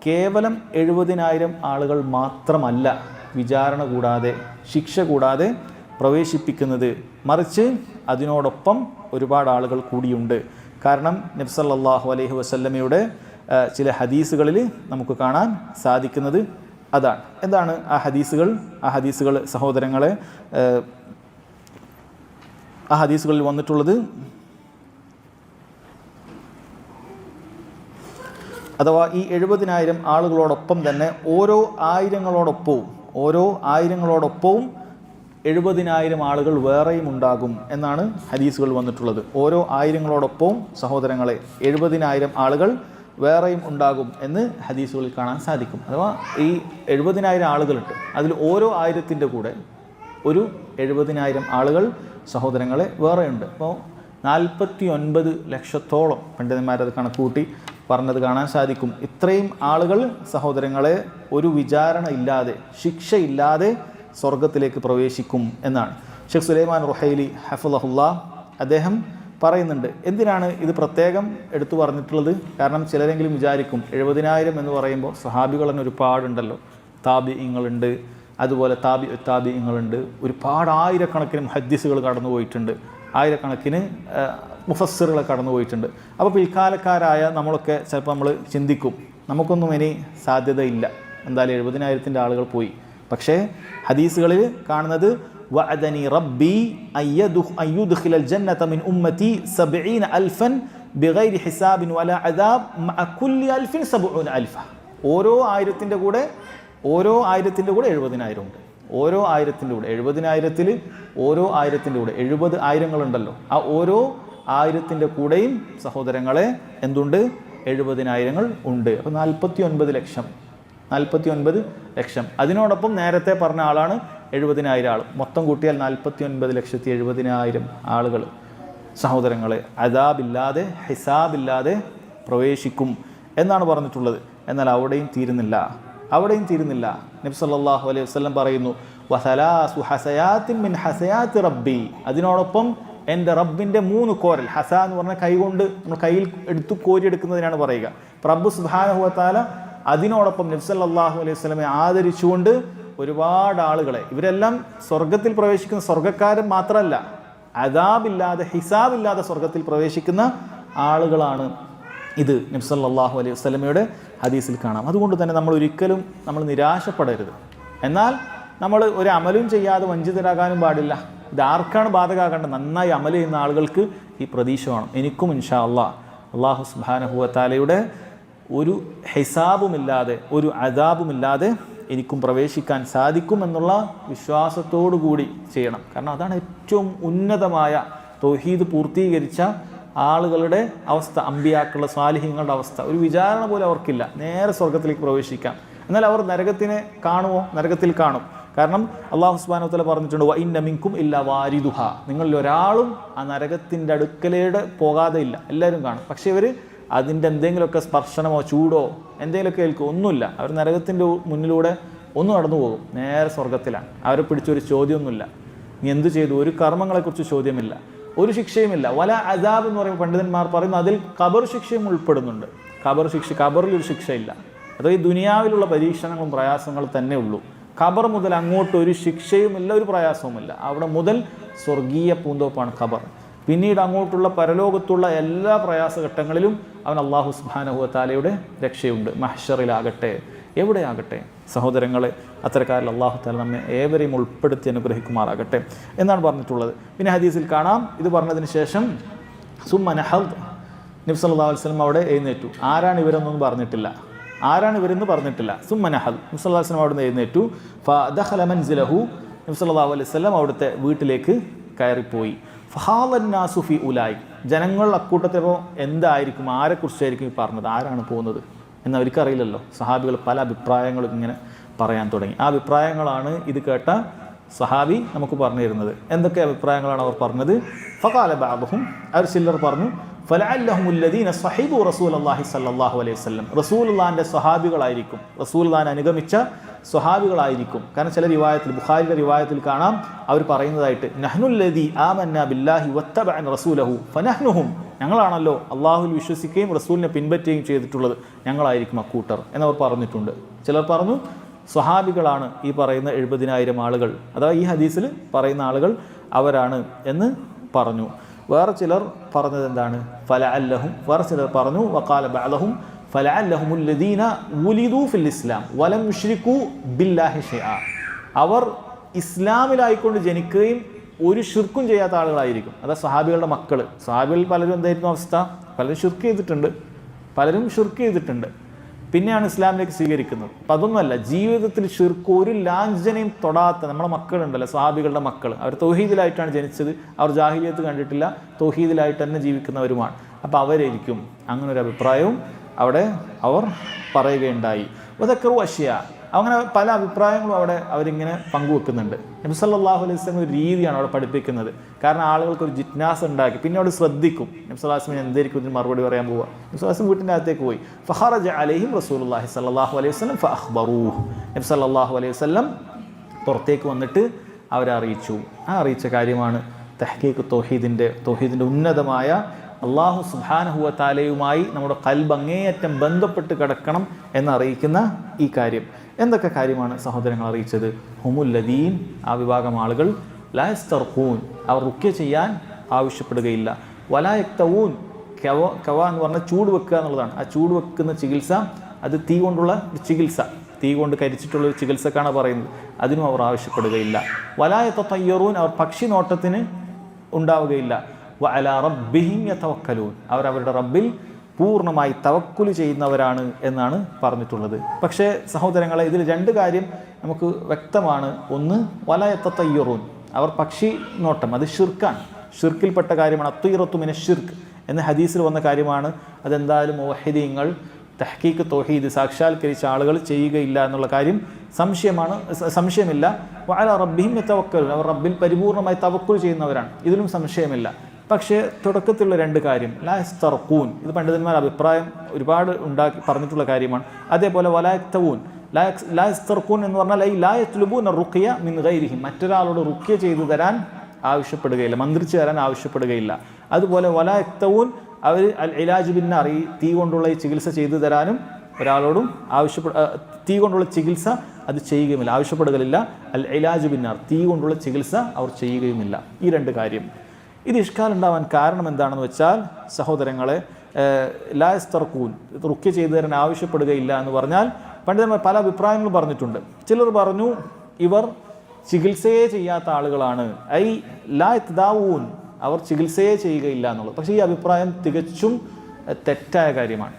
കേവലം 70,000 ആളുകൾ മാത്രമല്ല വിചാരണ കൂടാതെ, ശിക്ഷ കൂടാതെ പ്രവേശിപ്പിക്കുന്നത്, മറിച്ച് അതിനോടൊപ്പം ഒരുപാട് ആളുകൾ കൂടിയുണ്ട്. കാരണം നബി സല്ലല്ലാഹു അലൈഹി വസല്ലമയുടെ ചില ഹദീസുകളിൽ നമുക്ക് കാണാൻ സാധിക്കുന്നത് അതാണ്. എന്താണ് ആ ഹദീസുകൾ സഹോദരങ്ങളെ? ആ ഹദീസുകളിൽ വന്നിട്ടുള്ളത്, അഥവാ ഈ 70,000 ആളുകളോടൊപ്പം തന്നെ ഓരോ ആയിരങ്ങളോടൊപ്പവും 70,000 ആളുകൾ വേറെയും ഉണ്ടാകും എന്നാണ് ഹദീസുകൾ വന്നിട്ടുള്ളത്. ഓരോ ആയിരങ്ങളോടൊപ്പവും സഹോദരങ്ങളെ 70,000 ആളുകൾ വേറെയും ഉണ്ടാകും എന്ന് ഹദീസുകളിൽ കാണാൻ സാധിക്കും. അഥവാ ഈ 70,000 ആളുകളുണ്ട്, അതിൽ ഓരോ ആയിരത്തിൻ്റെ കൂടെ ഒരു 70,000 ആളുകൾ സഹോദരങ്ങളെ വേറെയുണ്ട്. അപ്പോൾ 49 ലക്ഷത്തോളം പണ്ഡിതന്മാരത് കണക്കുകൂട്ടി പറഞ്ഞത് കാണാൻ സാധിക്കും. ഇത്രയും ആളുകൾ സഹോദരങ്ങളെ ഒരു വിചാരണ ഇല്ലാതെ, ശിക്ഷയില്ലാതെ സ്വർഗത്തിലേക്ക് പ്രവേശിക്കും എന്നാണ്. ഷെയ്ഖ് സുലൈമാൻ റുഹൈലി ഹഫ്ളഹുല്ലാ അദ്ദേഹം പറയുന്നുണ്ട്. എന്തിനാണ് ഇത് പ്രത്യേകം എടുത്തു പറഞ്ഞിട്ടുള്ളത്? കാരണം ചിലരെങ്കിലും വിചാരിക്കും 70,000 എന്ന് പറയുമ്പോൾ സ്വഹാബികൾ തന്നെ ഒരുപാടുണ്ടല്ലോ, താബിഈങ്ങളുണ്ട്, അതുപോലെ താബിഈങ്ങളുണ്ട്, ഒരുപാട് ആയിരക്കണക്കിന് മുഹദ്ദിസുകൾ കടന്നു പോയിട്ടുണ്ട്, ആയിരക്കണക്കിന് മുഫസ്സിറുകൾ കടന്നു പോയിട്ടുണ്ട്. അപ്പോൾ പിൽക്കാലക്കാരായ നമ്മളൊക്കെ ചിലപ്പോൾ നമ്മൾ ചിന്തിക്കും, നമുക്കൊന്നും ഇനി സാധ്യതയില്ല, എന്തായാലും 70,000 ആളുകൾ പോയി. പക്ഷേ ഹദീസുകളിൽ കാണുന്നത് വഅദനി റബ്ബി അയ്യുദ്ഖിലൽ ജന്നത മിൻ ഉമ്മതി 70,000 ബിഗൈരി ഹിസാബിൻ വലാ അദാബ് മഅ കുല്ലി അൽഫിൻ 70,000. ഓരോ ആയിരത്തിൻ്റെ കൂടെ 70,000 ഉണ്ട്. ഓരോ ആയിരത്തിൻ്റെ കൂടെ 70,000-ൽ ഓരോ ആയിരത്തിൻ്റെ കൂടെ 70 ആയിരങ്ങളുണ്ടല്ലോ, ആ ഓരോ ആയിരത്തിൻ്റെ കൂടെയും സഹോദരങ്ങളെ എന്തുണ്ട്? 70,000 ഉണ്ട്. അപ്പോൾ 49 ലക്ഷം. അതിനോടൊപ്പം നേരത്തെ പറഞ്ഞ ആളാണ് 70,000 ആൾ. മൊത്തം കൂട്ടിയാൽ 49,70,000 ആളുകൾ സഹോദരങ്ങളെ അദാബില്ലാതെ, ഹിസാബില്ലാതെ പ്രവേശിക്കും എന്നാണ് പറഞ്ഞിട്ടുള്ളത്. എന്നാൽ അവിടെയും തീരുന്നില്ല. നബി സല്ലല്ലാഹു അലൈഹി വസല്ലം പറയുന്നു, വസലാസു ഹസയാത്തിൻ മിൻ ഹസയാത്തി റബ്ബി, അതിനോടൊപ്പം എൻ്റെ റബ്ബിൻ്റെ 3 കോരൽ. ഹസ എന്ന് പറഞ്ഞാൽ കൈകൊണ്ട് നമ്മൾ കയ്യിൽ എടുത്തു കോരിയെടുക്കുന്നതിനാണ് പറയുക. റബ്ബ് സുബ്ഹാനഹു വ തആല അതിനോടൊപ്പം നബി സല്ലല്ലാഹു അലൈഹി വസല്ലമയെ ആദരിച്ചുകൊണ്ട് ഒരുപാട് ആളുകളെ, ഇവരെല്ലാം സ്വർഗത്തിൽ പ്രവേശിക്കുന്ന സ്വർഗ്ഗക്കാരൻ മാത്രമല്ല, അദാബില്ലാതെ, ഹിസാബില്ലാതെ സ്വർഗത്തിൽ പ്രവേശിക്കുന്ന ആളുകളാണ് ഇത് നബി സല്ലല്ലാഹു അലൈഹി വസല്ലമയുടെ ഹദീസിൽ കാണാം. അതുകൊണ്ട് തന്നെ നമ്മൾ ഒരിക്കലും നിരാശപ്പെടരുത്. എന്നാൽ നമ്മൾ ഒരു അമലും ചെയ്യാതെ വഞ്ചിതരാകാനും പാടില്ല. ഇത് ആർക്കാണ് ബാധകമാകേണ്ടത്? നന്നായി അമൽ ചെയ്യുന്ന ആളുകൾക്ക് ഈ പ്രതീക്ഷ വേണം. എനിക്കും ഇൻഷാ അല്ലാഹു സുബ്ഹാനഹു വ തആലയുടെ ഒരു ഹിസാബുമില്ലാതെ, ഒരു അദാബുമില്ലാതെ എനിക്കും പ്രവേശിക്കാൻ സാധിക്കുമെന്നുള്ള വിശ്വാസത്തോടു കൂടി ചെയ്യണം. കാരണം അതാണ് ഏറ്റവും ഉന്നതമായ തൗഹീദ് പൂർത്തീകരിച്ച ആളുകളുടെ അവസ്ഥ, അമ്പിയാക്കളുടെ സ്വാലിഹീങ്ങളുടെ അവസ്ഥ. ഒരു വിചാരണ പോലും അവർക്കില്ല, നേരെ സ്വർഗത്തിലേക്ക് പ്രവേശിക്കാം. എന്നാൽ അവർ നരകത്തിനെ കാണുമോ? നരകത്തിൽ കാണും. കാരണം അല്ലാഹു സുബ്ഹാനഹു വ തആല പറഞ്ഞിട്ടുണ്ട്, വ ഇന്ന മിൻകും ഇല്ലാ വാരിദുഹ, നിങ്ങളിൽ ഒരാളും ആ നരകത്തിൻ്റെ അടുക്കലേടെ പോകാതെ ഇല്ല, എല്ലാവരും കാണും. പക്ഷേ ഇവർ അതിൻ്റെ എന്തെങ്കിലുമൊക്കെ സ്പർശനമോ ചൂടോ എന്തെങ്കിലുമൊക്കെ ഏൽക്കും, ഒന്നുമില്ല. അവർ നരകത്തിൻ്റെ മുന്നിലൂടെ ഒന്ന് നടന്നു പോകും, നേരെ സ്വർഗത്തിലാണ്. അവരെ പിടിച്ചൊരു ചോദ്യമൊന്നുമില്ല, നീ എന്ത് ചെയ്തു, ഒരു കർമ്മങ്ങളെക്കുറിച്ച് ചോദ്യമില്ല, ഒരു ശിക്ഷയുമില്ല. വല അദാബ് എന്ന് പറയുമ്പോൾ പണ്ഡിതന്മാർ പറയുന്നു അതിൽ ഖബർ ശിക്ഷയും ഉൾപ്പെടുന്നുണ്ട്. ഖബറിലൊരു ശിക്ഷയില്ല. അതോ ഈ ദുനിയാവിലുള്ള പരീക്ഷണങ്ങളും പ്രയാസങ്ങളും തന്നെ ഉള്ളൂ. ഖബർ മുതൽ അങ്ങോട്ട് ഒരു ശിക്ഷയുമില്ല, ഒരു പ്രയാസവുമില്ല. അവിടെ മുതൽ സ്വർഗീയ പൂന്തോപ്പാണ് ഖബർ. പിന്നീട് അങ്ങോട്ടുള്ള പരലോകത്തുള്ള എല്ലാ പ്രയാസഘട്ടങ്ങളിലും അവൻ അല്ലാഹു സുബ്ഹാനഹു വ തആലയുടെ രക്ഷയുണ്ട്. മഹ്ശറിലാകട്ടെ, എവിടെയാകട്ടെ സഹോദരങ്ങളെ, അത്തരക്കാരിൽ അല്ലാഹു തആല നമ്മെ ഏവരെയും ഉൾപ്പെടുത്തി അനുഗ്രഹിക്കുമാറാകട്ടെ എന്നാണ് പറഞ്ഞിട്ടുള്ളത്. പിന്നെ ഹദീസിൽ കാണാം, ഇത് പറഞ്ഞതിന് ശേഷം സുമ്മ നഹദ്, നബി സല്ലല്ലാഹു അലൈഹി വസല്ലം അവിടെ എഴുന്നേറ്റു. ആരാണ് ഇവരെന്നൊന്നും പറഞ്ഞിട്ടില്ല, സുമ്മ നഹദ്, നബി സല്ലല്ലാഹു അലൈഹി വസല്ലം അവിടെ നിന്ന് എഴുന്നേറ്റു. ഫദഖല മൻസിലഹു, നബി സല്ലല്ലാഹു അലൈഹി വസല്ലം അവിടുത്തെ വീട്ടിലേക്ക് കയറിപ്പോയി. ഫഹാലന്നാസു ഫി ഉലായി, ജനങ്ങൾ അക്കൂട്ടത്തിപ്പോൾ എന്തായിരിക്കും, ആരെക്കുറിച്ചായിരിക്കും ഈ പറഞ്ഞത്, ആരാണ് പോകുന്നത് എന്ന് അവർക്കറിയില്ലല്ലോ. സഹാബികൾ പല അഭിപ്രായങ്ങളും ഇങ്ങനെ പറയാൻ തുടങ്ങി. ആ അഭിപ്രായങ്ങളാണ് ഇത് കേട്ട സഹാബി നമുക്ക് പറഞ്ഞു തരുന്നത്. എന്തൊക്കെ അഭിപ്രായങ്ങളാണ് അവർ പറഞ്ഞത്? ഫഖാല ബഅദുഹും, അവർ ചിലർ പറഞ്ഞു, ഫലഅല്ലഹുമുല്ലദീന സഹിബു റസൂലല്ലാഹി സ്വല്ലല്ലാഹു അലൈഹി വസല്ലം, റസൂലുള്ളാഹിന്റെ സ്വഹാബികളായിരിക്കും, റസൂലുള്ളാഹിനെ അനുഗമിച്ച സ്വഹാബികളായിരിക്കും. കാരണം ചില റിവായത്തിൽ, ബുഖാരിയുടെ റിവായത്തിൽ കാണാം അവർ പറയുന്നതായിട്ട്, നഹ്നുല്ലദീ ആമന്നാ ബില്ലാഹി വത്തബഅന റസൂലഹു ഫനഹ്നുഹും, ഞങ്ങളാണല്ലോ അള്ളാഹുവിൽ വിശ്വസിക്കുകയും റസൂലിനെ പിൻപറ്റുകയും ചെയ്തിട്ടുള്ളത്, ഞങ്ങളായിരിക്കും അക്കൂട്ടർ എന്നവർ പറഞ്ഞിട്ടുണ്ട്. ചിലർ പറഞ്ഞു സ്വഹാബികളാണ് ഈ പറയുന്ന 70,000 ആളുകൾ, അഥവാ ഈ ഹദീസിൽ പറയുന്ന ആളുകൾ അവരാണ് എന്ന് പറഞ്ഞു. വേറെ ചിലർ പറഞ്ഞത് എന്താണ്? ഫലഅല്ലഹും, വേറെ ചിലർ പറഞ്ഞു വഖാല ബഅദുഹും ഫലഅല്ലഹുമുല്ലദീന ഉലിദു ഫിൽ ഇസ്ലാം വലം യുശ്രികു ബില്ലാഹി ഷൈഅ, അവർ ഇസ്ലാമിലായിക്കൊണ്ട് ജനിക്കുകയും ഒരു ഷിർക്കും ചെയ്യാത്ത ആളുകളായിരിക്കും. അതായത് സ്വഹാബികളുടെ മക്കൾ. സ്വഹാബികളിൽ പലരും എന്തായിരുന്നു അവസ്ഥ? പലരും ഷിർക്ക് ചെയ്തിട്ടുണ്ട്, പിന്നെയാണ് ഇസ്ലാമിലേക്ക് സ്വീകരിക്കുന്നത്. അപ്പം അതൊന്നുമല്ല, ജീവിതത്തിൽ ഷിർക്ക് ഒരു ലാഞ്ചനയും തൊടാത്ത നമ്മളെ മക്കളുണ്ടല്ലോ, സ്വഹാബികളുടെ മക്കൾ, അവർ തൗഹീദിലായിട്ടാണ് ജനിച്ചത്, അവർ ജാഹിലിയത്ത് കണ്ടിട്ടില്ല, തൗഹീദിലായിട്ട് തന്നെ ജീവിക്കുന്നവരുമാണ്. അപ്പോൾ അവരായിരിക്കും. അങ്ങനെ ഒരു അഭിപ്രായവും അവിടെ അവർ പറയുകയുണ്ടായി. വദക്കറു അഷ്യ, അങ്ങനെ പല അഭിപ്രായങ്ങളും അവിടെ അവരിങ്ങനെ പങ്കുവെക്കുന്നുണ്ട്. നബി സല്ലല്ലാഹു അലൈഹി വസല്ലം ഒരു രീതിയാണ് അവിടെ പഠിപ്പിക്കുന്നത്. കാരണം ആളുകൾക്ക് ഒരു ജിജ്ഞാസ ഉണ്ടാക്കി, പിന്നെ അവിടെ ശ്രദ്ധിക്കും നബി സല്ലല്ലാഹു അലൈഹി വസല്ലം എന്തായിരിക്കും ഇതിന് മറുപടി പറയാൻ പോവുക. നബി സല്ലല്ലാഹു അലൈഹി വസല്ലം വീട്ടിൻ്റെ അകത്തേക്ക് പോയി. ഫഖറജ അലൈഹിം റസൂലുള്ളാഹി സല്ലല്ലാഹു അലൈഹി വസല്ലം ഫഅഖ്ബറൂഹു, നബി സല്ലല്ലാഹു അലൈഹി വസല്ലം പുറത്തേക്ക് വന്നിട്ട് അവരെ അറിയിച്ചു. ആ അറിയിച്ച കാര്യമാണ് തഹ്ഖീഖ് തൗഹീദിൻ്റെ ഉന്നതമായ അള്ളാഹു സുബ്ഹാനഹു വ തആലയുമായി നമ്മുടെ ഖൽബ് അങ്ങേയറ്റം ബന്ധപ്പെട്ട് കിടക്കണം എന്നറിയിക്കുന്ന ഈ കാര്യം. എന്തൊക്കെ കാര്യമാണ് സഹോദരങ്ങൾ അറിയിച്ചത്? ഹുമുല്ലദീൻ, ആ വിഭാഗം ആളുകൾ, ലാ യസ്തർഖൂൻ, അവർ റുക്യ ചെയ്യാൻ ആവശ്യപ്പെടുകയില്ല, വലാ യക്തവൂൻ, കവ എന്ന് പറഞ്ഞാൽ ചൂട് വെക്കുക എന്നുള്ളതാണ്. ആ ചൂട് വെക്കുന്ന ചികിത്സ അത് തീ കൊണ്ടുള്ള ചികിത്സ, തീ കൊണ്ട് കരിച്ചിട്ടുള്ള ഒരു ചികിത്സക്കാണ് പറയുന്നത്, അതിനും അവർ ആവശ്യപ്പെടുകയില്ല. വലാ യതതയ്യറൂൻ, അവർ പക്ഷി നോട്ടത്തിന് ഉണ്ടാവുകയില്ല. വഅലാ റബ്ബിഹിം യതവക്കലൂൻ, അവർ അവരുടെ റബ്ബിൽ പൂർണ്ണമായി തവക്കുൽ ചെയ്യുന്നവരാണ് എന്നാണ് പറഞ്ഞിട്ടുള്ളത്. പക്ഷേ സഹോദരങ്ങളെ, ഇതിൽ രണ്ട് കാര്യം നമുക്ക് വ്യക്തമാണ്. ഒന്ന്, വലാ യതതയ്യറൂൻ, അവർ പക്ഷി നോട്ടം, അത് ഷിർക്കാണ്, ഷിർക്കിൽപ്പെട്ട കാര്യമാണ്. അത്വയ്റത്തു മിന ഷിർക്ക് എന്ന ഹദീസിൽ വന്ന കാര്യമാണ്. അതെന്തായാലും മുവഹിദീങ്ങൾ, തഹ്ഖീഖ് തൗഹീദ് സാക്ഷാത്കരിച്ച ആളുകൾ ചെയ്യുകയില്ല എന്നുള്ള കാര്യം സംശയമില്ല. വഅലാ റബ്ബിഹിം യതവക്കലൂൻ, അവർ റബ്ബിൽ പരിപൂർണമായി തവക്കുൽ ചെയ്യുന്നവരാണ്, ഇതിലും സംശയമില്ല. പക്ഷേ തുടക്കത്തിലുള്ള രണ്ട് കാര്യം, ലാ യസ്തർഖൂൻ, ഇത് പണ്ഡിതന്മാർ അഭിപ്രായം ഒരുപാട് പറഞ്ഞിട്ടുള്ള കാര്യമാണ്. അതേപോലെ വലാ യക്തവൂൻ, ലാ യസ്തർഖൂൻ എന്ന് പറഞ്ഞാൽ ലാ യത്ലുബൂന റുഖ്യ മിൻ ഗൈരിഹിം, മറ്റൊരാളോട് റുഖ്യ ചെയ്തു തരാൻ ആവശ്യപ്പെടുകയില്ല, മന്ത്രിച്ചു തരാൻ ആവശ്യപ്പെടുകയില്ല. അതുപോലെ വലാ യക്തവൂൻ, അവർ അൽ ഇലാജ് ബിന്നാർ, ഈ തീ കൊണ്ടുള്ള ഈ ചികിത്സ ചെയ്തു തരാനും ഒരാളോടും തീ കൊണ്ടുള്ള ചികിത്സ അത് ചെയ്യുകയുമില്ല, ആവശ്യപ്പെടുകയില്ല. അൽ ഇലാജ് ബിന്നാർ, തീ കൊണ്ടുള്ള ചികിത്സ അവർ ചെയ്യുകയുമില്ല. ഈ രണ്ട് കാര്യം. ഇത് ഇഷ്കാലുണ്ടാവാൻ കാരണം എന്താണെന്ന് വെച്ചാൽ സഹോദരങ്ങളെ, ലാ യസ്തർഖൂൻ, റുഖ്യ ചെയ്തു തരാൻ ആവശ്യപ്പെടുകയില്ല എന്ന് പറഞ്ഞാൽ പണ്ഡിതന്മാർ പല അഭിപ്രായങ്ങളും പറഞ്ഞിട്ടുണ്ട്. ചിലർ പറഞ്ഞു ഇവർ ചികിത്സയെ ചെയ്യാത്ത ആളുകളാണ്, ഐ ലാ യത്ദാവൂൻ, അവർ ചികിത്സയെ ചെയ്യുകയില്ല എന്നുള്ളത്. പക്ഷേ ഈ അഭിപ്രായം തികച്ചും തെറ്റായ കാര്യമാണ്.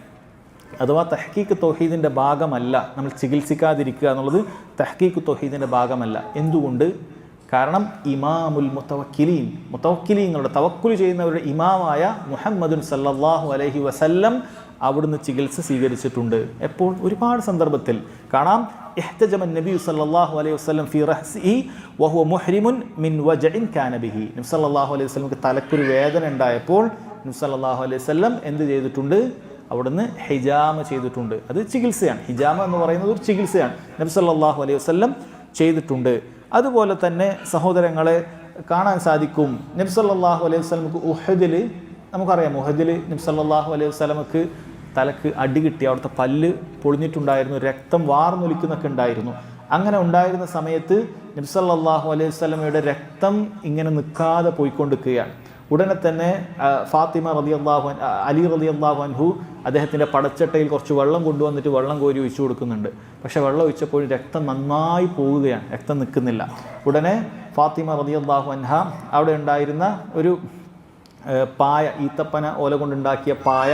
അഥവാ തഹ്ഖീഖ് തൗഹീദിൻ്റെ ഭാഗമല്ല നമ്മൾ ചികിത്സിക്കാതിരിക്കുക എന്നുള്ളത്, തഹ്ഖീഖ് തൗഹീദിൻ്റെ ഭാഗമല്ല. എന്തുകൊണ്ട്? കാരണം ഇമാമുൽ മുതവക്കിലീങ്ങളുടെ തവക്കുൽ ചെയ്യുന്നവരുടെ ഇമാമായ മുഹമ്മദുൻ സല്ലല്ലാഹു അലൈഹി വസല്ലം അവിടുന്ന് ചികിത്സ സ്വീകരിച്ചിട്ടുണ്ട്. എപ്പോൾ? ഒരുപാട് സന്ദർഭത്തിൽ കാണാം. ഇഹ്തജമൻ നബി സല്ലല്ലാഹു അലൈഹി വസല്ലം ഫി റഹ്സിഹി വഹുവ മുഹ്രിമുൻ മിൻ വജഇൻ കാന ബിഹി, നബി സല്ലല്ലാഹു അലൈഹി വസല്ലമക്ക് തലക്കൊരു വേദന ഉണ്ടായപ്പോൾ നബി സല്ലല്ലാഹു അലൈഹി വസല്ലം എന്ത് ചെയ്തിട്ടുണ്ട്? അവിടുന്ന് ഹിജാമ ചെയ്തിട്ടുണ്ട്. അത് ചികിത്സയാണ്. ഹിജാമ എന്ന് പറയുന്നത് ഒരു ചികിത്സയാണ്, നബി സല്ലല്ലാഹു അലൈഹി വസല്ലം ചെയ്തിട്ടുണ്ട്. അതുപോലെ തന്നെ സഹോദരങ്ങളെ കാണാൻ സാധിക്കും, നബി സല്ലല്ലാഹു അലൈഹി വസല്ലമക്ക് ഉഹദിൽ, നമുക്കറിയാം ഉഹദിൽ നബി സല്ലല്ലാഹു അലൈഹി വസല്ലമക്ക് തലക്ക് അടി കിട്ടി, അവിടുത്തെ പല്ല് പൊളിഞ്ഞിട്ടുണ്ടായിരുന്നു, രക്തം വാർന്നൊലിക്കുന്നൊക്കെ ഉണ്ടായിരുന്നു. അങ്ങനെ ഉണ്ടായിരുന്ന സമയത്ത് നബി സല്ലല്ലാഹു അലൈഹി വസല്ലമയുടെ രക്തം ഇങ്ങനെ നിൽക്കാതെ പോയിക്കൊണ്ടിരിക്കുകയാണ്. ഉടനെ തന്നെ അലി റളിയല്ലാഹു അൻഹു അദ്ദേഹത്തിൻ്റെ പടച്ചട്ടയിൽ കുറച്ച് വെള്ളം കൊണ്ടുവന്നിട്ട് വെള്ളം കോരി ഒഴിച്ചു കൊടുക്കുന്നുണ്ട്. പക്ഷേ വെള്ളം ഒഴിച്ചപ്പോൾ രക്തം നന്നായി പോവുകയാണ്, രക്തം നിൽക്കുന്നില്ല. ഉടനെ ഫാത്തിമ റളിയല്ലാഹു അൻഹ അവിടെ ഉണ്ടായിരുന്ന ഒരു പായ, ഈത്തപ്പന ഓല കൊണ്ടുണ്ടാക്കിയ പായ,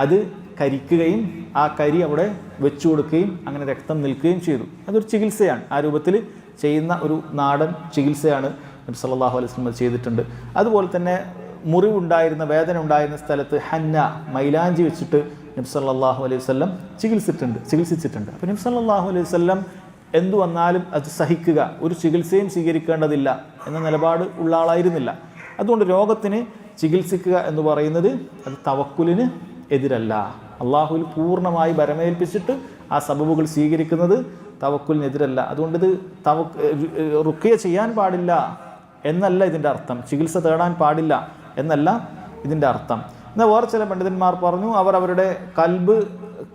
അത് കരിക്കുകയും ആ കരി അവിടെ വെച്ചു കൊടുക്കുകയും അങ്ങനെ രക്തം നിൽക്കുകയും ചെയ്തു. അതൊരു ചികിത്സയാണ്, ആ രൂപത്തിൽ ചെയ്യുന്ന ഒരു നാടൻ ചികിത്സയാണ് നബി സല്ലല്ലാഹു അലൈഹി വസല്ലം ചെയ്തിട്ടുണ്ട്. അതുപോലെ തന്നെ മുറിവുണ്ടായിരുന്ന, വേദന ഉണ്ടായിരുന്ന സ്ഥലത്ത് ഹന്ന, മൈലാഞ്ചി വെച്ചിട്ട് നബി സല്ലല്ലാഹു അലൈഹി വസല്ലം ചികിത്സിച്ചിട്ടുണ്ട്. അപ്പോൾ നബി സല്ലല്ലാഹു അലൈഹി വസല്ലം എന്തു വന്നാലും അത് സഹിക്കുക, ഒരു ചികിത്സയും സ്വീകരിക്കേണ്ടതില്ല എന്ന നിലപാട് ഉള്ള ആളായിരുന്നില്ല. അതുകൊണ്ട് രോഗത്തിന് ചികിത്സിക്കുക എന്ന് പറയുന്നത് അത് തവക്കുലിന് എതിരല്ല. അള്ളാഹുവിൽ പൂർണ്ണമായി ഭരമേൽപ്പിച്ചിട്ട് ആ സബബുകൾ സ്വീകരിക്കുന്നത് തവക്കുലിനെതിരല്ല. അതുകൊണ്ട് ഇത് റുഖ്യ ചെയ്യാൻ പാടില്ല എന്നല്ല ഇതിൻ്റെ അർത്ഥം, ചികിത്സ തേടാൻ പാടില്ല എന്നല്ല ഇതിൻ്റെ അർത്ഥം. എന്നാൽ വേറെ ചില പണ്ഡിതന്മാർ പറഞ്ഞു അവർ അവരുടെ കൽബ്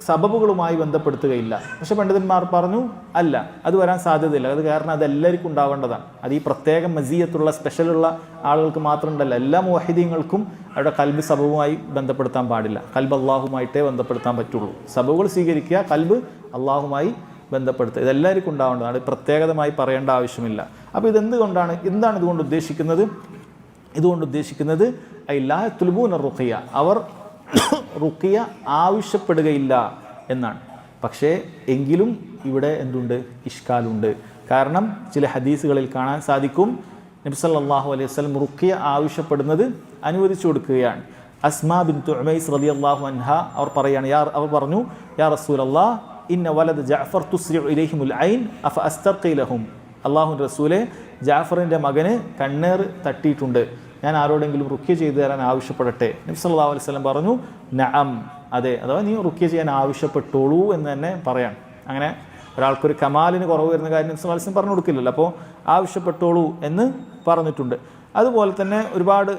സബബുകളുമായി ബന്ധപ്പെടുത്തുകയില്ല. പക്ഷെ പണ്ഡിതന്മാർ പറഞ്ഞു അല്ല, അത് വരാൻ സാധ്യതയില്ല. അത് കാരണം അത് എല്ലാവർക്കും ഉണ്ടാവേണ്ടതാണ്. അത് ഈ പ്രത്യേക മസിയത്തുള്ള സ്പെഷ്യലുള്ള ആളുകൾക്ക് മാത്രം ഉണ്ടല്ല, എല്ലാ മുവഹിദീങ്ങൾക്കും അവരുടെ കൽബ് സബബുമായി ബന്ധപ്പെടുത്താൻ പാടില്ല. കൽബ് അള്ളാഹുമായിട്ടേ ബന്ധപ്പെടുത്താൻ പറ്റുള്ളൂ. സബബുകൾ സ്വീകരിക്കുക, കൽബ് അള്ളാഹുമായി ബന്ധപ്പെടുത്തുക, ഇതെല്ലാവർക്കും ഉണ്ടാവേണ്ടതാണ്. പ്രത്യേകതമായി പറയേണ്ട ആവശ്യമില്ല. അപ്പോൾ എന്താണ് ഇതുകൊണ്ട് ഉദ്ദേശിക്കുന്നത്? ഇതുകൊണ്ട് ഉദ്ദേശിക്കുന്നത് ലാ യത്ലുബൂന റുഖിയ, അവർ റുഖിയ ആവശ്യപ്പെടുകയില്ല എന്നാണ്. പക്ഷേ എങ്കിലും ഇവിടെ എന്തുണ്ട്? ഇഷ്കാലുണ്ട്. കാരണം ചില ഹദീസുകളിൽ കാണാൻ സാധിക്കും നബി സല്ലല്ലാഹു അലൈഹി വസല്ലം റുഖിയ ആവശ്യപ്പെടുന്നത് അനുവദിച്ചു കൊടുക്കുകയാണ്. അസ്മാ ബിൻതു ഉമൈസ് റളിയല്ലാഹു അൻഹ അവർ പറഞ്ഞു, യാ റസൂലല്ലാഹ് ഇന്ന വലദ ജഅഫർ തുസ്രിഉ ഇലൈഹിമുൽ ഐൻ അഫ അസ്തർഖി ലഹും. അല്ലാഹുവിൻ്റെ റസൂലെ, ജാഫറിൻ്റെ മകന് കണ്ണേർ തട്ടിയിട്ടുണ്ട്, ഞാൻ ആരോടെങ്കിലും റുഖ്യ ചെയ്തു തരാൻ ആവശ്യപ്പെടട്ടെ? നബി സല്ലല്ലാഹു അലൈഹി വസല്ലം പറഞ്ഞു, നഅം, അതെ, അഥവാ നീ റുഖ്യ ചെയ്യാൻ ആവശ്യപ്പെട്ടോളൂ എന്ന് തന്നെ പറയാം. അങ്ങനെ ഒരാൾക്കൊരു കമാലിന് കുറവ് വരുന്ന കാര്യം നബി സല്ലല്ലാഹു അലൈഹി വസല്ലം പറഞ്ഞു കൊടുക്കില്ലല്ലോ. അപ്പോൾ ആവശ്യപ്പെട്ടോളൂ എന്ന് പറഞ്ഞിട്ടുണ്ട്. അതുപോലെ തന്നെ ഒരുപാട്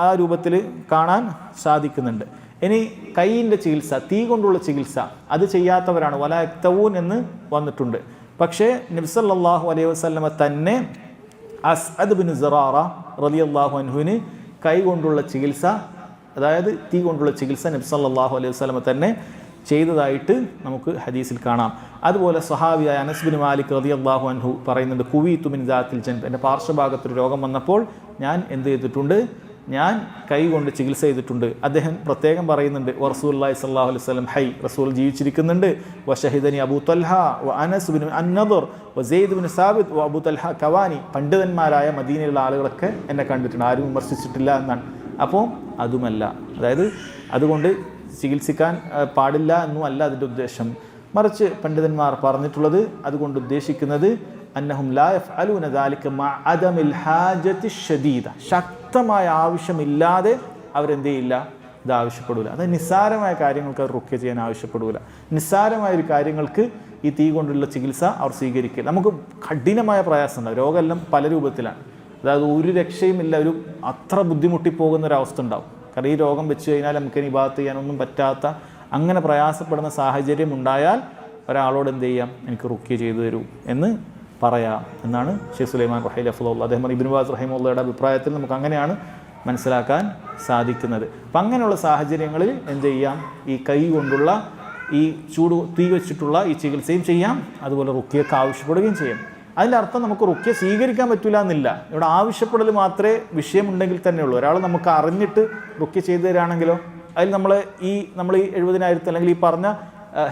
ആ രൂപത്തിൽ കാണാൻ സാധിക്കുന്നുണ്ട്. ഇനി കൈയിൻ്റെ ചികിത്സ, തീ കൊണ്ടുള്ള ചികിത്സ, അത് ചെയ്യാത്തവരാണ് വലാ യക്തവൂൻ എന്ന് വന്നിട്ടുണ്ട്. പക്ഷേ നബി സല്ലല്ലാഹു അലൈഹി വസല്ലമ തന്നെ അസ്അദ് ബിൻ സറാറ റളിയല്ലാഹു അൻഹുവിന് കൈ കൊണ്ടുള്ള ചികിത്സ, അതായത് തീ കൊണ്ടുള്ള ചികിത്സ നബി സല്ലല്ലാഹു അലൈഹി വസല്ലമ തന്നെ ചെയ്തതായിട്ട് നമുക്ക് ഹദീസിൽ കാണാം. അതുപോലെ സ്വഹാബിയായ അനസ് ബിൻ മാലിക് റളിയല്ലാഹു അൻഹു പറയുന്നുണ്ട്, കുവീതു മിൻ ദാത്തിൽ ജൻബ്, എൻ്റെ പാർശ്വഭാഗത്തൊരു രോഗം വന്നപ്പോൾ ഞാൻ എന്ത് ചെയ്തിട്ടുണ്ട്? ഞാൻ കൈ കൊണ്ട് ചികിത്സ ചെയ്തിട്ടുണ്ട്. അദ്ദേഹം പ്രത്യേകം പറയുന്നുണ്ട്, റസൂലുള്ളാഹി സ്വല്ലല്ലാഹു അലൈഹി വസല്ലം ഹൈ, റസൂൽ ജീവിച്ചിരിക്കുന്നുണ്ട്. വശഹിദനി അബൂ തൽഹ വ അനസ് ബിൻ അന്നദർ വ സെയ്ദ് ബിൻ സാബിത് വ അബൂ തൽഹ കവാനി. പണ്ഡിതന്മാരായ മദീനയിലുള്ള ആളുകളൊക്കെ എന്നെ കണ്ടിട്ടുണ്ട്, ആരും വിമർശിച്ചിട്ടില്ല എന്നാണ്. അപ്പോൾ അതുമല്ല, അതായത് അതുകൊണ്ട് ചികിത്സിക്കാൻ പാടില്ല എന്നും അല്ല അതിൻ്റെ ഉദ്ദേശം. മറിച്ച് പണ്ഡിതന്മാർ പറഞ്ഞിട്ടുള്ളത് അതുകൊണ്ട് ഉദ്ദേശിക്കുന്നത് അന്നഹും ലാ യഫ്അലൂന ദാലിക മഅ അദമിൽ ഹാജതി ഷദീദ, ശക്തമായ ആവശ്യമില്ലാതെ അവരെന്ത് ചെയ്യില്ല? ഇത് ആവശ്യപ്പെടില്ല. അതായത് നിസ്സാരമായ കാര്യങ്ങൾക്ക് അവർ റുഖ്യ ചെയ്യാൻ ആവശ്യപ്പെടില്ല. നിസ്സാരമായ ഒരു കാര്യങ്ങൾക്ക് ഈ തീ കൊണ്ടുള്ള ചികിത്സ അവർ സ്വീകരിക്കില്ല. നമുക്ക് കഠിനമായ പ്രയാസമുണ്ടാകും, രോഗമെല്ലാം പല രൂപത്തിലാണ്. അതായത് ഒരു രക്ഷയുമില്ല, ഒരു അത്ര ബുദ്ധിമുട്ടിപ്പോകുന്നൊരവസ്ഥ ഉണ്ടാവും. കാരണം ഈ രോഗം വെച്ച് കഴിഞ്ഞാൽ നമുക്ക് ഇനി ഇബാദത്ത് ചെയ്യാനൊന്നും പറ്റാത്ത, അങ്ങനെ പ്രയാസപ്പെടുന്ന സാഹചര്യം ഉണ്ടായാൽ ഒരാളോട് എന്ത് ചെയ്യാം? എനിക്ക് റുഖ്യ ചെയ്തു തരൂ എന്ന് പറയാം എന്നാണ് ഷെയ്ഖ് സുലൈമാൻ റഹീൽ ഹഫ്ളഹുല്ലാഹ്, അദ്ദേഹം ഇബ്നു ബാസ് റഹിമഹുള്ളയുടെ അഭിപ്രായത്തിൽ നമുക്ക് അങ്ങനെയാണ് മനസ്സിലാക്കാൻ സാധിക്കുന്നത്. അപ്പം അങ്ങനെയുള്ള സാഹചര്യങ്ങളിൽ എന്ത് ചെയ്യാം? ഈ കൈ കൊണ്ടുള്ള ഈ തീ വെച്ചിട്ടുള്ള ഈ ചികിത്സയും ചെയ്യാം, അതുപോലെ റുഖ്യക്ക് ആവശ്യപ്പെടുകയും ചെയ്യാം. അതിൻ്റെ അർത്ഥം നമുക്ക് റുഖ്യ സ്വീകരിക്കാൻ പറ്റില്ല എന്നില്ല. ഇവിടെ ആവശ്യപ്പെടൽ മാത്രമേ വിഷയമുണ്ടെങ്കിൽ തന്നെ ഉള്ളൂ. ഒരാൾ നമുക്ക് അറിഞ്ഞിട്ട് റുഖ്യ ചെയ്തു തരാണെങ്കിലോ അതിൽ നമ്മൾ ഈ 70,000 അല്ലെങ്കിൽ ഈ പറഞ്ഞ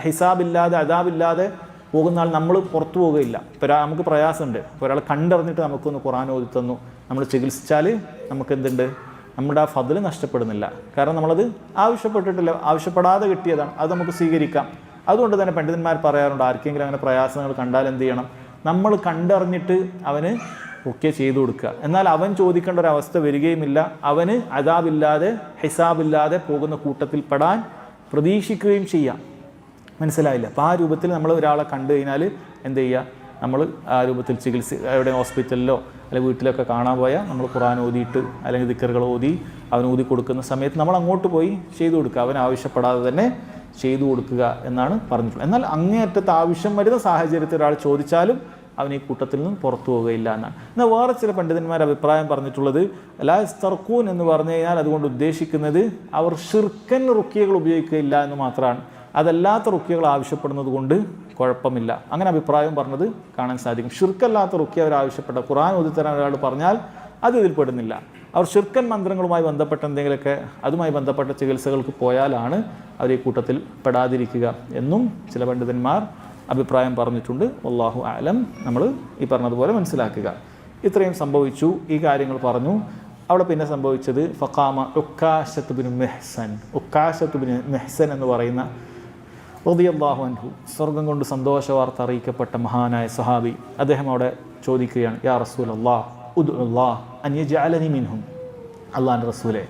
ഹിസാബില്ലാതെ അദാബില്ലാതെ പോകുന്ന ആൾ നമ്മൾ പുറത്തു പോവുകയില്ല. ഇപ്പോൾ നമുക്ക് പ്രയാസമുണ്ട്, ഇപ്പോൾ ഒരാൾ കണ്ടറിഞ്ഞിട്ട് നമുക്കൊന്ന് ഖുർആൻ ഓതി തന്നു, നമ്മൾ ചികിത്സിച്ചാൽ നമുക്ക് എന്തുണ്ട്? നമ്മുടെ ആ ഫദ്ല് നഷ്ടപ്പെടുന്നില്ല. കാരണം നമ്മളത് ആവശ്യപ്പെട്ടിട്ടില്ല, ആവശ്യപ്പെടാതെ കിട്ടിയതാണ്, അത് നമുക്ക് സ്വീകരിക്കാം. അതുകൊണ്ട് തന്നെ പണ്ഡിതന്മാർ പറയാറുണ്ട്, ആർക്കെങ്കിലും അങ്ങനെ പ്രയാസങ്ങൾ കണ്ടാൽ എന്ത് ചെയ്യണം? നമ്മൾ കണ്ടറിഞ്ഞിട്ട് അവന് റുഖ്യ ചെയ്തു കൊടുക്കുക. എന്നാൽ അവൻ ചോദിക്കേണ്ട ഒരു അവസ്ഥ വരികയുമില്ല, അവന് അദാബില്ലാതെ ഹിസാബില്ലാതെ പോകുന്ന കൂട്ടത്തിൽ പെടാൻ പ്രതീക്ഷിക്കുകയും ചെയ്യാം. മനസ്സിലായില്ല? അപ്പോൾ ആ രൂപത്തിൽ നമ്മൾ ഒരാളെ കണ്ടു കഴിഞ്ഞാൽ എന്ത് ചെയ്യുക? നമ്മൾ ആ രൂപത്തിൽ ചികിത്സ എവിടെ ഹോസ്പിറ്റലിലോ അല്ലെങ്കിൽ വീട്ടിലൊക്കെ കാണാൻ പോയാൽ നമ്മൾ ഖുർആൻ ഓതിയിട്ട് അല്ലെങ്കിൽ ദിക്റുകൾ ഓതി അവൻ ഊതി കൊടുക്കുന്ന സമയത്ത് നമ്മൾ അങ്ങോട്ട് പോയി ചെയ്തു കൊടുക്കുക, അവൻ ആവശ്യപ്പെടാതെ തന്നെ ചെയ്തു കൊടുക്കുക എന്നാണ് പറഞ്ഞിട്ടുള്ളത്. എന്നാൽ അങ്ങേയറ്റത്ത് ആവശ്യം വരുന്ന സാഹചര്യത്തിൽ ഒരാൾ ചോദിച്ചാലും അവൻ ഈ കൂട്ടത്തിൽ നിന്നും പുറത്തു പോവുകയില്ല എന്നാണ്. എന്നാൽ വേറെ ചില പണ്ഡിതന്മാർ അഭിപ്രായം പറഞ്ഞിട്ടുള്ളത് ലാ യസ്തർഖൂൻ എന്ന് പറഞ്ഞു കഴിഞ്ഞാൽ അതുകൊണ്ട് ഉദ്ദേശിക്കുന്നത് അവർ ഷിർക്കൻ റുഖ്യകൾ ഉപയോഗിക്കുകയില്ല എന്ന് മാത്രമാണ്. അതല്ലാത്ത റുഖ്യകൾ ആവശ്യപ്പെടുന്നത് കൊണ്ട് കുഴപ്പമില്ല, അങ്ങനെ അഭിപ്രായം പറഞ്ഞത് കാണാൻ സാധിക്കും. ഷിർക്കല്ലാത്ത റുഖ്യ അവർ ആവശ്യപ്പെട്ട ഖുർആൻ ഓതിത്തരാൻ ഒരാൾ പറഞ്ഞാൽ അത് ഇതിൽ പെടുന്നില്ല. അവർ ഷിർക്കൻ മന്ത്രങ്ങളുമായി ബന്ധപ്പെട്ട എന്തെങ്കിലുമൊക്കെ അതുമായി ബന്ധപ്പെട്ട ചികിത്സകൾക്ക് പോയാലാണ് അവർ ഈ കൂട്ടത്തിൽ പെടാതിരിക്കുക എന്നും ചില പണ്ഡിതന്മാർ അഭിപ്രായം പറഞ്ഞിട്ടുണ്ട്. വല്ലാഹു അഅലം. നമ്മൾ ഈ പറഞ്ഞതുപോലെ മനസ്സിലാക്കുക. ഇത്രയും സംഭവിച്ചു, ഈ കാര്യങ്ങൾ പറഞ്ഞു. അവിടെ പിന്നെ സംഭവിച്ചത് ഫഖാമ ഉക്കാശത്ത് ബിൻ മെഹ്സൻ. ഉക്കാശത്ത് ബിൻ മെഹ്സൻ എന്ന് പറയുന്ന റളിയല്ലാഹു അൻഹു, സ്വർഗം കൊണ്ട് സന്തോഷ വാർത്ത അറിയിക്കപ്പെട്ട മഹാനായ സ്വഹാബി, അദ്ദേഹം അവിടെ ചോദിക്കുകയാണ്, യാ റസൂലല്ലാഹ് ഉദ്ഉല്ലാഹ് അൻ യജ്അലനി മിൻഹും, അള്ളാഹുവിൻ്റെ റസൂലെ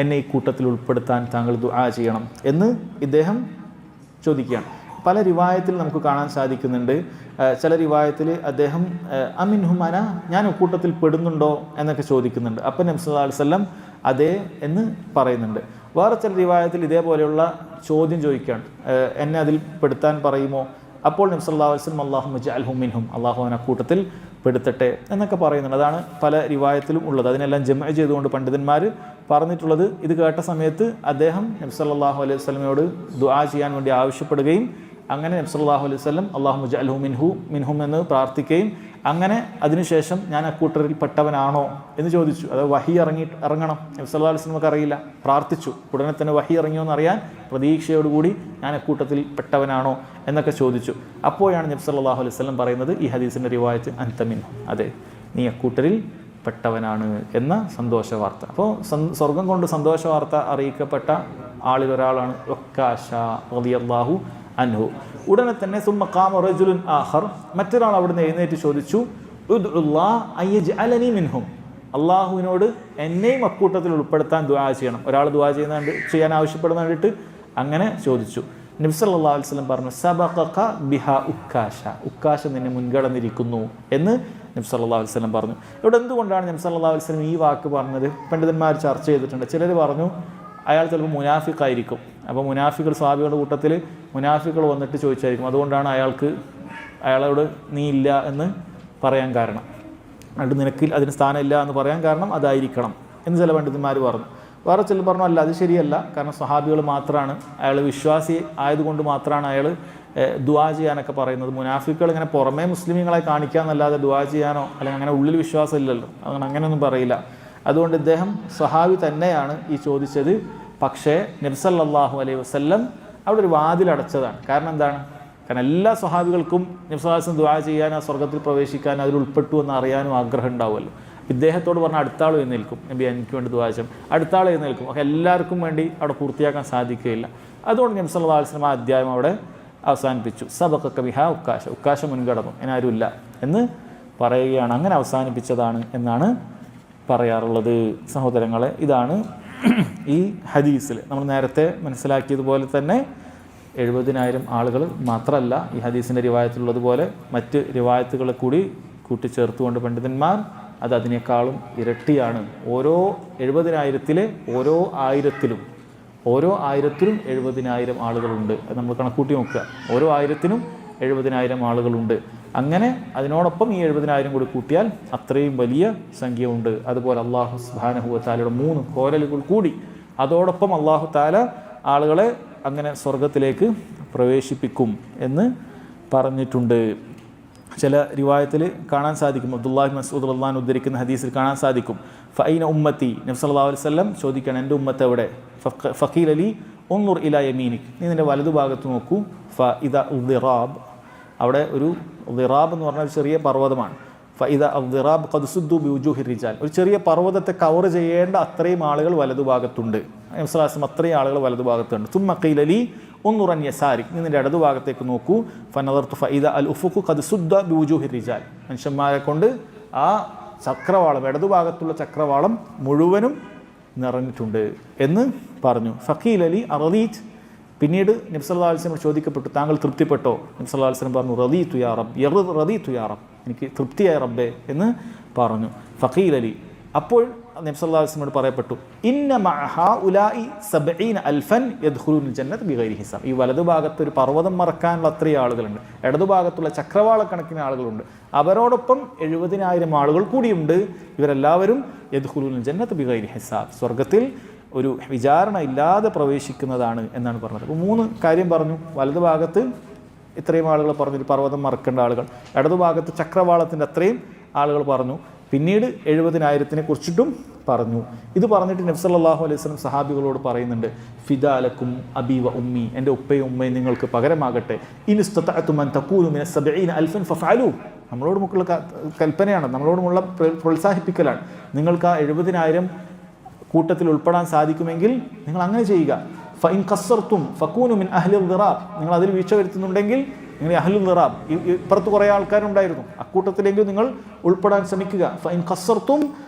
എന്നെ ഈ കൂട്ടത്തിൽ ഉൾപ്പെടുത്താൻ താങ്കൾ ദുആ ചെയ്യണം എന്ന് ഇദ്ദേഹം ചോദിക്കുകയാണ്. പല റിവായത്തിൽ നമുക്ക് കാണാൻ സാധിക്കുന്നുണ്ട്. ചില റിവായത്തിൽ അദ്ദേഹം അമിൻഹും അന, ഞാൻ കൂട്ടത്തിൽ പെടുന്നുണ്ടോ എന്നൊക്കെ ചോദിക്കുന്നുണ്ട്. അപ്പം നബി സല്ലല്ലാഹു അലൈഹി വസല്ലം അതേ എന്ന് പറയുന്നുണ്ട്. വേറെ ചില റിവായത്തിൽ ഇതേപോലെയുള്ള ചോദ്യം ചോദിക്കുകയാണ്, എന്നെ അതിൽ പെടുത്താൻ പറയുമോ? അപ്പോൾ നബി സല്ലല്ലാഹു അലൈഹി വസല്ലം അല്ലാഹുമ്മ ജഅൽഹും മിൻഹും, അള്ളാഹു അവനെ കൂട്ടത്തിൽ പെടുത്തട്ടെ എന്നൊക്കെ പറയുന്നുണ്ട്. അതാണ് പല റിവായത്തിലും ഉള്ളത്. അതിനെല്ലാം ജമഅ ചെയ്തുകൊണ്ട് പണ്ഡിതന്മാർ പറഞ്ഞിട്ടുള്ളത്. ഇത് കേട്ട സമയത്ത് അദ്ദേഹം നബി സല്ലല്ലാഹു അലൈഹി വസല്ലമയോട് ദുആ ചെയ്യാൻ വേണ്ടി ആവശ്യപ്പെടുകയും അങ്ങനെ നബി സല്ലല്ലാഹു അലൈഹി വസല്ലം അല്ലാഹുമ്മ ജഅൽഹു മിൻഹും എന്ന് പ്രാർത്ഥിക്കുകയും അങ്ങനെ അതിനുശേഷം ഞാൻ അക്കൂട്ടരിൽ പെട്ടവനാണോ എന്ന് ചോദിച്ചു. അത് വഹി ഇറങ്ങണം, നബി സല്ലല്ലാഹു അലൈഹി വസല്ലമക്ക് അറിയില്ല, പ്രാർത്ഥിച്ചു. ഉടനെ തന്നെ വഹി ഇറങ്ങിയോ എന്നറിയാൻ പ്രതീക്ഷയോടുകൂടി ഞാൻ അക്കൂട്ടത്തിൽ പെട്ടവനാണോ എന്നൊക്കെ ചോദിച്ചു. അപ്പോഴാണ് നബി സല്ലല്ലാഹു അലൈഹി വസല്ലം പറയുന്നത്, ഈ ഹദീസിൻ്റെ റിവായത്ത് അൻത മിൻഹും, അതെ നീ അക്കൂട്ടരിൽ പെട്ടവനാണ് എന്ന സന്തോഷ വാർത്ത. അപ്പോൾ സ്വർഗം കൊണ്ട് സന്തോഷ വാർത്ത അറിയിക്കപ്പെട്ട ആളിലൊരാളാണ് ഉക്കാശ റളിയല്ലാഹു അൻഹു. ഉടനെ തന്നെ സുമ്മ ഖാമ റജുലുൻ ആഖർ, മറ്റൊരാൾ അവിടുന്ന് എഴുന്നേറ്റ് ചോദിച്ചു, ഉദ്ഉല്ലാഹ് അൻ യജ്അലനി മിൻഹും, അള്ളാഹുവിനോട് എന്നെയും അക്കൂട്ടത്തിൽ ഉൾപ്പെടുത്താൻ ദുആ ചെയ്യണം. ഒരാൾ ദുആ ചെയ്യാൻ ആവശ്യപ്പെടുന്ന വേണ്ടിയിട്ട് അങ്ങനെ ചോദിച്ചു. നബി സല്ലല്ലാഹു അലൈഹി വസല്ലം പറഞ്ഞു, സബഖക ബിഹാ ഉക്കാശ, ഉക്കാശ നിന്നെ മുൻഗണന്നിരിക്കുന്നു എന്ന് നബി സല്ലല്ലാഹു അലൈഹി വസല്ലം പറഞ്ഞു. ഇവിടെ എന്തുകൊണ്ടാണ് നബി സല്ലല്ലാഹു അലൈഹി വസല്ലം ഈ വാക്ക് പറഞ്ഞത്? പണ്ഡിതന്മാർ ചർച്ച ചെയ്തിട്ടുണ്ട്. ചിലർ പറഞ്ഞു അയാൾ ചിലപ്പോൾ മുനാഫിക്കായിരിക്കും. അപ്പോൾ മുനാഫികൾ, സ്വഹാബികളുടെ കൂട്ടത്തിൽ മുനാഫികൾ വന്നിട്ട് ചോദിച്ചായിരിക്കും, അതുകൊണ്ടാണ് അയാളോട് നീ ഇല്ല എന്ന് പറയാൻ കാരണം, അത് നിനക്ക് അതിന് സ്ഥാനമില്ല എന്ന് പറയാൻ കാരണം അതായിരിക്കണം എന്ന് ചില പണ്ഡിതന്മാർ പറഞ്ഞു. വേറെ ചിലർ പറഞ്ഞു അല്ല, അത് ശരിയല്ല, കാരണം സ്വഹാബികൾ മാത്രമാണ്, അയാൾ വിശ്വാസി ആയതുകൊണ്ട് മാത്രമാണ് അയാൾ ദുആ ചെയ്യാനൊക്കെ പറയുന്നത്. മുനാഫിക്കുകൾ ഇങ്ങനെ പുറമേ മുസ്ലിമീങ്ങളെ കാണിക്കാമെന്നല്ലാതെ ദുആ ചെയ്യാനോ അല്ലെങ്കിൽ അങ്ങനെ ഉള്ളിൽ വിശ്വാസം ഇല്ലല്ലോ, അങ്ങനെയൊന്നും പറയില്ല. അതുകൊണ്ട് ഇദ്ദേഹം സ്വഹാബി തന്നെയാണ് ഈ ചോദിച്ചത്. പക്ഷേ നബി സല്ലല്ലാഹു അലൈഹി വസല്ലം അവിടെ ഒരു വാതിലടച്ചതാണ്. കാരണം എന്താണ്? കാരണം എല്ലാ സ്വഹാബികൾക്കും നബി സല്ലല്ലാഹു അലൈഹി വസല്ലം ദുആ ചെയ്യാനോ സ്വർഗ്ഗത്തിൽ പ്രവേശിക്കാനോ അതിൽ ഉൾപ്പെട്ടു എന്ന് അറിയാനും ആഗ്രഹം ഉണ്ടാവുമല്ലോ. ഇദ്ദേഹത്തോട് പറഞ്ഞാൽ അടുത്താൾ എഴുന്നേൽക്കും, നബി എനിക്ക് വേണ്ടി ദുആ ചെയ്യും, അടുത്താൾ എഴുന്നേൽക്കും, ഒക്കെ എല്ലാവർക്കും വേണ്ടി അവിടെ പൂർത്തിയാക്കാൻ സാധിക്കുകയില്ല. അതുകൊണ്ട് നബി സല്ലല്ലാഹു അലൈഹി വസല്ലം ആ അധ്യായം അവിടെ അവസാനിപ്പിച്ചു. സബഖക ബിഹാ ഉക്കാശ, ഉക്കാശ മുൻകടന്നു, ആരുമില്ല എന്ന് പറയുകയാണ്. അങ്ങനെ അവസാനിപ്പിച്ചതാണ് എന്നാണ് പറയാറുള്ളത്. സഹോദരങ്ങളെ, ഇതാണ് ഈ ഹദീസിൽ നമ്മൾ നേരത്തെ മനസ്സിലാക്കിയതുപോലെ തന്നെ 70,000 ആളുകൾ മാത്രമല്ല ഈ ഹദീസിൻ്റെ റിവായത്തിലുള്ളതുപോലെ മറ്റ് റിവായത്തുകളെ കൂടി കൂട്ടിച്ചേർത്തുകൊണ്ട് പണ്ഡിതന്മാർ അത് അതിനേക്കാളും ഇരട്ടിയാണ്. ഓരോ 70,000-ലെ ഓരോ ആയിരത്തിലും 70,000 ആളുകളുണ്ട്. അത് നമ്മൾ കണക്കൂട്ടി നോക്കുക. ഓരോ 1000-നും 70,000 ആളുകളുണ്ട്. അങ്ങനെ അതിനോടൊപ്പം ഈ 70,000 കൂടി കൂട്ടിയാൽ അത്രയും വലിയ സംഖ്യ ഉണ്ട്. അതുപോലെ അല്ലാഹു സുബ്ഹാനഹു വ തആലയുടെ 3 കോരലുകൾ കൂടി അതോടൊപ്പം അല്ലാഹു തആല ആളുകളെ അങ്ങനെ സ്വർഗത്തിലേക്ക് പ്രവേശിപ്പിക്കും എന്ന് പറഞ്ഞിട്ടുണ്ട്. ചില റിവായത്തിൽ കാണാൻ സാധിക്കും, അബ്ദുല്ലാഹി മസ്ഊദ് റളിയല്ലാഹു അൻഹു ഉദ്ധരിക്കുന്ന ഹദീസിൽ കാണാൻ സാധിക്കും, ഫൈന ഉമ്മത്തി, നബി സല്ലല്ലാഹു അലൈഹി വസല്ലം ചോദിക്കണം, എൻ്റെ ഉമ്മത്ത് എവിടെ? ഫഖീല ലി ഉൻദുർ ഇലാ യമീനിക്, നീ നിൻ്റെ വലതുഭാഗത്ത് നോക്കൂ. ഫഇദ ഉദ്ദിറാബ്, അവിടെ ഒരു ദിറാബ് എന്ന് പറഞ്ഞാൽ ഒരു ചെറിയ പർവ്വതമാണ്. ഫഇദ അദ്ദിറാബ് ഖദ് സുദ്ദു ബിവുജൂഹി റിജാൽ, ഒരു ചെറിയ പർവ്വതത്തെ കവർ ചെയ്യേണ്ട അത്രയും ആളുകൾ വലതുഭാഗത്തുണ്ട്. നബി സല്ലല്ലാഹു അലൈഹി വസല്ലം അത്രയും ആളുകൾ വലതുഭാഗത്തുണ്ട്. സുമ്മ ഖീല ലി ഉൻദുർ അൻ യസാരിക്, നീ നിൻ്റെ ഇടതുഭാഗത്തേക്ക് നോക്കൂ. ഫനദർതു ഫഇദ അൽ ഉഫുഖു ഖദ് സുദ്ദ ബിവുജൂഹി റിജാൽ, മനുഷ്യന്മാരെ കൊണ്ട് ആ ചക്രവാളം, ഇടതുഭാഗത്തുള്ള ചക്രവാളം മുഴുവനും നിറഞ്ഞിട്ടുണ്ട് എന്ന് പറഞ്ഞു. ഫഖീല ലി അറദീത്, പിന്നീട് നബി സല്ലല്ലാഹു അലൈഹി വസല്ലം ചോദിക്കപ്പെട്ടു, താങ്കൾ തൃപ്തിപ്പെട്ടോ? നബി സല്ലല്ലാഹു അലൈഹി വസല്ലം പറഞ്ഞു, റദീതു യാ റബ്ബ്, റദീതു യാ റബ്ബ്, എനിക്ക് തൃപ്തിയായ റബ്ബേ എന്ന് പറഞ്ഞു. ഫഖീല ലി, അപ്പോൾ നബി സല്ലല്ലാഹു അലൈഹി വസല്ലം പറയപ്പെട്ടു, ഇന്ന മഅ ഹഉലാഇ 70,000 യദ്ഖുലൂനൽ ജന്നത ബിഗൈരി ഹിസാബ്, ഈ വലതുഭാഗത്ത് ഒരു പർവ്വതം മറക്കാനുള്ള അത്രയും ആളുകളുണ്ട്, ഇടതുഭാഗത്തുള്ള ചക്രവാളക്കണക്കിന് ആളുകളുണ്ട്, അവരോടൊപ്പം 70,000 ആളുകൾ കൂടിയുണ്ട്. ഇവരെല്ലാവരും യദ്ഖുലൂനൽ ജന്നത ബിഗൈരി ഹിസാബ്, സ്വർഗത്തിൽ ഒരു വിചാരണ ഇല്ലാതെ പ്രവേശിക്കുന്നതാണ് എന്നാണ് പറഞ്ഞത്. അപ്പോൾ 3 കാര്യം പറഞ്ഞു. വലതുഭാഗത്ത് ഇത്രയും ആളുകൾ പറഞ്ഞു, പർവ്വതം മറക്കേണ്ട ആളുകൾ. ഇടതുഭാഗത്ത് ചക്രവാളത്തിൻ്റെ അത്രയും ആളുകൾ പറഞ്ഞു. പിന്നീട് 70,000-നെ കുറിച്ചിട്ടും പറഞ്ഞു. ഇത് പറഞ്ഞിട്ട് നബി സല്ലല്ലാഹു അലൈഹി വസല്ലം സഹാബികളോട് പറയുന്നുണ്ട്, ഫിദാലക്കും അബി വ ഉമ്മി, എൻ്റെ ഉപ്പയും ഉമ്മയും നിങ്ങൾക്ക് പകരമാകട്ടെ. ഇനിസ്തതഅതും അൻ തകൂനു മിന 70,000 ഫഫഅലൂ, നമ്മളോട് മുക്കുള്ള കൽപ്പനയാണ്, നമ്മളോടുമുള്ള പ്രോത്സാഹിപ്പിക്കലാണ്. നിങ്ങൾക്ക് ആ 70,000 കൂട്ടത്തിൽ ഉൾപ്പെടാൻ സാധിക്കുമെങ്കിൽ നിങ്ങൾ അങ്ങനെ ചെയ്യുക. ഫഇൻ ഖസ്സർതും ഫകൂനു മിൻ അഹ്ലിൽ ദിറാബ്, നിങ്ങൾ അതിൽ വീഴ്ച വരുത്തുന്നുണ്ടെങ്കിൽ നിങ്ങൾ അഹ്ലുൽ ദിറാബ്, ഇപ്പുറത്ത് കുറേ ആൾക്കാരുണ്ടായിരുന്നു, അക്കൂട്ടത്തിലേക്ക് നിങ്ങൾ ഉൾപ്പെടാൻ ശ്രമിക്കുക. ഫഇൻ ഖസ്സർതും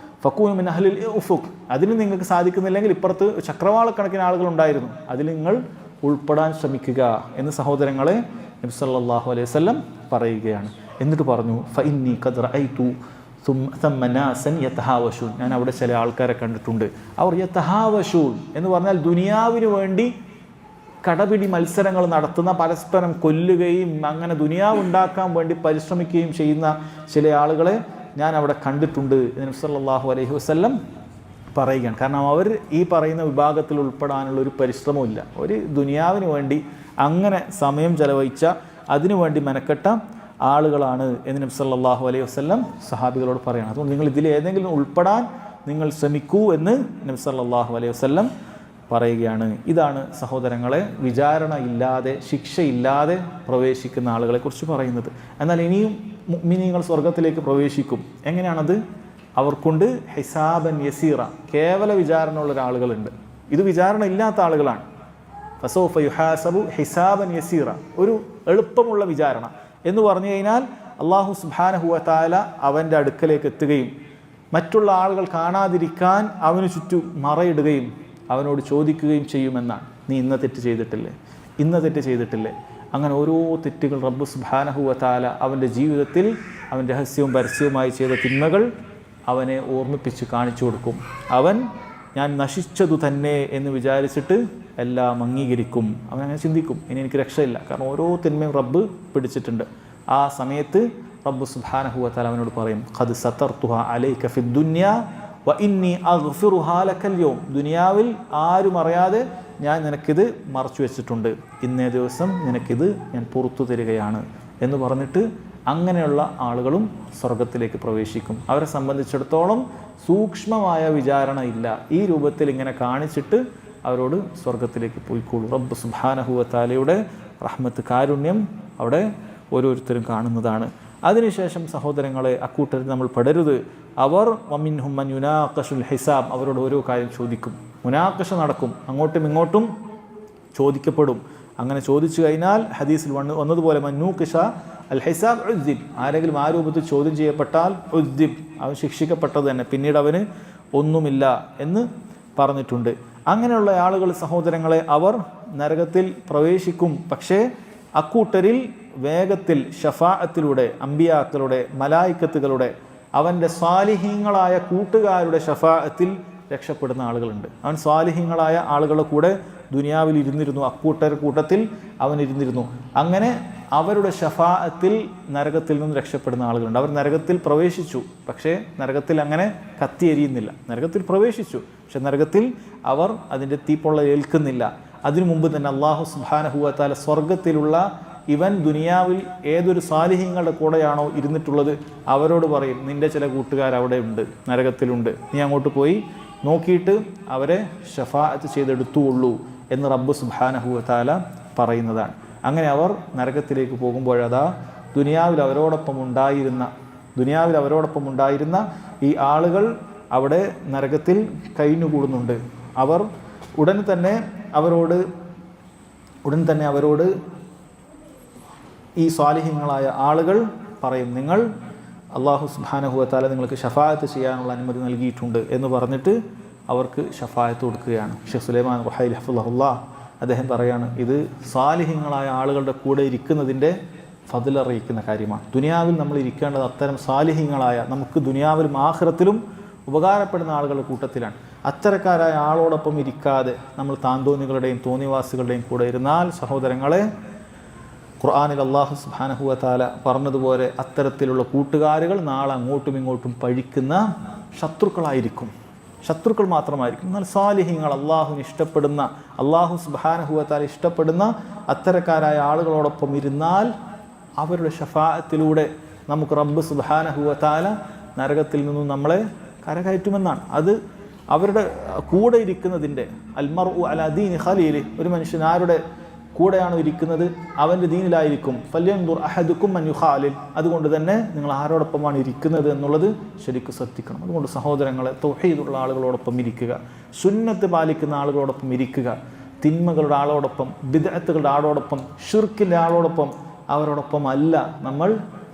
ഫകൂനു മിൻ അഹ്ലിൽ ഉഫുഖ്, അതിന് നിങ്ങൾക്ക് സാധിക്കുന്നില്ലെങ്കിൽ ഇപ്പുറത്ത് ചക്രവാളക്കണക്കിന് ആളുകളുണ്ടായിരുന്നു, അതിൽ നിങ്ങൾ ഉൾപ്പെടാൻ ശ്രമിക്കുക എന്ന് സഹോദരങ്ങളെ നബി സല്ലല്ലാഹു അലൈഹി വസല്ലം പറയുകയാണ്. എന്നിട്ട് പറഞ്ഞു ഫഇന്നി ഖദ് റഅയ്തു തമ്മ നാസൻ യതഹാവശൂൻ, ഞാൻ അവിടെ ചില ആൾക്കാരെ കണ്ടിട്ടുണ്ട്, അവർ യതഹാവശൂൻ എന്ന് പറഞ്ഞാൽ ദുനിയാവിന് വേണ്ടി കടപിടി മത്സരങ്ങൾ നടത്തുന്ന, പരസ്പരം കൊല്ലുകയും അങ്ങനെ ദുനിയാവ് ഉണ്ടാക്കാൻ വേണ്ടി പരിശ്രമിക്കുകയും ചെയ്യുന്ന ചില ആളുകളെ ഞാൻ അവിടെ കണ്ടിട്ടുണ്ട് എന്ന് നബി സല്ലല്ലാഹു അലൈഹി വസല്ലം പറയുകയാണ്. കാരണം അവർ ഈ പറയുന്ന വിഭാഗത്തിൽ ഉൾപ്പെടാനുള്ള ഒരു പരിശ്രമമില്ല, ഒരു ദുനിയാവിന് വേണ്ടി അങ്ങനെ സമയം ചെലവഴിച്ച, അതിനുവേണ്ടി മെനക്കെട്ട ആളുകളാണ് എന്ന് നബി സല്ലല്ലാഹു അലൈഹി വസല്ലം സഹാബികളോട് പറയണം. അതുകൊണ്ട് നിങ്ങൾ ഇതിൽ ഏതെങ്കിലും ഉൾപ്പെടാൻ നിങ്ങൾ ശ്രമിക്കൂ എന്ന് നബി സല്ലല്ലാഹു അലൈഹി വസല്ലം പറയുകയാണ്. ഇതാണ് സഹോദരങ്ങളെ വിചാരണ ഇല്ലാതെ, ശിക്ഷയില്ലാതെ പ്രവേശിക്കുന്ന ആളുകളെ കുറിച്ച് പറയുന്നത്. എന്നാൽ ഇനിയും മുഅ്മിനീങ്ങൾ സ്വർഗത്തിലേക്ക് പ്രവേശിക്കും. എങ്ങനെയാണത്? അവർക്കുണ്ട് ഹിസാബൻ യസീറ, കേവല വിചാരണ ഉള്ള ആളുകളുണ്ട്. ഇത് വിചാരണ ഇല്ലാത്ത ആളുകളാണ്. ഫസൗഫ യുഹാസബു ഹിസാബൻ യസീറ, ഒരു എളുപ്പമുള്ള വിചാരണ എന്ന് പറഞ്ഞു കഴിഞ്ഞാൽ അല്ലാഹു സുബ്ഹാനഹു വ തആല അവൻ്റെ അടുക്കലേക്ക് എത്തുകയും മറ്റുള്ള ആളുകൾ കാണാതിരിക്കാൻ അവന് ചുറ്റും മറയിടുകയും അവനോട് ചോദിക്കുകയും ചെയ്യുമെന്നാണ്. നീ ഇന്ന തെറ്റ് ചെയ്തിട്ടില്ലേ, ഇന്ന തെറ്റ് ചെയ്തിട്ടില്ലേ? അങ്ങനെ ഓരോ തെറ്റുകൾ റബ്ബ് സുബ്ഹാനഹു വ തആല അവൻ്റെ ജീവിതത്തിൽ അവൻ രഹസ്യവും പരസ്യവുമായി ചെയ്ത തിന്മകൾ അവനെ ഓർമ്മിപ്പിച്ച് കാണിച്ചു കൊടുക്കും. അവൻ ഞാൻ നശിച്ചതു തന്നെ എന്ന് വിചാരിച്ചിട്ട് എല്ലാം അംഗീകരിക്കും. അവൻ അങ്ങനെ ചിന്തിക്കും, ഇനി എനിക്ക് രക്ഷയില്ല, കാരണം ഓരോ തിന്മയും റബ്ബ് പിടിച്ചിട്ടുണ്ട്. ആ സമയത്ത് റബ്ബ് സുബ്ഹാനഹു വ തആല അവനോട് പറയും ഖദ് സതർതുഹാ അലൈക ഫിദ്ദുനിയ വ ഇന്നി അഗ്ഫിറുഹാ ലകൽ യൗം, ദുനിയാവിൽ ആരും അറിയാതെ ഞാൻ നിനക്കിത് മറച്ചു വെച്ചിട്ടുണ്ട്, ഇന്നേ ദിവസം നിനക്കിത് ഞാൻ പുറത്തു തരികയാണ് എന്ന് പറഞ്ഞിട്ട് അങ്ങനെയുള്ള ആളുകളും സ്വർഗത്തിലേക്ക് പ്രവേശിക്കും. അവരെ സംബന്ധിച്ചിടത്തോളം സൂക്ഷ്മമായ വിചാരണ ഇല്ല. ഈ രൂപത്തിൽ ഇങ്ങനെ കാണിച്ചിട്ട് അവരോട് സ്വർഗത്തിലേക്ക് പോയിക്കോളൂ. റബ്ബ് സുബ്ഹാനഹു വ തആലയുടെ റഹ്മത്ത്, കാരുണ്യം അവിടെ ഓരോരുത്തരും കാണുന്നതാണ്. അതിനുശേഷം സഹോദരങ്ങളെ, അക്കൂട്ടരിൽ നമ്മൾ പെടരുത്. അവർ വമിൻഹും മൻ യുനാഖിഷുൽ ഹിസാബ്, അവരോട് ഓരോ കാര്യം ചോദിക്കും, മുനാഖിഷ നടക്കും, അങ്ങോട്ടും ഇങ്ങോട്ടും ചോദിക്കപ്പെടും. അങ്ങനെ ചോദിച്ചു കഴിഞ്ഞാൽ ഹദീസിൽ വന്നതുപോലെ മന്നൂഖിഷ അൽ ഹിസാബ് ഉദ്ദിബ്, ആരെങ്കിലും ആ രൂപത്തിൽ ചോദ്യം ചെയ്യപ്പെട്ടാൽ ഉദ്ദിബ്, അവൻ ശിക്ഷിക്കപ്പെട്ടത് തന്നെ, പിന്നീട് അവന് ഒന്നുമില്ല എന്ന് പറഞ്ഞിട്ടുണ്ട്. അങ്ങനെയുള്ള ആളുകൾ സഹോദരങ്ങളെ അവർ നരകത്തിൽ പ്രവേശിക്കും. പക്ഷേ അക്കൂട്ടരിൽ വേഗത്തിൽ ഷഫാഅത്തിലൂടെ, അമ്പിയാക്കളുടെ, മലായിക്കത്തുകളുടെ, അവൻ്റെ സ്വാലിഹീങ്ങളായ കൂട്ടുകാരുടെ ഷഫാഅത്തിൽ രക്ഷപ്പെടുന്ന ആളുകളുണ്ട്. അവൻ സ്വാലിഹീങ്ങളായ ആളുകളുടെ കൂടെ ദുനിയാവിൽ ഇരുന്നിരുന്നു, കൂട്ടത്തിൽ അവൻ ഇരുന്നിരുന്നു. അങ്ങനെ അവരുടെ ഷഫാഅത്തിൽ നരകത്തിൽ നിന്ന് രക്ഷപ്പെടുന്ന ആളുകളുണ്ട്. അവർ നരകത്തിൽ പ്രവേശിച്ചു, പക്ഷേ നരകത്തിൽ അങ്ങനെ കത്തിയെരിയുന്നില്ല. നരകത്തിൽ പ്രവേശിച്ചു, പക്ഷെ നരകത്തിൽ അവർ അതിൻ്റെ തീപ്പൊള്ള ഏൽക്കുന്നില്ല. അതിനു മുമ്പ് തന്നെ അല്ലാഹു സുബ്ഹാനഹു വ തആല സ്വർഗത്തിലുള്ള ഇവൻ ദുനിയാവിൽ ഏതൊരു സാലിഹീങ്ങളുടെ കൂടെയാണോ ഇരുന്നിട്ടുള്ളത് അവരോട് പറയും, നിൻ്റെ ചില കൂട്ടുകാർ അവിടെ ഉണ്ട്, നരകത്തിലുണ്ട്, നീ അങ്ങോട്ട് പോയി നോക്കിയിട്ട് അവരെ ഷഫാഅത്ത് ചെയ്തെടുത്തുള്ളൂ എന്ന് റബ്ബ് സുബ്ഹാനഹു വ തആല പറയുന്നതാണ്. അങ്ങനെ അവർ നരകത്തിലേക്ക് പോകുമ്പോഴതാ ദുനിയാവിൽ അവരോടൊപ്പം ഉണ്ടായിരുന്ന ഈ ആളുകൾ അവിടെ നരകത്തിൽ കഴിഞ്ഞുകൂടുന്നുണ്ട്. അവർ ഉടൻ തന്നെ അവരോട് ഈ സ്വാലിഹീങ്ങളായ ആളുകൾ പറയും, നിങ്ങൾ അല്ലാഹു സുബ്ഹാനഹു വ തആല നിങ്ങൾക്ക് ഷഫാഅത്ത് ചെയ്യാനുള്ള അനുമതി നൽകിയിട്ടുണ്ട് എന്ന് പറഞ്ഞിട്ട് അവർക്ക് ഷഫാഅത്ത് കൊടുക്കുകയാണ്. ഷെയ്ഖ് സുലൈമാൻ റുഹൈലി ഹഫിളഹുല്ലാഹ് അദ്ദേഹം പറയാണ്, ഇത് സാലിഹീങ്ങളായ ആളുകളുടെ കൂടെ ഇരിക്കുന്നതിൻ്റെ ഫദ്ൽ അറിയിക്കുന്ന കാര്യമാണ്. ദുനിയാവിൽ നമ്മൾ ഇരിക്കേണ്ടത് അത്തരം സാലിഹീങ്ങളായ, നമുക്ക് ദുനിയാവിലും ആഖിറത്തിലും ഉപകാരപ്പെടുന്ന ആളുകളുടെ കൂട്ടത്തിലാണ്. അത്തരക്കാരായ ആളോടൊപ്പം ഇരിക്കാതെ നമ്മൾ താന്തോന്നികളുടെയും തോന്നിവാസികളുടെയും കൂടെ ഇരുന്നാൽ സഹോദരങ്ങളെ, ഖുർആനിൽ അല്ലാഹു സുബ്ഹാനഹു വ തആല പറഞ്ഞതുപോലെ അത്തരത്തിലുള്ള കൂട്ടുകാരുകൾ നാളെ അങ്ങോട്ടും ഇങ്ങോട്ടും പഴിക്കുന്ന ശത്രുക്കൾ മാത്രമായിരിക്കും. എന്നാൽ സാലിഹീങ്ങൾ, അള്ളാഹുവിന് ഇഷ്ടപ്പെടുന്ന, അല്ലാഹു സുബ്ഹാനഹു വ തആല ഇഷ്ടപ്പെടുന്ന അത്തരക്കാരായ ആളുകളോടൊപ്പം ഇരുന്നാൽ അവരുടെ ഷഫാഅത്തിലൂടെ നമുക്ക് റബ്ബ് സുബ്ഹാനഹു വ തആല നരകത്തിൽ നിന്നും നമ്മളെ കരകയറ്റുമെന്നാണ്. അത് അവരുടെ കൂടെ ഇരിക്കുന്നതിൻ്റെ അൽമർഉ അലാ ദീനി ഖലീലി, ഒരു മനുഷ്യൻ ആരുടെ കൂടെയാണോ ഇരിക്കുന്നത് അവൻ്റെ ദീനിലായിരിക്കും. ഫല്യൻദുർ അഹദുക്കും മൻ യുഖാലിൽ, അതുകൊണ്ട് തന്നെ നിങ്ങൾ ആരോടൊപ്പമാണ് ഇരിക്കുന്നത് എന്നുള്ളത് ശരിക്കും ശ്രദ്ധിക്കണം. അതുകൊണ്ട് സഹോദരങ്ങളെ, തൗഹീദുള്ള ആളുകളോടൊപ്പം ഇരിക്കുക, സുന്നത്ത് പാലിക്കുന്ന ആളുകളോടൊപ്പം ഇരിക്കുക. തിന്മകളുടെ ആളോടൊപ്പം, ബിദ്അത്തുകളുടെ ആളോടൊപ്പം, ഷിർക്കിൻ്റെ ആളോടൊപ്പം അവരോടൊപ്പം അല്ല നമ്മൾ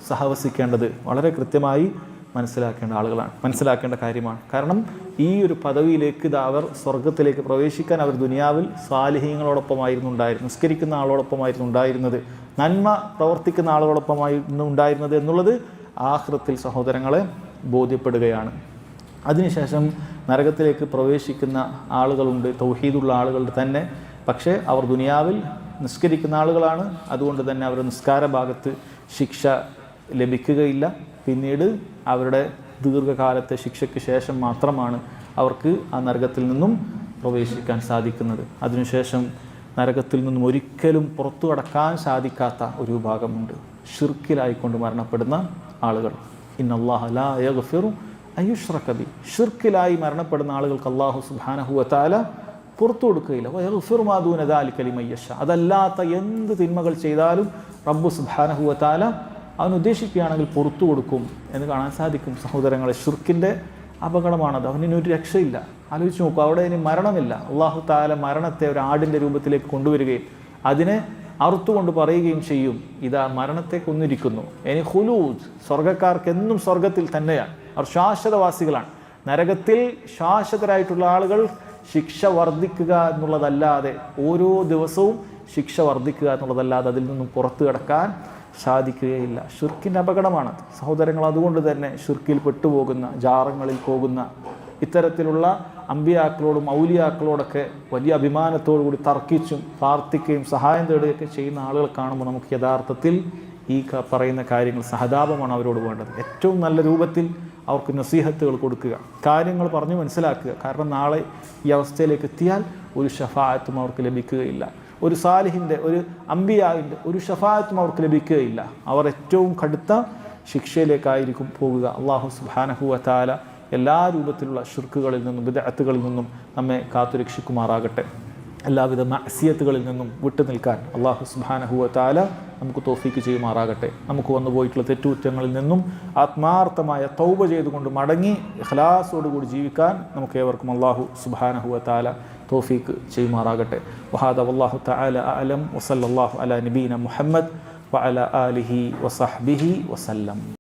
സഹവസിക്കേണ്ടത്. വളരെ കൃത്യമായി മനസ്സിലാക്കേണ്ട കാര്യമാണ്. കാരണം ഈ ഒരു പദവിയിലേക്ക് അവർ സ്വർഗത്തിലേക്ക് പ്രവേശിക്കാൻ അവർ ദുനിയാവിൽ സാലിഹീങ്ങളോടൊപ്പമായിരുന്നു ഉണ്ടായിരുന്നത്, നിസ്കരിക്കുന്ന ആളോടൊപ്പമായിരുന്നു ഉണ്ടായിരുന്നത്, നന്മ പ്രവർത്തിക്കുന്ന ആളുകളോടൊപ്പമായിരുന്നു ഉണ്ടായിരുന്നത് എന്നുള്ളത് ആഖിറത്തിൽ സഹോദരങ്ങളെ ബോധ്യപ്പെടുകയാണ്. അതിനുശേഷം നരകത്തിലേക്ക് പ്രവേശിക്കുന്ന ആളുകളുണ്ട്, തൗഹീദുള്ള ആളുകളുടെ തന്നെ. പക്ഷേ അവർ ദുനിയാവിൽ നിസ്കരിക്കുന്ന ആളുകളാണ്. അതുകൊണ്ട് തന്നെ അവരുടെ നിസ്കാര ഭാഗത്ത് ശിക്ഷ ലഭിക്കുകയില്ല. പിന്നീട് അവരുടെ ദീർഘകാലത്തെ ശിക്ഷയ്ക്ക് ശേഷം മാത്രമാണ് അവർക്ക് ആ നരകത്തിൽ നിന്നും പ്രവേശിക്കാൻ സാധിക്കുന്നത്. അതിനുശേഷം നരകത്തിൽ നിന്നും ഒരിക്കലും പുറത്തു കടക്കാൻ സാധിക്കാത്ത ഒരു വിഭാഗമുണ്ട്, ഷിർക്കിലായിക്കൊണ്ട് മരണപ്പെടുന്ന ആളുകൾ. ഇന്നല്ലാഹ ലാ യഗ്ഫിറു അയ്യുശ്റക ബി, ഷിർക്കിലായി മരണപ്പെടുന്ന ആളുകൾക്ക് അല്ലാഹു സുബ്ഹാനഹു വ തആല പുറത്തു കൊടുക്കുകയില്ല. വയഗ്ഫിറു മാ ദൂന ദാലിക ലിമൻ യശാ, അതല്ലാത്ത എന്ത് തിന്മകൾ ചെയ്താലും റബ്ബ് സുബ്ഹാനഹു വ തആല അവൻ ഉദ്ദേശിക്കുകയാണെങ്കിൽ പുറത്തു കൊടുക്കും എന്ന് കാണാൻ സാധിക്കും. സഹോദരങ്ങളെ, ഷിർക്കിൻ്റെ അപകടമാണത്. അവനൊരു രക്ഷയില്ല. ആലോചിച്ച് നോക്കൂ, അവിടെ ഇനി മരണമില്ല. അല്ലാഹു തആല മരണത്തെ ഒരു ആടിൻ്റെ രൂപത്തിലേക്ക് കൊണ്ടുവരികയും അതിനെ അറുത്തുകൊണ്ട് പറയുകയും ചെയ്യും, ഇതാ മരണത്തെ കൊന്നിരിക്കുന്നു. ഇനി ഖുലൂദ്, സ്വർഗ്ഗക്കാർക്ക് എന്നും സ്വർഗത്തിൽ തന്നെയാണ്, അവർ ശാശ്വതവാസികളാണ്. നരകത്തിൽ ശാശ്വതരായിട്ടുള്ള ആളുകൾ ശിക്ഷ വർദ്ധിക്കുക എന്നുള്ളതല്ലാതെ, ഓരോ ദിവസവും ശിക്ഷ വർദ്ധിക്കുക എന്നുള്ളതല്ലാതെ അതിൽ നിന്നും പുറത്തു കടക്കാൻ സാധിക്കുകയില്ല. ഷിർക്കിൻ്റെ അപകടമാണത് സഹോദരങ്ങൾ. അതുകൊണ്ട് തന്നെ ഷിർക്കിൽ പെട്ടുപോകുന്ന, ജാറങ്ങളിൽ പോകുന്ന, ഇത്തരത്തിലുള്ള അമ്പിയാക്കളോടും ഔലിയാക്കളോടൊക്കെ വലിയ അഭിമാനത്തോടു കൂടി തർക്കിച്ചും പ്രാർത്ഥിക്കുകയും സഹായം തേടുകയൊക്കെ ചെയ്യുന്ന ആളുകളെ കാണുമ്പോൾ നമുക്ക് യഥാർത്ഥത്തിൽ ഈ പറയുന്ന കാര്യങ്ങൾ സഹതാപമാണ് അവരോട് വേണ്ടത്. ഏറ്റവും നല്ല രൂപത്തിൽ അവർക്ക് നസീഹത്തുകൾ കൊടുക്കുക, കാര്യങ്ങൾ പറഞ്ഞു മനസ്സിലാക്കുക. കാരണം നാളെ ഈ അവസ്ഥയിലേക്ക് എത്തിയാൽ ഒരു ഷഫാഅത്തും അവർക്ക് ലഭിക്കുകയില്ല, ഒരു സാലിഹിൻ്റെ, ഒരു അമ്പിയാവിൻ്റെ ഒരു ഷഫാഅത്തും അവർക്ക് ലഭിക്കുകയില്ല. അവർ ഏറ്റവും കടുത്ത ശിക്ഷയിലേക്കായിരിക്കും പോകുക. അല്ലാഹു സുബ്ഹാനഹു വ തആല എല്ലാ രൂപത്തിലുള്ള ഷിർക്കുകളിൽ നിന്നും ബിദ്അത്തുകളിൽ നിന്നും നമ്മെ കാത്തുരക്ഷിക്കുമാറാകട്ടെ. എല്ലാവിധ മഅസിയത്തുകളിൽ നിന്നും വിട്ടു നിൽക്കാൻ അല്ലാഹു സുബ്ഹാനഹു വ തആല നമുക്ക് തൗഫീക്ക് ചെയ്യുമാറാകട്ടെ. നമുക്ക് വന്നുപോയിട്ടുള്ള തെറ്റുകുറ്റങ്ങളിൽ നിന്നും ആത്മാർത്ഥമായ തൗബ ചെയ്തുകൊണ്ട് മടങ്ങി ഇഖ്ലാസോടുകൂടി ജീവിക്കാൻ നമുക്ക് ഏവർക്കും അല്ലാഹു സുബ്ഹാനഹു വ തആല തൗഫീക്ക് ചെയ്യുമാറാകട്ടെ. വഹാദ വല്ലാഹു തആല അഅലം വസല്ലല്ലാഹു അലാ നബീന മുഹമ്മദ് വഅലാ ആലിഹി വസഹ്ബിഹി വസല്ലം.